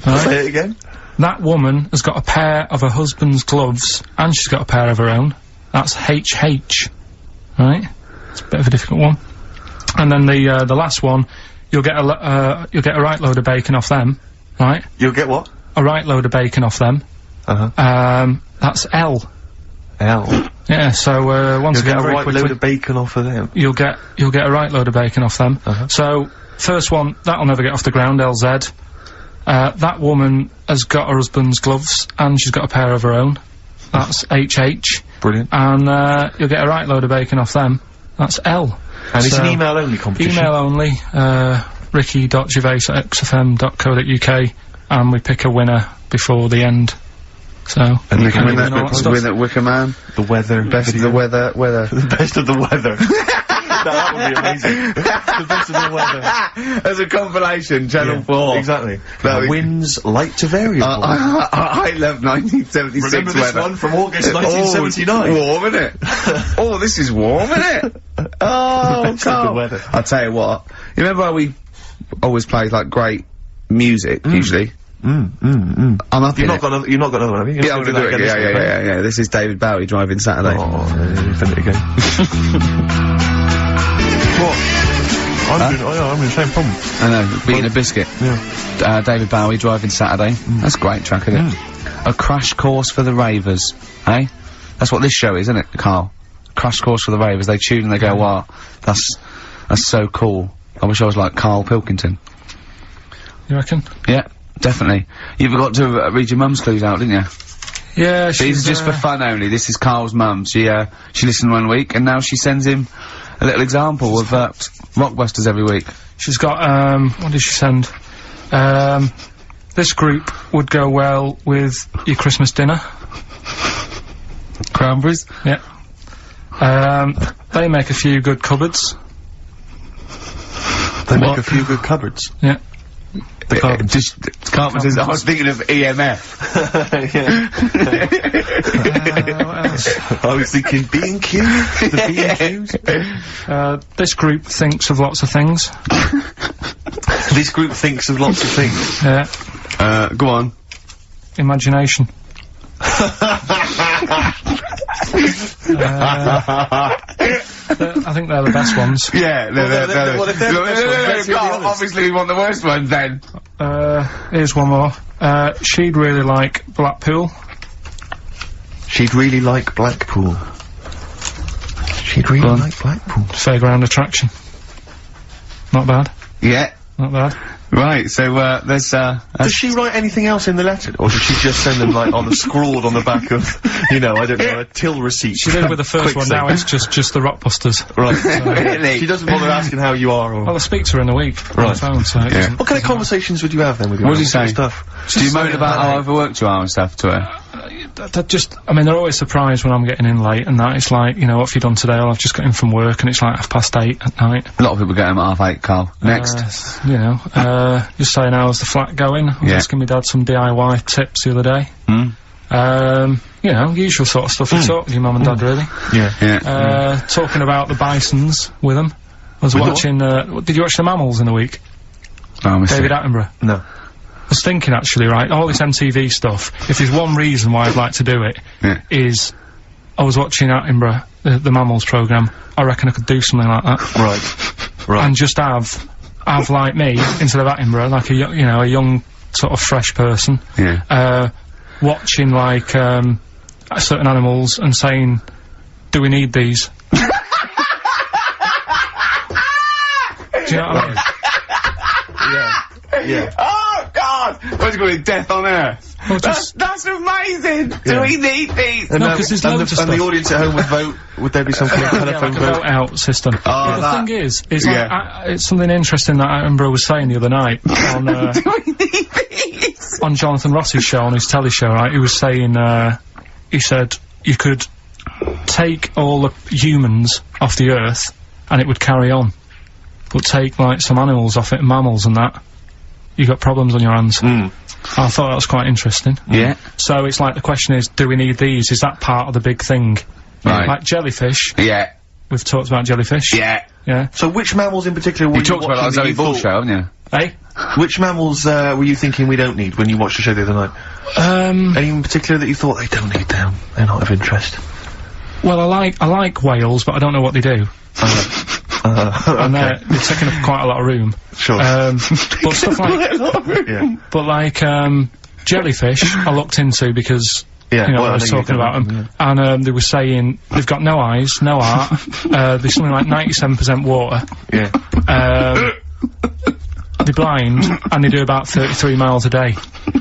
Right? Say it again? That woman has got a pair of her husband's gloves and she's got a pair of her own. That's HH. Right? It's a bit of a difficult one. And then the last one, you'll get a right load of bacon off them. Right? You'll get what? A right load of bacon off them. That's L. L. Yeah, so, once again, a very right quickly, load of bacon off of them. You'll get a right load of bacon off them. So, first one, That'll Never Get Off the Ground, LZ. That woman has got her husband's gloves, and she's got a pair of her own. That's HH. Brilliant. And, you'll get a right load of bacon off them. That's L. And it's an email-only competition. Email only, ricky.gervais@xfm.co.uk, and we pick a winner before the end. So, and you can win that Wicker Man. The weather. Best of the weather. The best of the weather. That would be amazing. The best of the weather. As a compilation, Channel 4. Exactly. Winds light to variable. I love 1976 Remember this weather. one from August 1979? Warm, isn't it? Oh, this is warm, isn't it? Oh, the weather. I'll tell you what. You remember how we always play, like, great music, usually? I'm up You've not got another one, have you? Yeah, I'm gonna do it. Yeah. This is David Bowie driving Saturday. Oh, you've done it again. What? I'm in the same problem. I know, beating a biscuit. Yeah. David Bowie driving Saturday. That's a great track, isn't it? A crash course for the ravers, eh? That's what this show is, isn't it, Karl? Crash course for the ravers. They tune and they go, wow, that's so cool. I wish I was like Karl Pilkington. You reckon? Yeah. Definitely. You forgot to read your mum's clues out, didn't you? Yeah, These are just for fun only. This is Karl's mum. She listened 1 week, and now she sends him a little example of, Rockbusters every week. She's got, what did she send? This group would go well with your Christmas dinner. Cranberries? Yeah. They make a few good cupboards. They make a few good cupboards? Yeah. The Carpenters. Carpenters. I was thinking of EMF. What else? I was thinking B&Q, the B&Qs. This group thinks of lots of things. This group thinks of lots of things. Yeah. Go on. Imagination. I think they're the best ones. Yeah, obviously we want the worst ones then. Here's one more. She'd really like Blackpool. She'd really like Blackpool. She'd really like Blackpool. Fairground attraction. Not bad. Yeah. Not bad. Right, so, there's, Does she write anything else in the letter? Or does she just send them, like, scrawled on the back of, you know, I don't know, a till receipt? She did with the first one, now it's just the Rockbusters. Right. Really? She doesn't bother asking how you are, or... Well, I speak to her in a week. On the phone, so it doesn't- What kind of conversations would you have, then, with your What do you say? stuff? Do you moan about how overworked you are and stuff to her? I mean, they're always surprised when I'm getting in late and that. It's like, you know, what have you done today? Well, I've just got in from work and it's like 8:30 at night. A lot of people get home at 8:30, Carl. Next. You know, just saying how's the flat going. I was asking my dad some DIY tips the other day. You know, usual sort of stuff you talk with your mum and dad, really. Yeah. Talking about the Bisons with them. I was watching, did you watch The Mammals in the week? Oh, David Attenborough? No. I was thinking, actually, right, all this MTV stuff, if there's one reason why I'd like to do it, is I was watching Attenborough, the Mammals programme. I reckon I could do something like that. Right. And just have like me, instead of Attenborough, like a young sort of fresh person, watching, like, certain animals and saying, do we need these? Do you know what I mean? Yeah. Oh, God! What's going to be Death on Earth? Well, That's amazing! Do we need these? No, 'cause there's loads of and stuff. the audience at home would vote, would there be some kind of telephone like a vote out system. Oh, The thing is like, it's something interesting that Attenborough was saying the other night on, Do we need these? on Jonathan Ross's show, on his telly show, right? He was saying, he said, you could take all the humans off the earth and it would carry on. But take, like, some animals off it, mammals and that, you got problems on your hands. I thought that was quite interesting. Yeah. So it's like, the question is, do we need these? Is that part of the big thing? Right. Like jellyfish. Yeah. We've talked about jellyfish. Yeah. Yeah. So which mammals in particular were You talked about that on Zoe Ball show, haven't you? Hey? Which mammals, were you thinking we don't need when you watched the show the other night? Any in particular that you thought they don't need them? They're not of interest? Well, I like whales, but I don't know what they do. And they're taking up quite a lot of room. Sure. But stuff like, but like, jellyfish, I looked into because, you know, I was talking about them, and, they were saying they've got no eyes, no heart, there's something like 97% water. They're blind, and they do about 33 miles a day.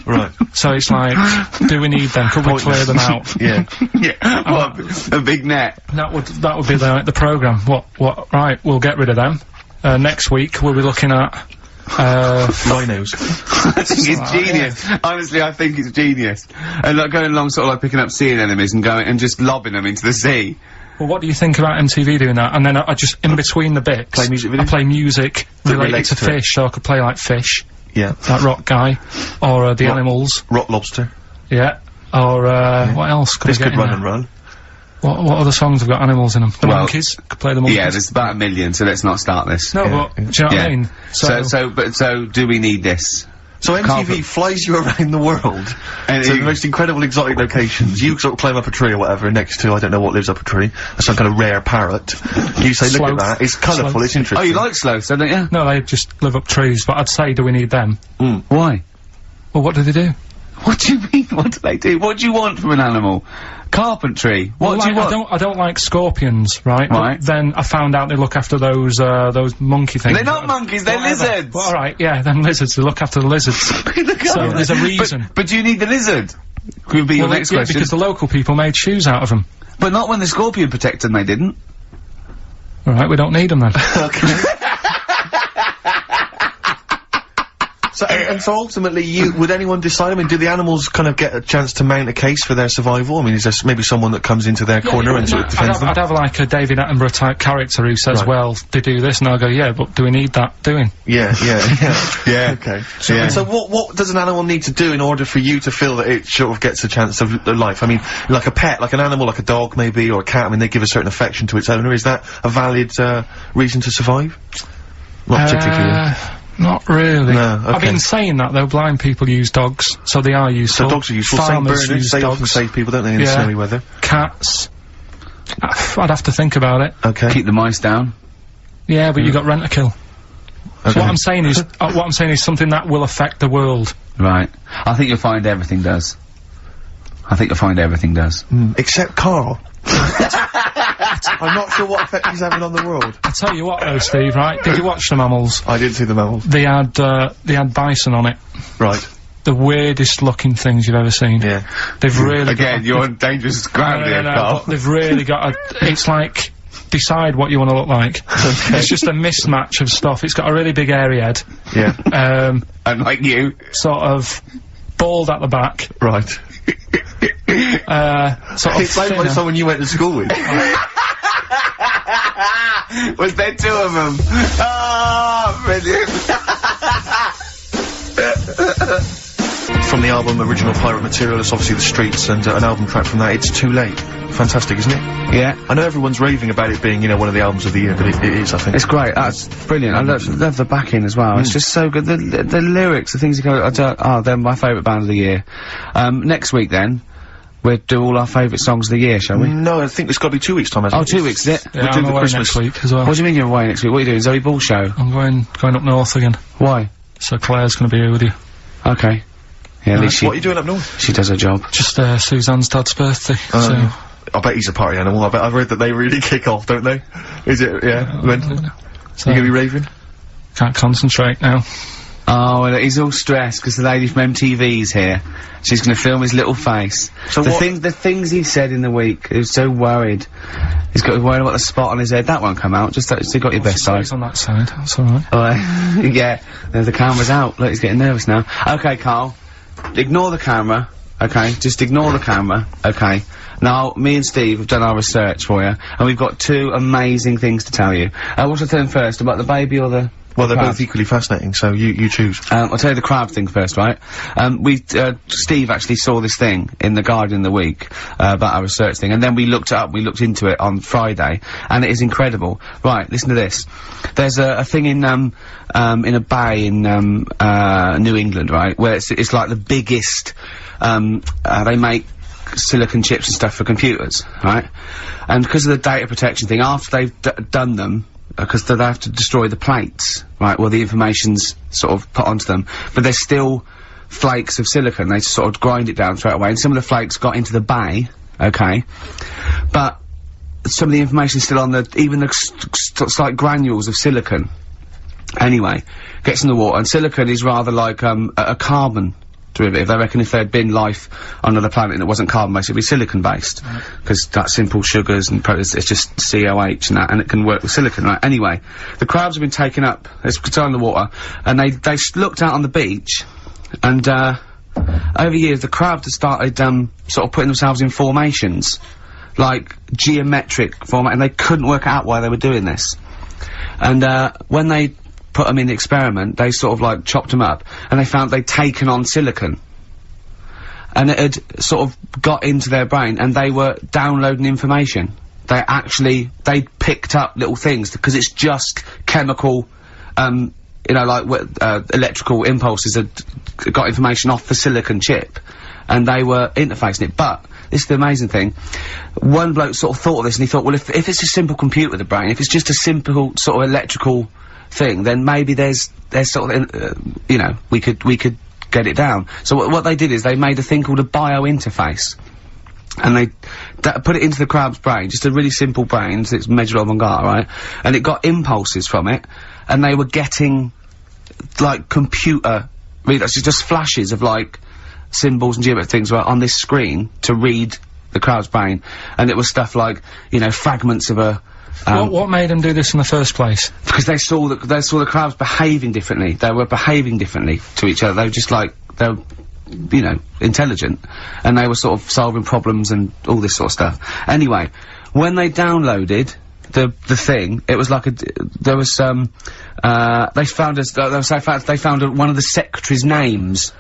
Right. So it's like, do we need them? Could we clear them out? A big net. That would be the programme. Right, we'll get rid of them. Next week, we'll be looking at, rhinos. I think it's genius. Honestly, I think it's genius. And like going along sort of like picking up sea anemones and going and just lobbing them into the sea. well, what do you think about MTV doing that? And then I just, in between the bits, Play music videos? I play music related to fish, so I could play like Fish. Yeah. Like Rock Guy. Or, the Animals. Rock Lobster. Yeah. Or, what else could This I get could in run there? and run. What other songs have got animals in them? The Monkeys. Could play the Monkeys. Yeah, there's about 1 million, so let's not start this. No, but, do you know what I mean? So do we need this? So MTV flies you around the world And to the most incredible exotic locations. You sort of climb up a tree or whatever next to, I don't know what lives up a tree, some kind of rare parrot. You say, look at Sloth. that, it's colourful, Sloth. it's interesting. Oh, you like sloths, don't you? No, they just live up trees, but I'd say, do we need them? Why? Well, what do they do? What do you mean? What do they do? What do you want from an animal? Carpentry. What do you want? I don't like scorpions, right? Right. But then I found out they look after those monkey things. They're not monkeys, they're lizards! Well, alright, yeah, them lizards, they look after the lizards. So there's a reason. But do you need the lizard? Could be your Well, next yeah, question. because the local people made shoes out of them. But not when the scorpion protected them, they didn't. Alright, we don't need them then. Okay. So ultimately, would anyone decide? I mean, do the animals kind of get a chance to mount a case for their survival? I mean, is there maybe someone that comes into their corner and sort of defends them? I'd have like a David Attenborough type character who says, well, they do this, and I'll go, yeah, but do we need that doing? Yeah. Okay. So what does an animal need to do in order for you to feel that it sort of gets a chance of life? I mean, like a pet, like an animal, like a dog maybe, or a cat, I mean, they give a certain affection to its owner. Is that a valid, reason to survive? Not particularly. Not really. No, okay. I've been saying that though, blind people use dogs, so they are useful. So dogs are useful. Farmers St. Bernards, they often save people, don't they, in snowy weather? Cats. I'd have to think about it. Okay. Keep the mice down. Yeah, but you got Rent-A-Kill. Okay. So what I'm saying is something that will affect the world. Right. I think you'll find everything does. Except Karl. I'm not sure what effect he's having on the world. I tell you what though, Steve, right? Did you watch the mammals? I did see the mammals. They had bison on it. Right. The weirdest looking things you've ever seen. Yeah. They've really Again, you're on dangerous ground here, Karl. but they've really got it's like, decide what you want to look like. It's just a mismatch of stuff. It's got a really big airy head. Yeah. Unlike you. Sort of bald at the back. Right. Sort of it's like someone you went to school with. Was there two of them? Oh, brilliant. From the album Original Pirate Material, it's obviously The Streets, and an album track from that, It's Too Late. Fantastic, isn't it? Yeah. I know everyone's raving about it being, you know, one of the albums of the year, but it is, I think. It's great. That's brilliant. I love the backing as well. It's just so good. The lyrics, the things you go, they're my favourite band of the year. Next week then, we'll do all our favourite songs of the year, shall we? No, I think it's got to be 2 weeks' time, hasn't it? 2 weeks, is it? Yeah, I'm away next week as well. What do you mean you're away next week? What are you doing? Zoe Ball show? I'm going up north again. Why? So Claire's gonna be here with you. Okay. Yeah, at least what are you doing up north? She does her job. Just, Suzanne's dad's birthday, so... I bet he's a party animal. I've read that they really kick off, don't they? Is it, yeah? When? So you gonna be raving? Can't concentrate now. Oh, well, he's all stressed because the lady from MTV's here. She's gonna film his little face. So the things he said in the week, he was so worried. He's got worried about the spot on his head. That won't come out. Just you got your best side. On that side, that's alright. Yeah, the camera's out. Look, he's getting nervous now. Okay, Karl. Ignore the camera. Okay, just ignore the camera. Okay. Now, me and Steve have done our research for you, and we've got two amazing things to tell you. What should I tell them first, about the baby or the... Well, they're both equally fascinating, so you choose. I'll tell you the crab thing first, right? Steve actually saw this thing in The Guardian the week, about our research thing, and then we looked it up, we looked into it on Friday, and it is incredible. Right, listen to this. There's a thing in a bay in, New England, right, where it's like the biggest, they make silicon chips and stuff for computers, right? And because of the data protection thing, after they've done them, because they have to destroy the plates, right, where the information's sort of put onto them, but there's still flakes of silicon, they sort of grind it down straight away, and some of the flakes got into the bay, okay, but some of the information's still on even the slight granules of silicon, anyway, gets in the water, and silicon is rather like, a carbon derivative. They reckon if there'd been life on another planet and it wasn't carbon-based, it'd be silicon-based. Because that's simple sugars and it's just COH and that, and it can work with silicon, right? Anyway, the crabs have been taken up, it's in the water, and they looked out on the beach, and, over years, the crabs have started, sort of putting themselves in formations. Like, geometric format, and they couldn't work out why they were doing this. And, when they put them in the experiment, they sort of like chopped them up, and they found they'd taken on silicon. And it had sort of got into their brain, and they were downloading information. They picked up little things, because it's just chemical, you know, like, electrical impulses that got information off the silicon chip, and they were interfacing it. But, this is the amazing thing, one bloke sort of thought of this, and he thought, well, if it's a simple computer with a brain, if it's just a simple sort of electrical thing, then maybe there's sort of, you know, we could get it down. So what they did is they made a thing called a biointerface, and they put it into the crab's brain, just a really simple brain, so it's measured on Mangala, right? And it got impulses from it, and they were getting, like, computer readouts, just flashes of, like, symbols and geometric things were on this screen to read the crab's brain, and it was stuff like, you know, fragments of a What made them do this in the first place? Because they saw the crabs behaving differently. They were behaving differently to each other. They were just like, they were, you know, intelligent. And they were sort of solving problems and all this sort of stuff. Anyway, when they downloaded the thing, it was like there was some, they found one of the secretary's names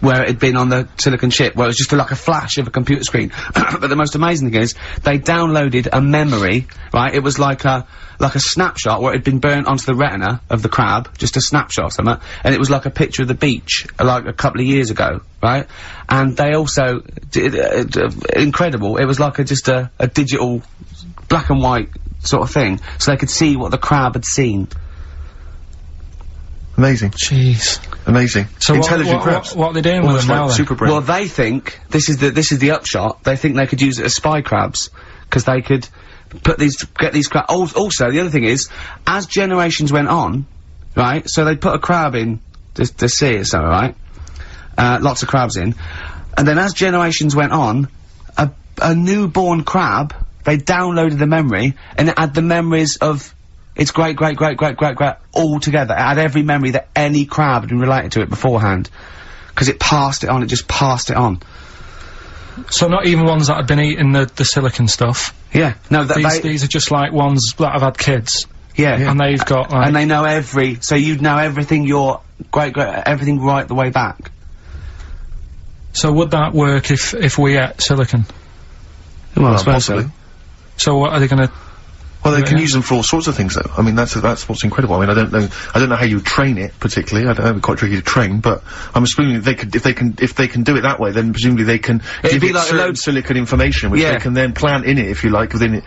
where it had been on the silicon chip, where it was just like a flash of a computer screen. But the most amazing thing is, they downloaded a memory, right? It was like a snapshot where it had been burnt onto the retina of the crab, just a snapshot or something, and it was like a picture of the beach, like a couple of years ago, right? And they also did, incredible, it was like just a digital black and white sort of thing, so they could see what the crab had seen. Amazing. Jeez. Amazing. So intelligent crabs. What are they doing with them now, then? Super brain. Well, they think, this is the upshot, they think they could use it as spy crabs, because they could get these crabs. Also, the other thing is, as generations went on, right, so they put a crab in the sea or something, right? Lots of crabs in. And then as generations went on, a newborn crab, they downloaded the memory, and it had the memories of its great all together. It had every memory that any crab had been related to it beforehand. Because it passed it on, it just passed it on. So not even ones that had been eating the silicon stuff? Yeah. No, these are just like ones that have had kids? Yeah. And they've got, like... And they know so you'd know everything everything right the way back. So would that work if we ate silicon? Well, possibly. So what are they gonna... Well, they can use them for all sorts of things, though. I mean, that's what's incredible. I mean, I don't know how you train it particularly. I don't know, it'd be quite tricky to train, but I'm assuming if they can do it that way, then presumably they can give it like certain silicon information, which they can then plant in it, if you like, within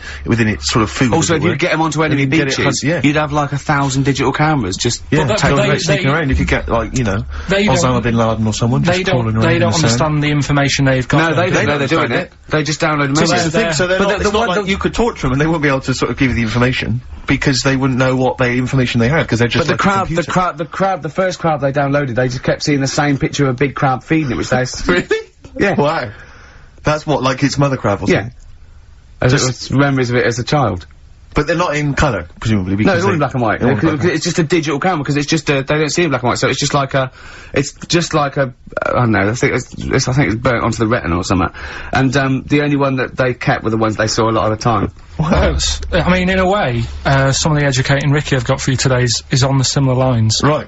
its sort of food. Also, if you could get them onto enemy beaches, you'd have like 1,000 digital cameras just sneaking around. If you get like, you know, Osama bin Laden or someone just crawling around. They don't understand the information they've got. No, they don't know they're doing it. They just download them. That's the thing. So it's not like you could torture them and they won't be able to sort of give you the information, because they wouldn't know what information they had, because they're just the first crab they downloaded, they just kept seeing the same picture of a big crab feeding it, which they... Really? Yeah. Wow. That's what, like its mother crab or something? Yeah. Just memories of it as a child. But they're not in colour, presumably, because no, it's all in black and white. It's just a digital camera, because it's just they don't see in black and white, so it's just like a, I don't know, I think it's burnt onto the retina or something. And, the only one that they kept were the ones they saw a lot of the time. Well, I mean, in a way, some of the educating Ricky I've got for you today is on the similar lines. Right.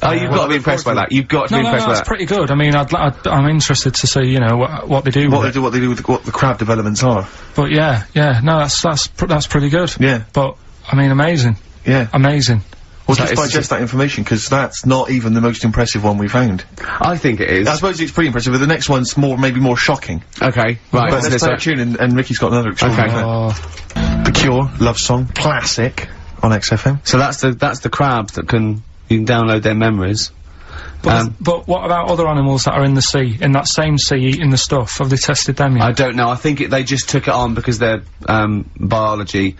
Oh, you've got to be impressed by that. You've got to be impressed by that. That's pretty good. I mean, I'm interested to see, you know, what they do. What they do with what the crab developments are. But yeah, no, that's pretty good. Yeah. But I mean, amazing. Yeah. Amazing. Well, just digest that information, because that's not even the most impressive one we found. I think it is. I suppose it's pretty impressive, but the next one's maybe more shocking. Okay, right. But let's play a tune, and Ricky's got another extraordinary fact. The Cure, Love Song, classic on XFM. So that's the crabs that you can download their memories. But what about other animals that are in the sea, in that same sea, eating the stuff? Have they tested them yet? I don't know. I think they just took it on because their biology,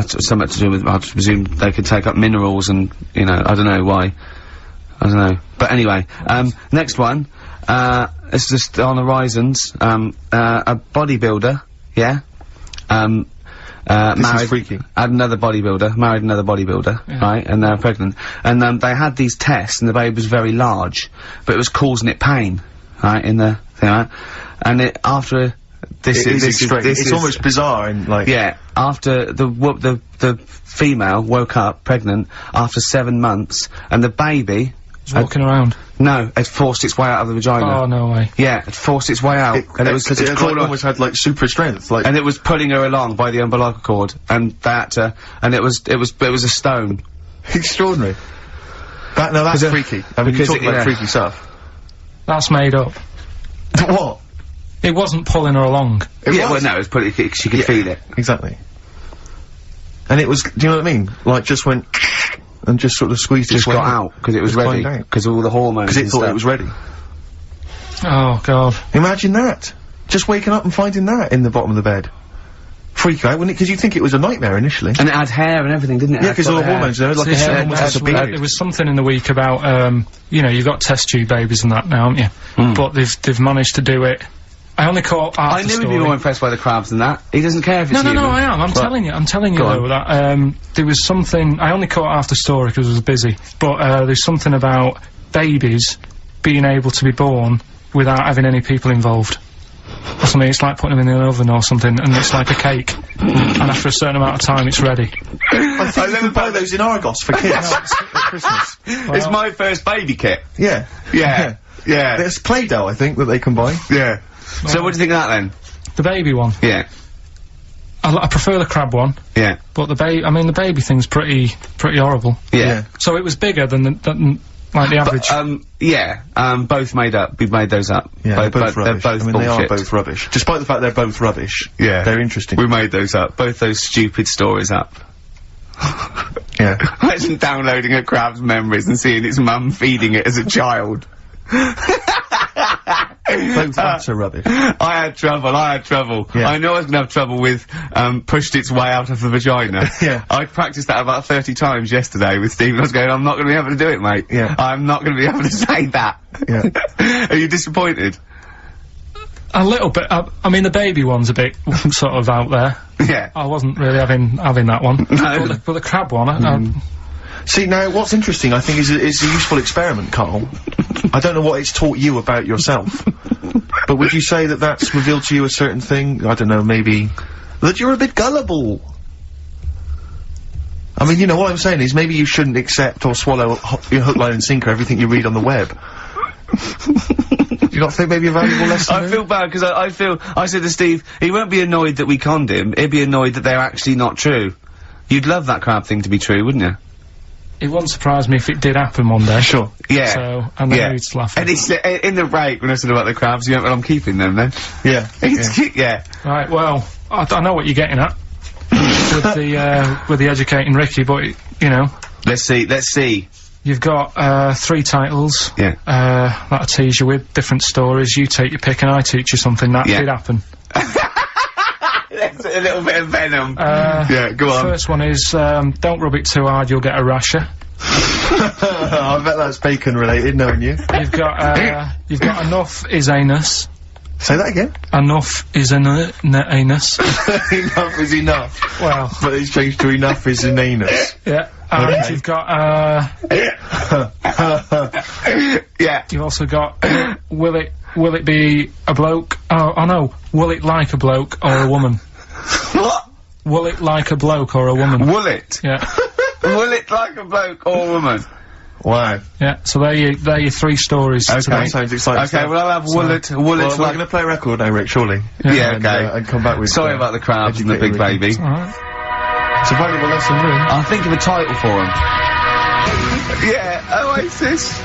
something to do with, I presume they could take up minerals and, you know, I don't know why. I don't know. But anyway, next one, it's just on horizons, a bodybuilder, yeah? This is freaky. Married another bodybuilder, yeah. Right, and they're pregnant. And, they had these tests, and the baby was very large, but it was causing it pain, right, in the thing, right? And it's almost bizarre, and like... Yeah, after the female woke up, pregnant, after 7 months, and the baby... It's walking around. No, it forced its way out of the vagina. Oh, no way. Yeah, it forced its way out. And it almost had, like, super strength, like... And it was pulling her along by the umbilical cord, and that, and it was a stone. Extraordinary. That's freaky. I mean, you talk about freaky stuff. That's made up. What? It wasn't pulling her along. Well, no, it was she could feel it. Exactly. And it was, do you know what I mean? Like, just went... and just sort of squeezed its way out. Just got out, because it was ready. Because of all the hormones. Because it thought it was ready. Oh, God. Imagine that. Just waking up and finding that in the bottom of the bed. Freak out, wouldn't it? Because you'd think it was a nightmare initially. And it had hair and everything, didn't it? Yeah, because all the hormones there, like a hair, there was something in the week about, you know, you've got test tube babies and that now, haven't you? But they've managed to do it I only caught half I the knew story. he'd be more impressed by the crabs than that. He doesn't care if it's human. No, I am. I'm telling you Go though, that, there was something, I only caught half the story because I was busy, but, there's something about babies being able to be born without having any people involved. Or something, it's like putting them in an oven or something, and it's like a cake. And after a certain amount of time, it's ready. I think you can buy those in Argos for kids at Christmas. It's my first baby kit. Yeah. Yeah. Yeah. There's Play-Doh, I think, that they can buy. Yeah. So what do you think of that then? The baby one. Yeah. I prefer the crab one, Yeah. but the baby thing's pretty horrible. Yeah. So it was bigger than like the average. Both made up. We made those up. Yeah, they're both rubbish. They're both I mean, bullshit. they are both rubbish. Despite the fact they're both rubbish. Yeah. They're interesting. We made those up. Both those stupid stories up. Yeah. Imagine downloading a crab's memories and seeing its mum feeding it as a child. Both that's are rubbish. I had trouble. Yeah. I knew I was gonna have trouble with, pushed its way out of the vagina. Yeah. I practiced that about 30 times yesterday with Steve. I was going, I'm not gonna be able to do it, mate. Yeah. I'm not gonna be able to say that. Yeah. Are you disappointed? A little bit. I mean, the baby one's a bit sort of out there. Yeah. I wasn't really having that one. No. But the crab one, See, now, what's interesting, I think, is a useful experiment, Karl. I don't know what it's taught you about yourself. But would you say that that's revealed to you a certain thing? I don't know, maybe... that you're a bit gullible. I mean, you know, what I'm saying is maybe you shouldn't accept or swallow your hook, line and sinker everything you read on the web. Do you not think maybe a valuable lesson I there? feel bad because I said to Steve, he won't be annoyed that we conned him, he'd be annoyed that they're actually not true. You'd love that crab thing to be true, wouldn't you? it wouldn't surprise me if it did happen one day. Sure. Yeah. So, and then he'd laugh. And it's, in the break, when I said about the crabs, you went, well, I'm keeping them then. Yeah. Yeah. Right, well, I know what you're getting at. with the educating Ricky, but, you know. Let's see. You've got, 3 titles. Yeah. That'll tease you with different stories. You take your pick and I teach you something. That did happen. That's a little bit of venom. Yeah, go on. First one is, don't rub it too hard, you'll get a rasher. I bet that's bacon related, knowing you. You've got enough is anus. Say that again. Enough is anus. Enough is enough. Well. But it's changed to enough is an anus. Yeah. And Okay. you've got, Yeah. you've also got, will it be a bloke? Oh no. Will it like a bloke or a woman? What? Will it like a bloke or a woman? Will it? Yeah. Will it like a bloke or a woman? Wow. Yeah, so they're your 3 stories today. That sounds exciting. Okay, well, I'll have will it Well, we're like... gonna play a record now, Rick, surely. Yeah, And, okay. and come back with... Sorry about the crabs and the big educated baby. Ricky. Alright. It's a valuable lesson, really. I'll think of a title for him. Yeah, Oasis.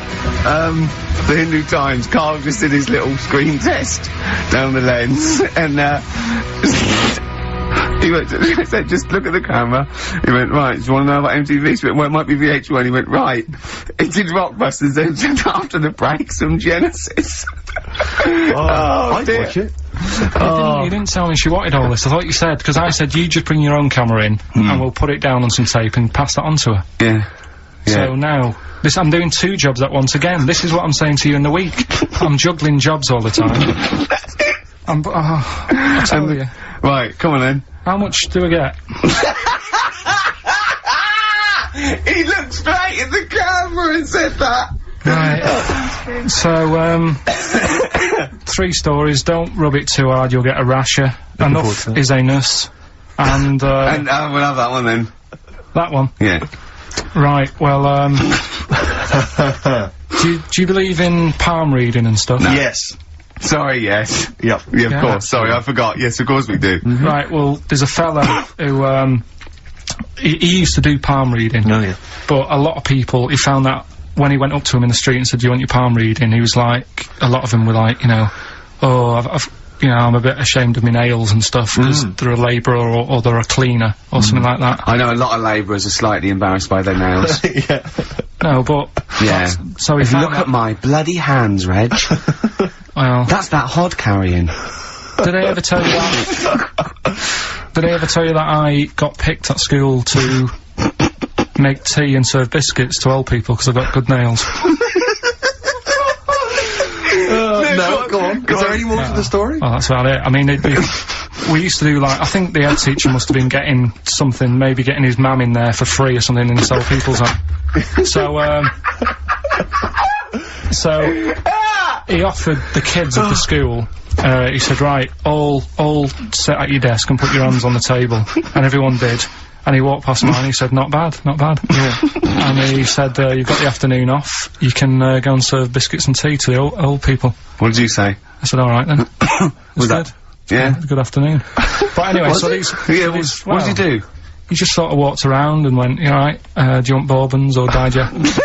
The Hindu Times. Karl just did his little screen test down the lens, and he went. I said, "Just look at the camera." He went, "Right. Do you want to know about MTV?" She went, "Well, it might be VH1." He went, "Right." It did Rockbusters. Then after the break, some Genesis. I'd dear. watch it. You didn't tell me she wanted all this. I thought you said, because I said you just bring your own camera in and we'll put it down on some tape and pass that on to her. Yeah. So now, I'm doing 2 jobs at once again. This is what I'm saying to you in the week. I'm juggling jobs all the time. I tell you. Right, come on then. How much do I get? He looked straight at the camera and said that. Right. So, 3 stories. Don't rub it too hard, you'll get a rasher. Enough is anus. And we'll have that one then. that one. Yeah. Right, well, do you believe in palm reading and stuff? No. Yes. Sorry, yes. Yep. Yeah, of Yeah. course. Sorry, I forgot. Yes, of course we do. Right, well, there's a fella who, he used to do palm reading. Oh, yeah. But a lot of people, he found that when he went up to him in the street and said, "Do you want your palm reading?" He was like, a lot of them were like, you know, "Oh, I'm a bit ashamed of my nails and stuff because they're a labourer or they're a cleaner or something like that." I know a lot of labourers are slightly embarrassed by their nails. Yeah. No, but Yeah. so he found Look at my bloody hands, Reg. well, That's that hod carrying. did I ever tell you that? Did I ever tell you that I got picked at school to make tea and serve biscuits to old people because I've got good nails? No, go on. Is there any more to the story? Well, that's about it. I mean, we used to do, like, I think the head teacher must have been getting something, maybe getting his mam in there for free or something in Soul People's Home. So he offered the kids of the school, he said, right, all sit at your desk and put your hands on the table. And everyone did. And he walked past mine and he said, not bad, not bad. Yeah. And he said, you've got the afternoon off, you can go and serve biscuits and tea to the old people. What did you say? I said, alright then. Was that? Yeah. Good afternoon. But anyway, so these... Yeah, what did you do? He just sort of walked around and went, you alright, do you want bourbons or digest?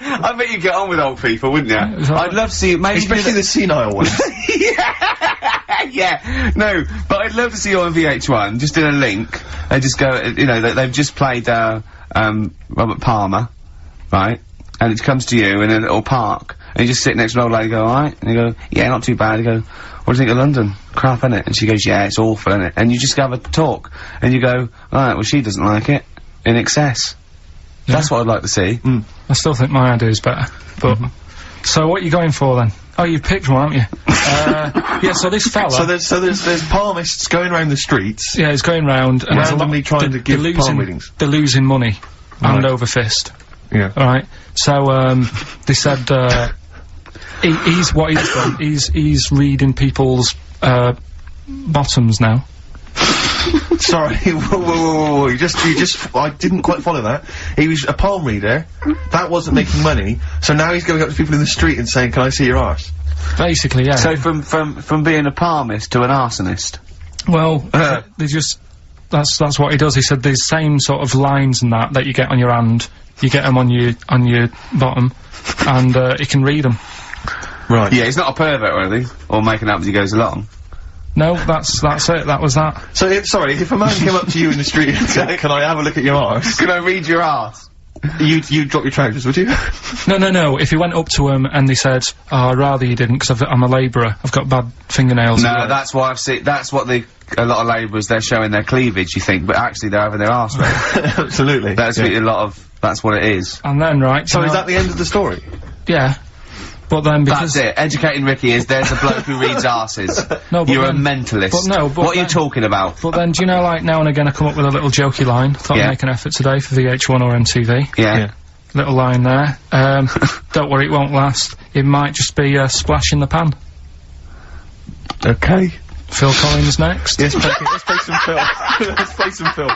I bet you get on with old people, wouldn't you? I'd love to see maybe especially the senile ones. Yeah, no, but I'd love to see you on VH1, just in a link. They just go, you know, they've just played, Robert Palmer, right? And it comes to you in a little park, and you just sit next to an old lady and go, alright? And you go, yeah, not too bad. You go, what do you think of London? Crap, innit? And she goes, yeah, it's awful, innit? And you just have a talk, and you go, alright, well, she doesn't like it. In excess. Yeah. That's what I'd like to see. I still think my idea is better, but... So what are you going for then? Oh, you've picked one, haven't you? Yeah, so this fella... So there's palmists going around the streets. Yeah, he's going round and randomly trying to give palm readings. They're losing money. Hand over fist. Yeah. Alright, so, they said, what he's done, he's reading people's, bottoms now. Sorry, whoa, you just, I didn't quite follow that. He was a palm reader, that wasn't making money, so now he's going up to people in the street and saying, can I see your arse? Basically, yeah. So from being a palmist to an arsonist? Well, they just, that's what he does. He said the same sort of lines and that you get on your hand, you get them on your bottom, and, he can read them. Right. Yeah, he's not a pervert or anything, or making up as he goes along. No, that's it, that was that. So, sorry, if a man came up to you in the street and said, can I have a look at your arse? Can I read your arse? You'd drop your trousers, would you? No, if he went up to him and they said, oh, I'd rather you didn't, because I'm a labourer, I've got bad fingernails. No, that's why I've seen, that's what a lot of labourers, they're showing their cleavage, you think, but actually they're having their arse read. Absolutely. That's that's what it is. And then, right. So is that the end of the story? Yeah. But then because... That's it. Educating Ricky is, there's a bloke who reads arses. No, but you're then, a mentalist. But no, but what are you talking about? But then, do you know, like, now and again I come up with a little jokey line. Thought I'd make an effort today for VH1 or MTV. Yeah. Little line there. Don't worry, it won't last. It might just be a splash in the pan. Okay. Phil Collins next. Yes, let's play some Phil. Let's play some Phil.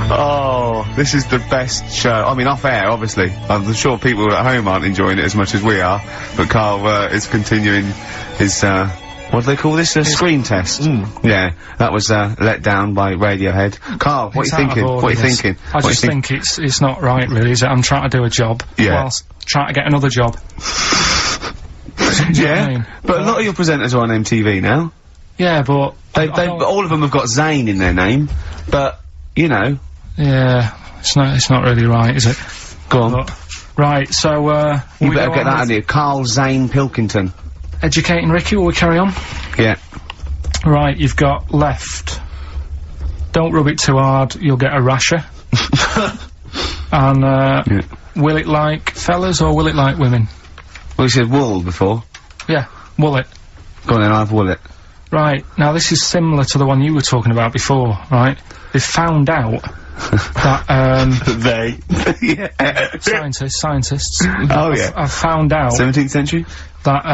Oh, this is the best show. I mean, off air, obviously. I'm sure people at home aren't enjoying it as much as we are, but Karl, is continuing his, what do they call this? A screen test. Yeah, that was, let down by Radiohead. Karl, what are you thinking? What are you thinking? I just think it's not right, really, is it? I'm trying to do a job, whilst trying to get another job. Yeah, I mean? But a lot of your presenters are on MTV now. Yeah, but... all of them have got Zane in their name, but, you know... Yeah, it's not really right, is it? Go on. But, right, so, you better get that out of you. Karl Zane Pilkington. Educating Ricky, will we carry on? Yeah. Right, you've got left. Don't rub it too hard, you'll get a rasher. And, will it like fellas or will it like women? Well, you said wool before. Yeah, will it. Go on then, I've wool it. Right, now this is similar to the one you were talking about before, right? They found out that, Scientists. Oh, yeah. I've found out... 17th century? That,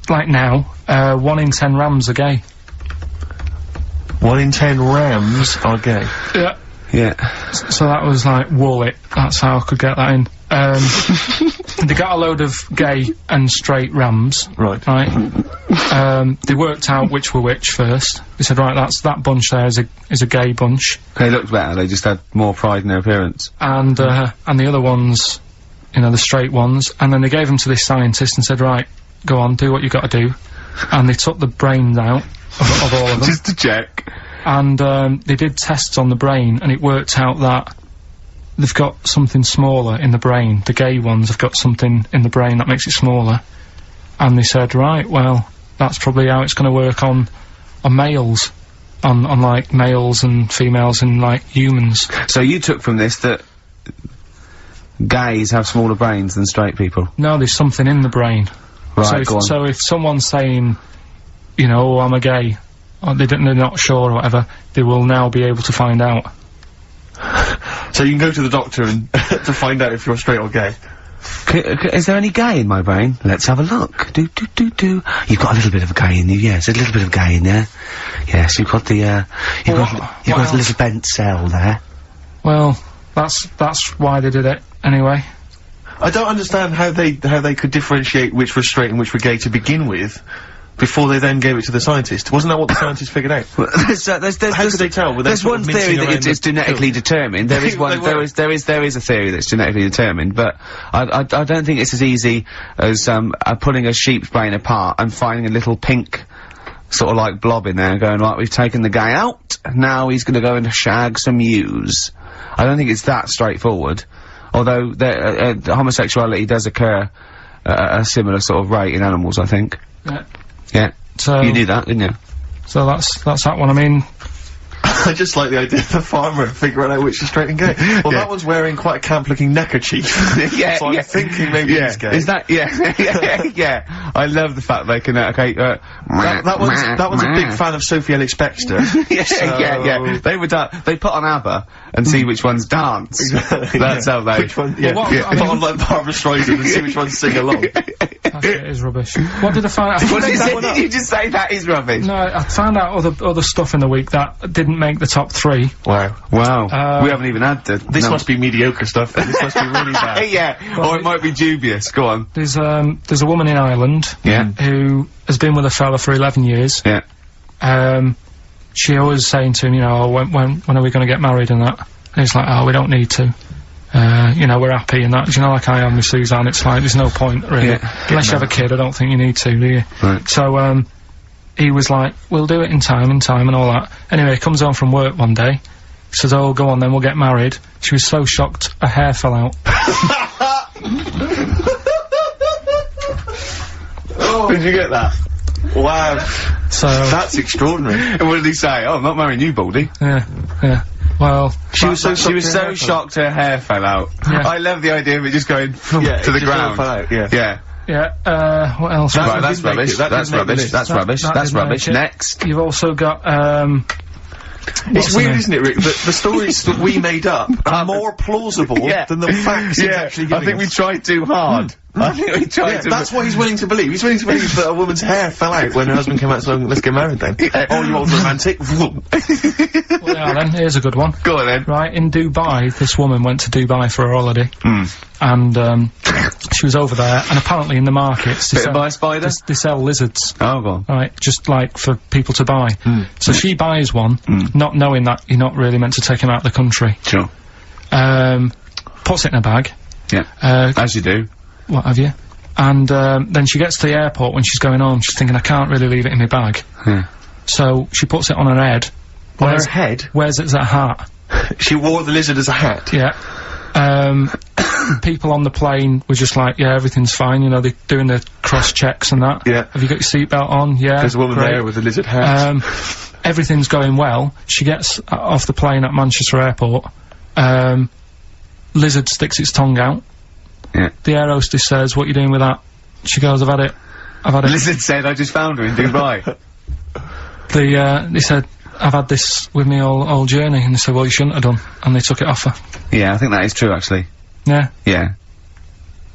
like now, 1 in 10 rams are gay. 1 in 10 rams are gay? Yeah. Yeah. So that was like, wool it. That's how I could get that in. They got a load of gay and straight rams. Right. They worked out which were which first. They said, right, that bunch there is a gay bunch. They looked better, they just had more pride in their appearance. And the other ones, you know, the straight ones, and then they gave them to this scientist and said, right, go on, do what you gotta do. And they took the brains out of all of them. Just to check. And, they did tests on the brain, and it worked out that they've got something smaller in the brain. The gay ones have got something in the brain that makes it smaller. And they said, right, well, that's probably how it's gonna work on males. On like, males and females and, like, humans. So you took from this that gays have smaller brains than straight people? No, there's something in the brain. Right, go on. So if someone's saying, you know, oh, I'm a gay, or they're not sure or whatever, they will now be able to find out. So you can go to the doctor and to find out if you're straight or gay. Is there any gay in my brain? Let's have a look. You've got a little bit of gay in you, yes, a little bit of gay in there. Yes, you've got the, you've got a little bent cell there. Well, that's why they did it, anyway. I don't understand how they could differentiate which was straight and which were gay to begin with, before they then gave it to the scientist. Wasn't that what the scientists figured out? Well, how could they tell? There's one theory that it's genetically determined. There is one. there is a theory that's genetically determined, but I don't think it's as easy as pulling a sheep's brain apart and finding a little pink sort of like blob in there and going, right, we've taken the gay out, now he's going to go and shag some ewes. I don't think it's that straightforward. Although homosexuality does occur at a similar sort of rate in animals, I think. Yeah. Yeah. So you knew that, didn't you? So that's that one. I mean, I just like the idea of the farmer figuring out which is straight and gay. Well, that one's wearing quite a camp-looking neckerchief. So I'm thinking maybe he's gay. Is that? Yeah. I love the fact they can. That one's a big fan of Sophie Ellis-Bextor. Yeah. They put on ABBA and see which ones dance. Exactly. That's how they. Which one? Yeah. Put on like Barbara Streisand and see which ones sing along. That shit is rubbish. What did I find out? What did you just say? That is rubbish. No, I found out other stuff in the week that didn't make the top 3. Wow. We haven't even had this must be mediocre stuff. This must be really bad. Yeah. Well, or it might be dubious. Go on. There's a woman in Ireland. Who has been with a fella for 11 years. Yeah. She always saying to him, you know, when are we going to get married and that? And he's like, oh, we don't need to. You know, we're happy and that. You know, like I am with Suzanne, it's like, there's no point, really. Unless you have a kid, I don't think you need to, do you? Right. So, he was like, we'll do it in time and all that. Anyway, he comes home from work one day. He says, oh, go on then, we'll get married. She was so shocked, her hair fell out. Did you get that? Wow. So that's extraordinary. And what did he say? Oh, I'm not marrying you, Baldy. Yeah. Well, she was so shocked her hair fell out. Yeah. I love the idea of it just going to the ground. Fell out, Yeah, what else? Right, that's rubbish. That's rubbish. That's rubbish. Next. You've also got, it's weird, isn't it, Rick, that the stories that we made up are more plausible than the facts he's actually giving I think we tried too hard. I think we tried too that's what he's willing to believe. He's willing to believe that a woman's hair fell out when her husband came out saying, let's get married then. Oh, you old romantic. Well, yeah, then, here's a good one. Go on then. Right, in Dubai, this woman went to Dubai for a holiday. And, she was over there, and apparently in the markets, Bit by spider? They sell lizards. Oh, go on. Right, just like for people to buy. So she buys one, not knowing that you're not really meant to take him out of the country. Sure. Puts it in a bag. Yeah. As you do. What have you? And, then she gets to the airport when she's going home, she's thinking, I can't really leave it in my bag. So, she puts it on her head. On her head? Wears it as a hat. She wore the lizard as a hat? Yeah. People on the plane were just like, yeah, everything's fine, you know, they're doing the cross-checks and that. Yeah. Have you got your seatbelt on? Yeah. There's a woman there with a lizard hat. Everything's going well. She gets off the plane at Manchester Airport. Lizard sticks its tongue out. Yeah. The air hostess says, what are you doing with that? She goes, I've had it. Lizard said, I just found her in Dubai. They said, I've had this with me all journey, and they said, well, you shouldn't have done, and they took it off her. Yeah, I think that is true, actually. Yeah? Yeah.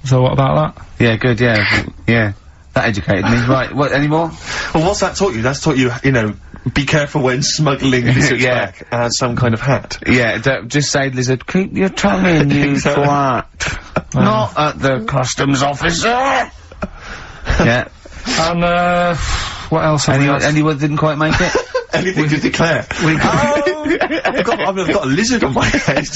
So what about that? Yeah, good, yeah. That educated me. Right, what, any more? Well, what's that taught you? That's taught you, you know, be careful when smuggling lizards back as some kind of hat. Yeah, just say, lizard, keep your tongue in, you twat. Not at the customs officer! Yeah. And, what else have we got? Anyone didn't quite make it? Anything to declare? I've got a lizard on my head.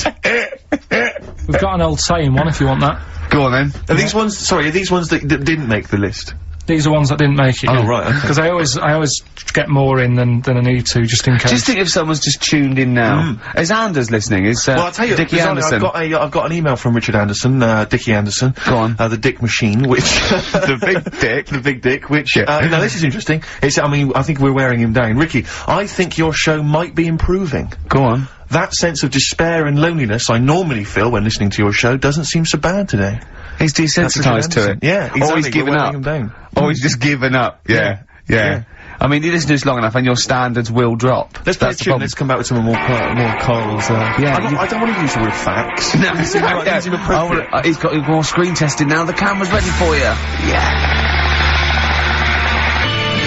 We've got an old saying one, if you want that. Go on then. Are these ones, sorry, are these ones that didn't make the list? These are ones that didn't make it. Oh, right, okay. Because I always get more in than I need to, just in case. Just think if someone's just tuned in now. Is Anders listening? Well, I'll tell you, Dickie Anderson. I've got an email from Richard Anderson, Dickie Anderson. Go on. The Dick Machine, which... The big dick, which... now this is interesting. I mean, I think we're wearing him down. Ricky, I think your show might be improving. Go on. that sense of despair and loneliness I normally feel when listening to your show doesn't seem so bad today. He's desensitised to it. Yeah, exactly. Always given up. Always just given up. Yeah. I mean, you listen to this long enough and your standards will drop. Let's play a tune, let's come back with some more Karl's, I don't want to use the word facts. No, he's got more screen testing now, the camera's ready for you. Yeah.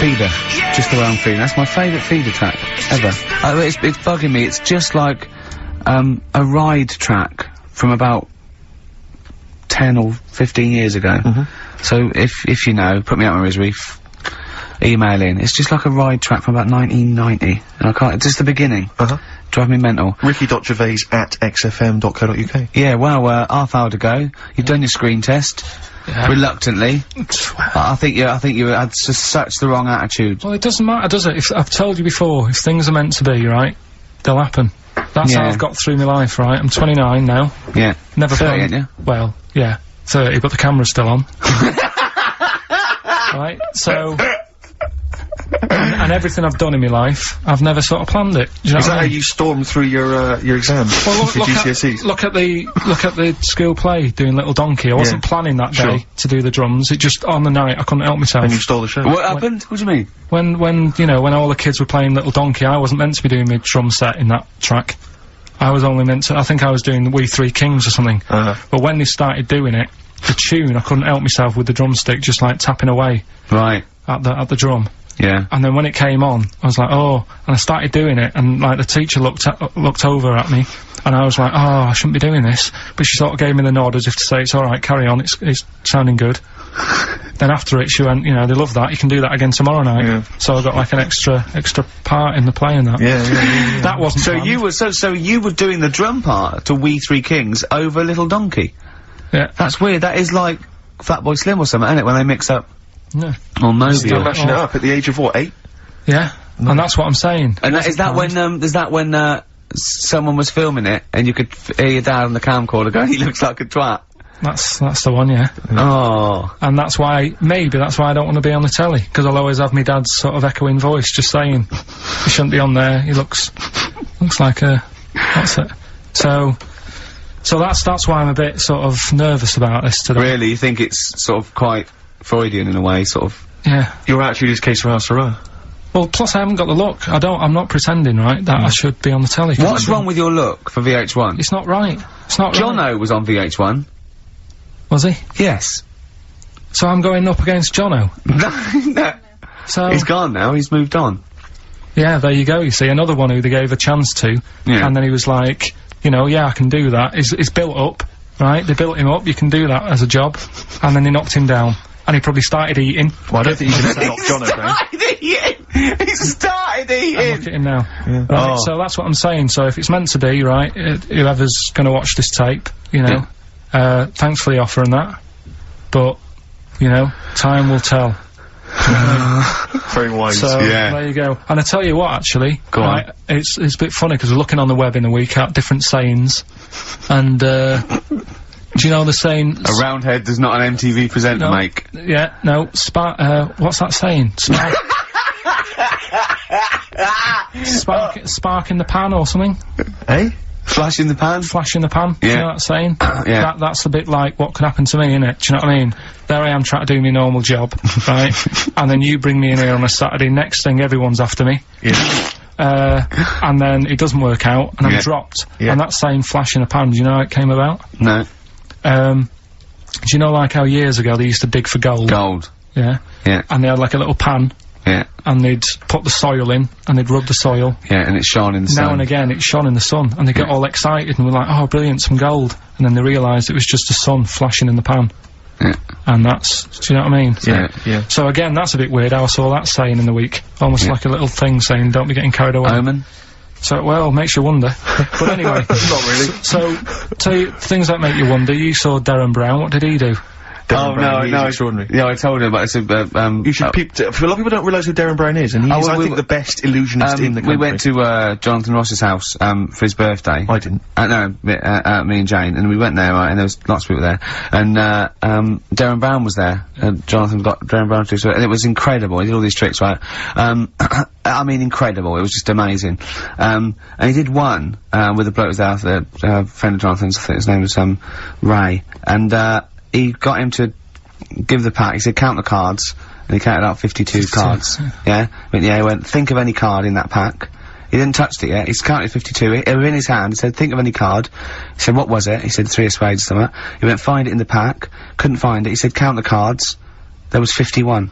Feeder. Just around Feeder. That's my favourite Feeder track ever. It's bugging me. It's just like, a ride track from about 10 or 15 years ago. So if you know, put me out my misery, email in. It's just like a ride track from about 1990. And I can't, just the beginning. Drive me mental. ricky.gervais@xfm.co.uk. Yeah, well, half hour to go. You've done your screen test. Yeah. Reluctantly. I think you had just such the wrong attitude. Well, it doesn't matter, does it? If I've told you before, if things are meant to be, right, they'll happen. That's how I've got through my life, right? I'm 29 now. Yeah. Never 30, ain't you? Well, yeah, 30, but the camera's still on. Right, so... and everything I've done in my life, I've never sort of planned it. Do you know Is that what I mean? how you stormed through your exams? Well, your GCSEs? look at the school play, doing Little Donkey. I wasn't planning that day to do the drums. It just, on the night, I couldn't help myself. And you stole the show. What happened? What do you mean? When you know, when all the kids were playing Little Donkey, I wasn't meant to be doing my drum set in that track. I was only meant to, I think I was doing the We Three Kings or something. But when they started doing it, the tune, I couldn't help myself with the drumstick, just like tapping away. Right. At the drum. Yeah. And then when it came on, I was like, oh, and I started doing it, and like the teacher looked over at me, and I was like, oh, I shouldn't be doing this, but she sort of gave me the nod as if to say, it's alright, carry on, it's sounding good. Then after it, she went, you know, they love that, you can do that again tomorrow night. Yeah. So I got like an extra part in the play and that. Yeah. That wasn't so planned. you were doing the drum part to We Three Kings over Little Donkey? Yeah. That's weird, that is like Fatboy Slim or something, isn't it, when they mix up? No. Or Moby. Still mashing it up at the age of what, 8? Yeah. And that's what I'm saying. And is that when someone was filming it and you could hear your dad on the camcorder going, he looks like a twat? That's the one, yeah. Oh. And that's why I don't want to be on the telly, because I'll always have my dad's sort of echoing voice just saying, he shouldn't be on there, he looks like a, that's it. So that's why I'm a bit sort of nervous about this today. Really? You think it's sort of quite Freudian in a way, sort of? Yeah. Your attitude is case for Sarah. Well, plus I haven't got the look. I'm not pretending, right, that I should be on the telly. What's wrong with your look for VH1? It's not right. It's not right. Jono was on VH1. Was he? Yes. So I'm going up against Jono? No. So... He's gone now, he's moved on. Yeah, there you go, you see, another one who they gave a chance to, and then he was like, you know, yeah, I can do that. He's built up, right? They built him up, you can do that as a job, and then they knocked him down. And he probably started eating. Well, I don't think you can knock Jono down. He started eating! Look at him now. Yeah. Right, so that's what I'm saying. So if it's meant to be, right, whoever's gonna watch this tape, you know, thanks for the offer and that. But, you know, time will tell. Very wise. So, there you go. And I tell you what, actually, go on. It's a bit funny, because we're looking on the web in the week at different sayings, and, do you know the saying? A round head does not an MTV presenter make. Yeah, no, what's that saying? Spark in the pan or something? Eh? Flash in the pan? Flash in the pan, yeah. You know that saying? Yeah. That's a bit like what could happen to me, innit? Do you know what I mean? There I am trying to do my normal job, right? And then you bring me in here on a Saturday, next thing everyone's after me. Yeah. And then it doesn't work out, and I'm dropped. Yeah. And that saying flash in a pan, do you know how it came about? No. Do you know like how years ago they used to dig for gold? Gold. Yeah. Yeah. And they had like a little pan. Yeah. And they'd put the soil in, and they'd rub the soil. Yeah, and it shone in the sun. Now and again, it shone in the sun, and they get all excited, and we're like, oh, brilliant, some gold. And then they realised it was just the sun flashing in the pan. Yeah. And that's, do you know what I mean? Yeah. So again, that's a bit weird how I saw that saying in the week. Almost like a little thing saying, don't be getting carried away. Omen? So, well, makes you wonder. But anyway. Not really. So, tell you things that make you wonder. You saw Darren Brown, what did he do? Darren Brown. no, extraordinary. Yeah, I told him, but I said, You should peep. A lot of people don't realise who Darren Brown is, and he's, I think, the best illusionist in the country. We went to Jonathan Ross's house for his birthday. I didn't. No, me and Jane, and we went there, right, and there was lots of people there, and Darren Brown was there. Jonathan got Darren Brown to do it, and it was incredible. He did all these tricks, right? I mean, incredible. It was just amazing. And he did one with a bloke who was there, a friend of Jonathan's. I think his name was Ray, and he got him to give the pack. He said, count the cards, and he counted out 52 cards. Yeah, he went, think of any card in that pack. He didn't touch it yet. He's counted 52. It was in his hand. He said, think of any card. He said, what was it? He said, 3 of spades or something. He went, find it in the pack. Couldn't find it. He said, count the cards. There was 51.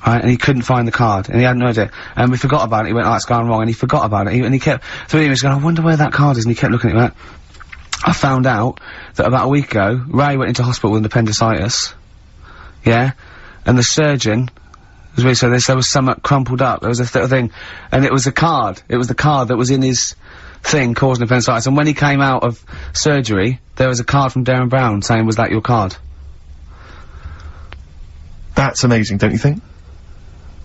Right, and he couldn't find the card, and he had no idea. And we forgot about it. He went, oh, it's gone wrong, and he forgot about it. And he kept, so he was going, I wonder where that card is, and he kept looking at it. Went, I found out that about a week ago, Ray went into hospital with an appendicitis. Yeah? And the surgeon, so there was something crumpled up. There was a thing, and it was a card. It was the card that was in his thing causing appendicitis. And when he came out of surgery, there was a card from Darren Brown saying, was that your card? That's amazing, don't you think?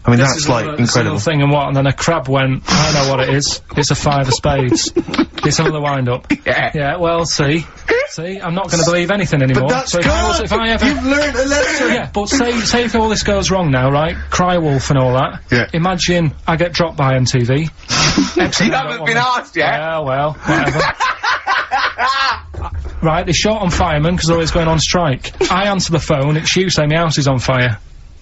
I mean, that's like incredible. Thing and what, and then a crab went, I know what it is. It's a 5 of spades. It's another wind-up. Yeah. Yeah, well, see, I'm not going to believe anything anymore. But that's so if I ever, you've learned a lesson! Yeah, but say if all this goes wrong now, right? Cry wolf and all that. Yeah. Imagine I get dropped by MTV. You haven't been asked yet. Yeah, well, whatever. Right, they're short on firemen because they're always going on strike. I answer the phone, it's you saying my house is on fire.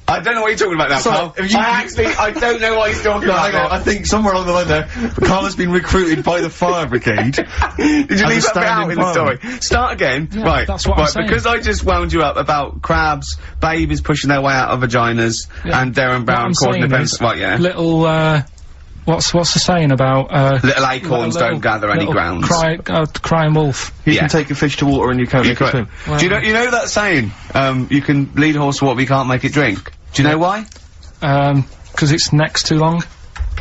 I don't know what you're talking about now, Carl. I don't know what he's talking about. I think somewhere along the line there, Karl has been recruited by the fire brigade. Did you leave that bit out in the story? Start again. Yeah, right. That's what I'm saying. Because I just wound you up about crabs, babies pushing their way out of vaginas, and Darren Brown causing offence. Right, yeah. Little, what's the saying about, little acorns don't gather any grounds. Crying wolf. You can take a fish to water and you can't make it swim. Well, do you know that saying? You can lead a horse to water, but you can't make it drink. Do you know why? 'Cause its neck's too long.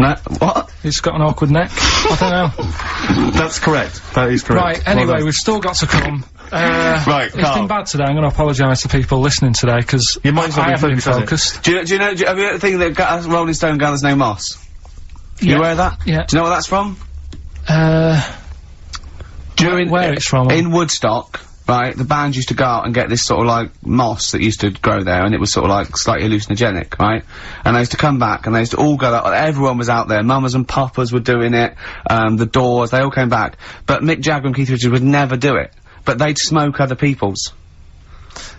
No, what? It's got an awkward neck. I don't know. That's correct. That is correct. Right, anyway, we've still got to come. Right, it's been bad today. I'm going to apologise to people listening today, because your mind's not been focused. Do you know, have you ever think that Rolling Stone gathers no moss? Yeah. You aware of that? Yeah. Do you know where that's from? Where it's from? In Woodstock. Right, the band used to go out and get this sort of like moss that used to grow there, and it was sort of like slightly hallucinogenic, right? And they used to come back, and they used to all go out, everyone was out there, mamas and papas were doing it, the Doors, they all came back. But Mick Jagger and Keith Richards would never do it. But they'd smoke other people's.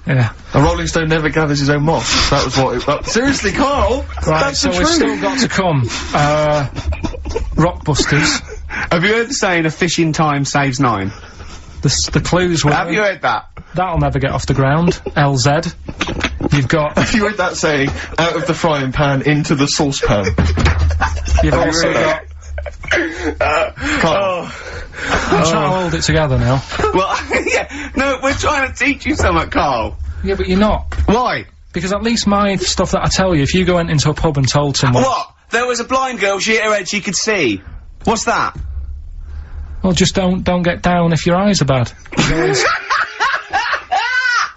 Yeah. A Rolling Stone never gathers his own moss. That was what it seriously, Karl! Right, that's so the we've truth. still got to come. Rockbusters. Have you heard the saying, a fish in time saves 9? The clues were... Have you heard that? That'll never get off the ground. LZ. You've got... Have you heard that saying, out of the frying pan into the saucepan? You've also got... I'm trying to hold it together now. Well, yeah, no, we're trying to teach you something, Karl. Yeah, but you're not. Why? Because at least my stuff that I tell you, if you went into a pub and told someone... What? There was a blind girl, she hit her head, she could see. What's that? Well, just don't get down if your eyes are bad.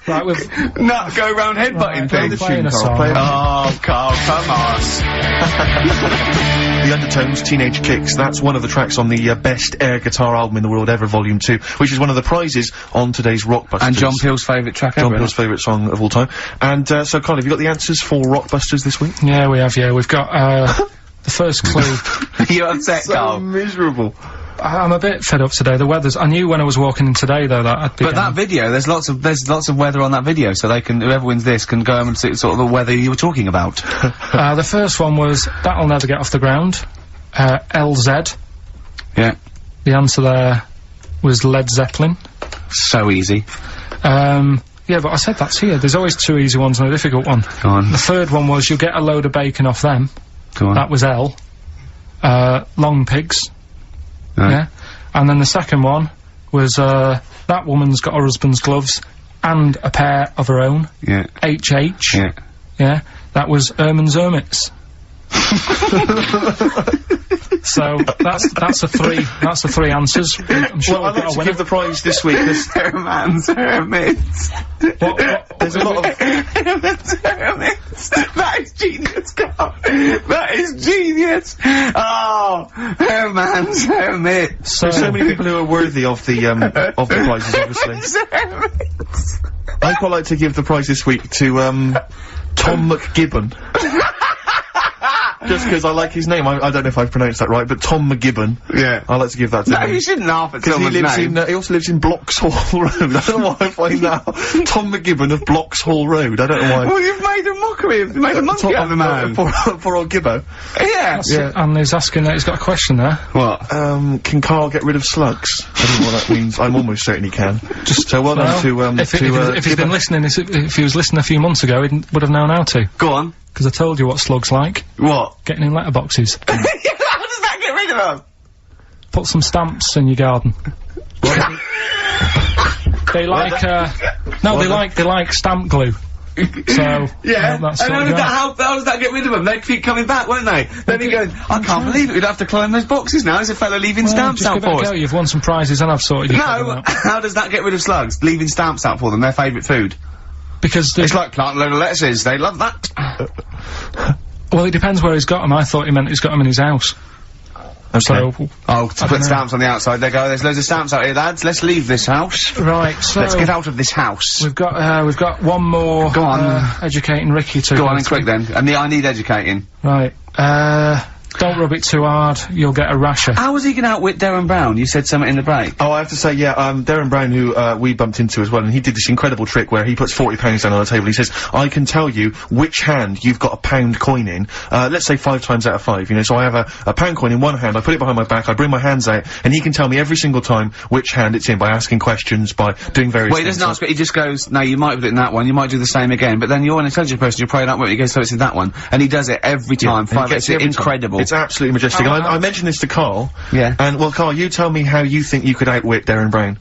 Right, we've... No, go around headbutting things. Oh, Karl, come on. The Undertones, Teenage Kicks, that's one of the tracks on the best air guitar album in the world ever, Volume 2, which is one of the prizes on today's Rockbusters. And John Peel's favourite track ever. John Peel's favourite song of all time. And, so Karl, have you got the answers for Rockbusters this week? Yeah, we have, yeah. We've got, the first clue. You're upset, Karl. So miserable. I'm a bit fed up today. The weather's... I knew when I was walking in today, though, that I'd be... But that video, there's lots of weather on that video, so they can, whoever wins this can go home and see sort of the weather you were talking about. The first one was, that'll never get off the ground. LZ. Yeah. The answer there was Led Zeppelin. So easy. Yeah, but I said that's here. There's always 2 easy ones and a difficult one. Go on. The third one was, you'll get a load of bacon off them. Go on. That was L. Long pigs. Right. Yeah. And then the second one was, that woman's got her husband's gloves and a pair of her own. Yeah. HH. Yeah. Yeah. That was Erman's Hermits. So that's the three answers. I'm sure Well, I'd we've got like a to winner. give the prize this week. Herman's Hermits. There's a lot of... Herman's Hermits. That is genius, Carl. That is genius. Oh, Herman's Hermits. There's so many people who are worthy of the prizes, obviously. Hermits. I'd quite like to give the prize this week to, Tom McGibbon. Just because I like his name. I don't know if I've pronounced that right, but Tom McGibbon. Yeah. I'd like to give that to No, him. you shouldn't laugh at Because he someone's lives name. in, he also lives in Bloxhall Road. I don't know why I find that. Tom McGibbon of Bloxhall Road. I don't know why. Well, you've made a mockery of, made a monkey out of the man. For old Gibbo. Yeah. And he's asking that he's got a question there. What? Can Karl get rid of slugs? I don't know what that means. I'm almost certain he can. Just so well done to, if he's been listening, if he was listening a few months ago, he would have known how to. Go on. Because I told you what slugs like. What? Getting in letterboxes. How does that get rid of them? Put some stamps in your garden. They like, they like stamp glue. So, Yeah, that's and what we got. how does that get rid of them? They keep coming back, won't they? Then he goes, I can't believe it, we'd have to climb those boxes now, there's a fella leaving stamps just out give it a for go. us. You've won some prizes and I've sorted your problem No, out. how does that get rid of slugs? Leaving stamps out for them, their favourite food. Because It's like planting a load of lettuces, they love that. well, it depends where he's got them. I thought he meant he's got them in his house. Okay. So, Oh, to put stamps on the outside, they go, there's loads of stamps out here, lads, let's leave this house. right, so Let's get out of this house. we've got one more. Go on. Educating Ricky to Go on and through. quick then, and I need educating. Right, don't rub it too hard. You'll get a rasher. How was he gonna outwit Darren Brown? You said something in the break. Oh, I have to say, yeah, Darren Brown, who, we bumped into as well, and he did this incredible trick where he puts £40 down on the table. He says, I can tell you which hand you've got a £1 coin in, let's say 5 times out of 5, you know, so I have a £1 coin in one hand, I put it behind my back, I bring my hands out, and he can tell me every single time which hand it's in by asking questions, by doing various Well, he things. doesn't ask it, he just goes, no, you might put it in that one, you might do the same again, but then you're an intelligent person, you're probably not what he goes, so it's in that one. And he does it every time, and he gets it's it every time. incredible. It's absolutely majestic. And I mentioned this to Karl. Yeah. And, well, Karl, you tell me how you think you could outwit Darren Brown.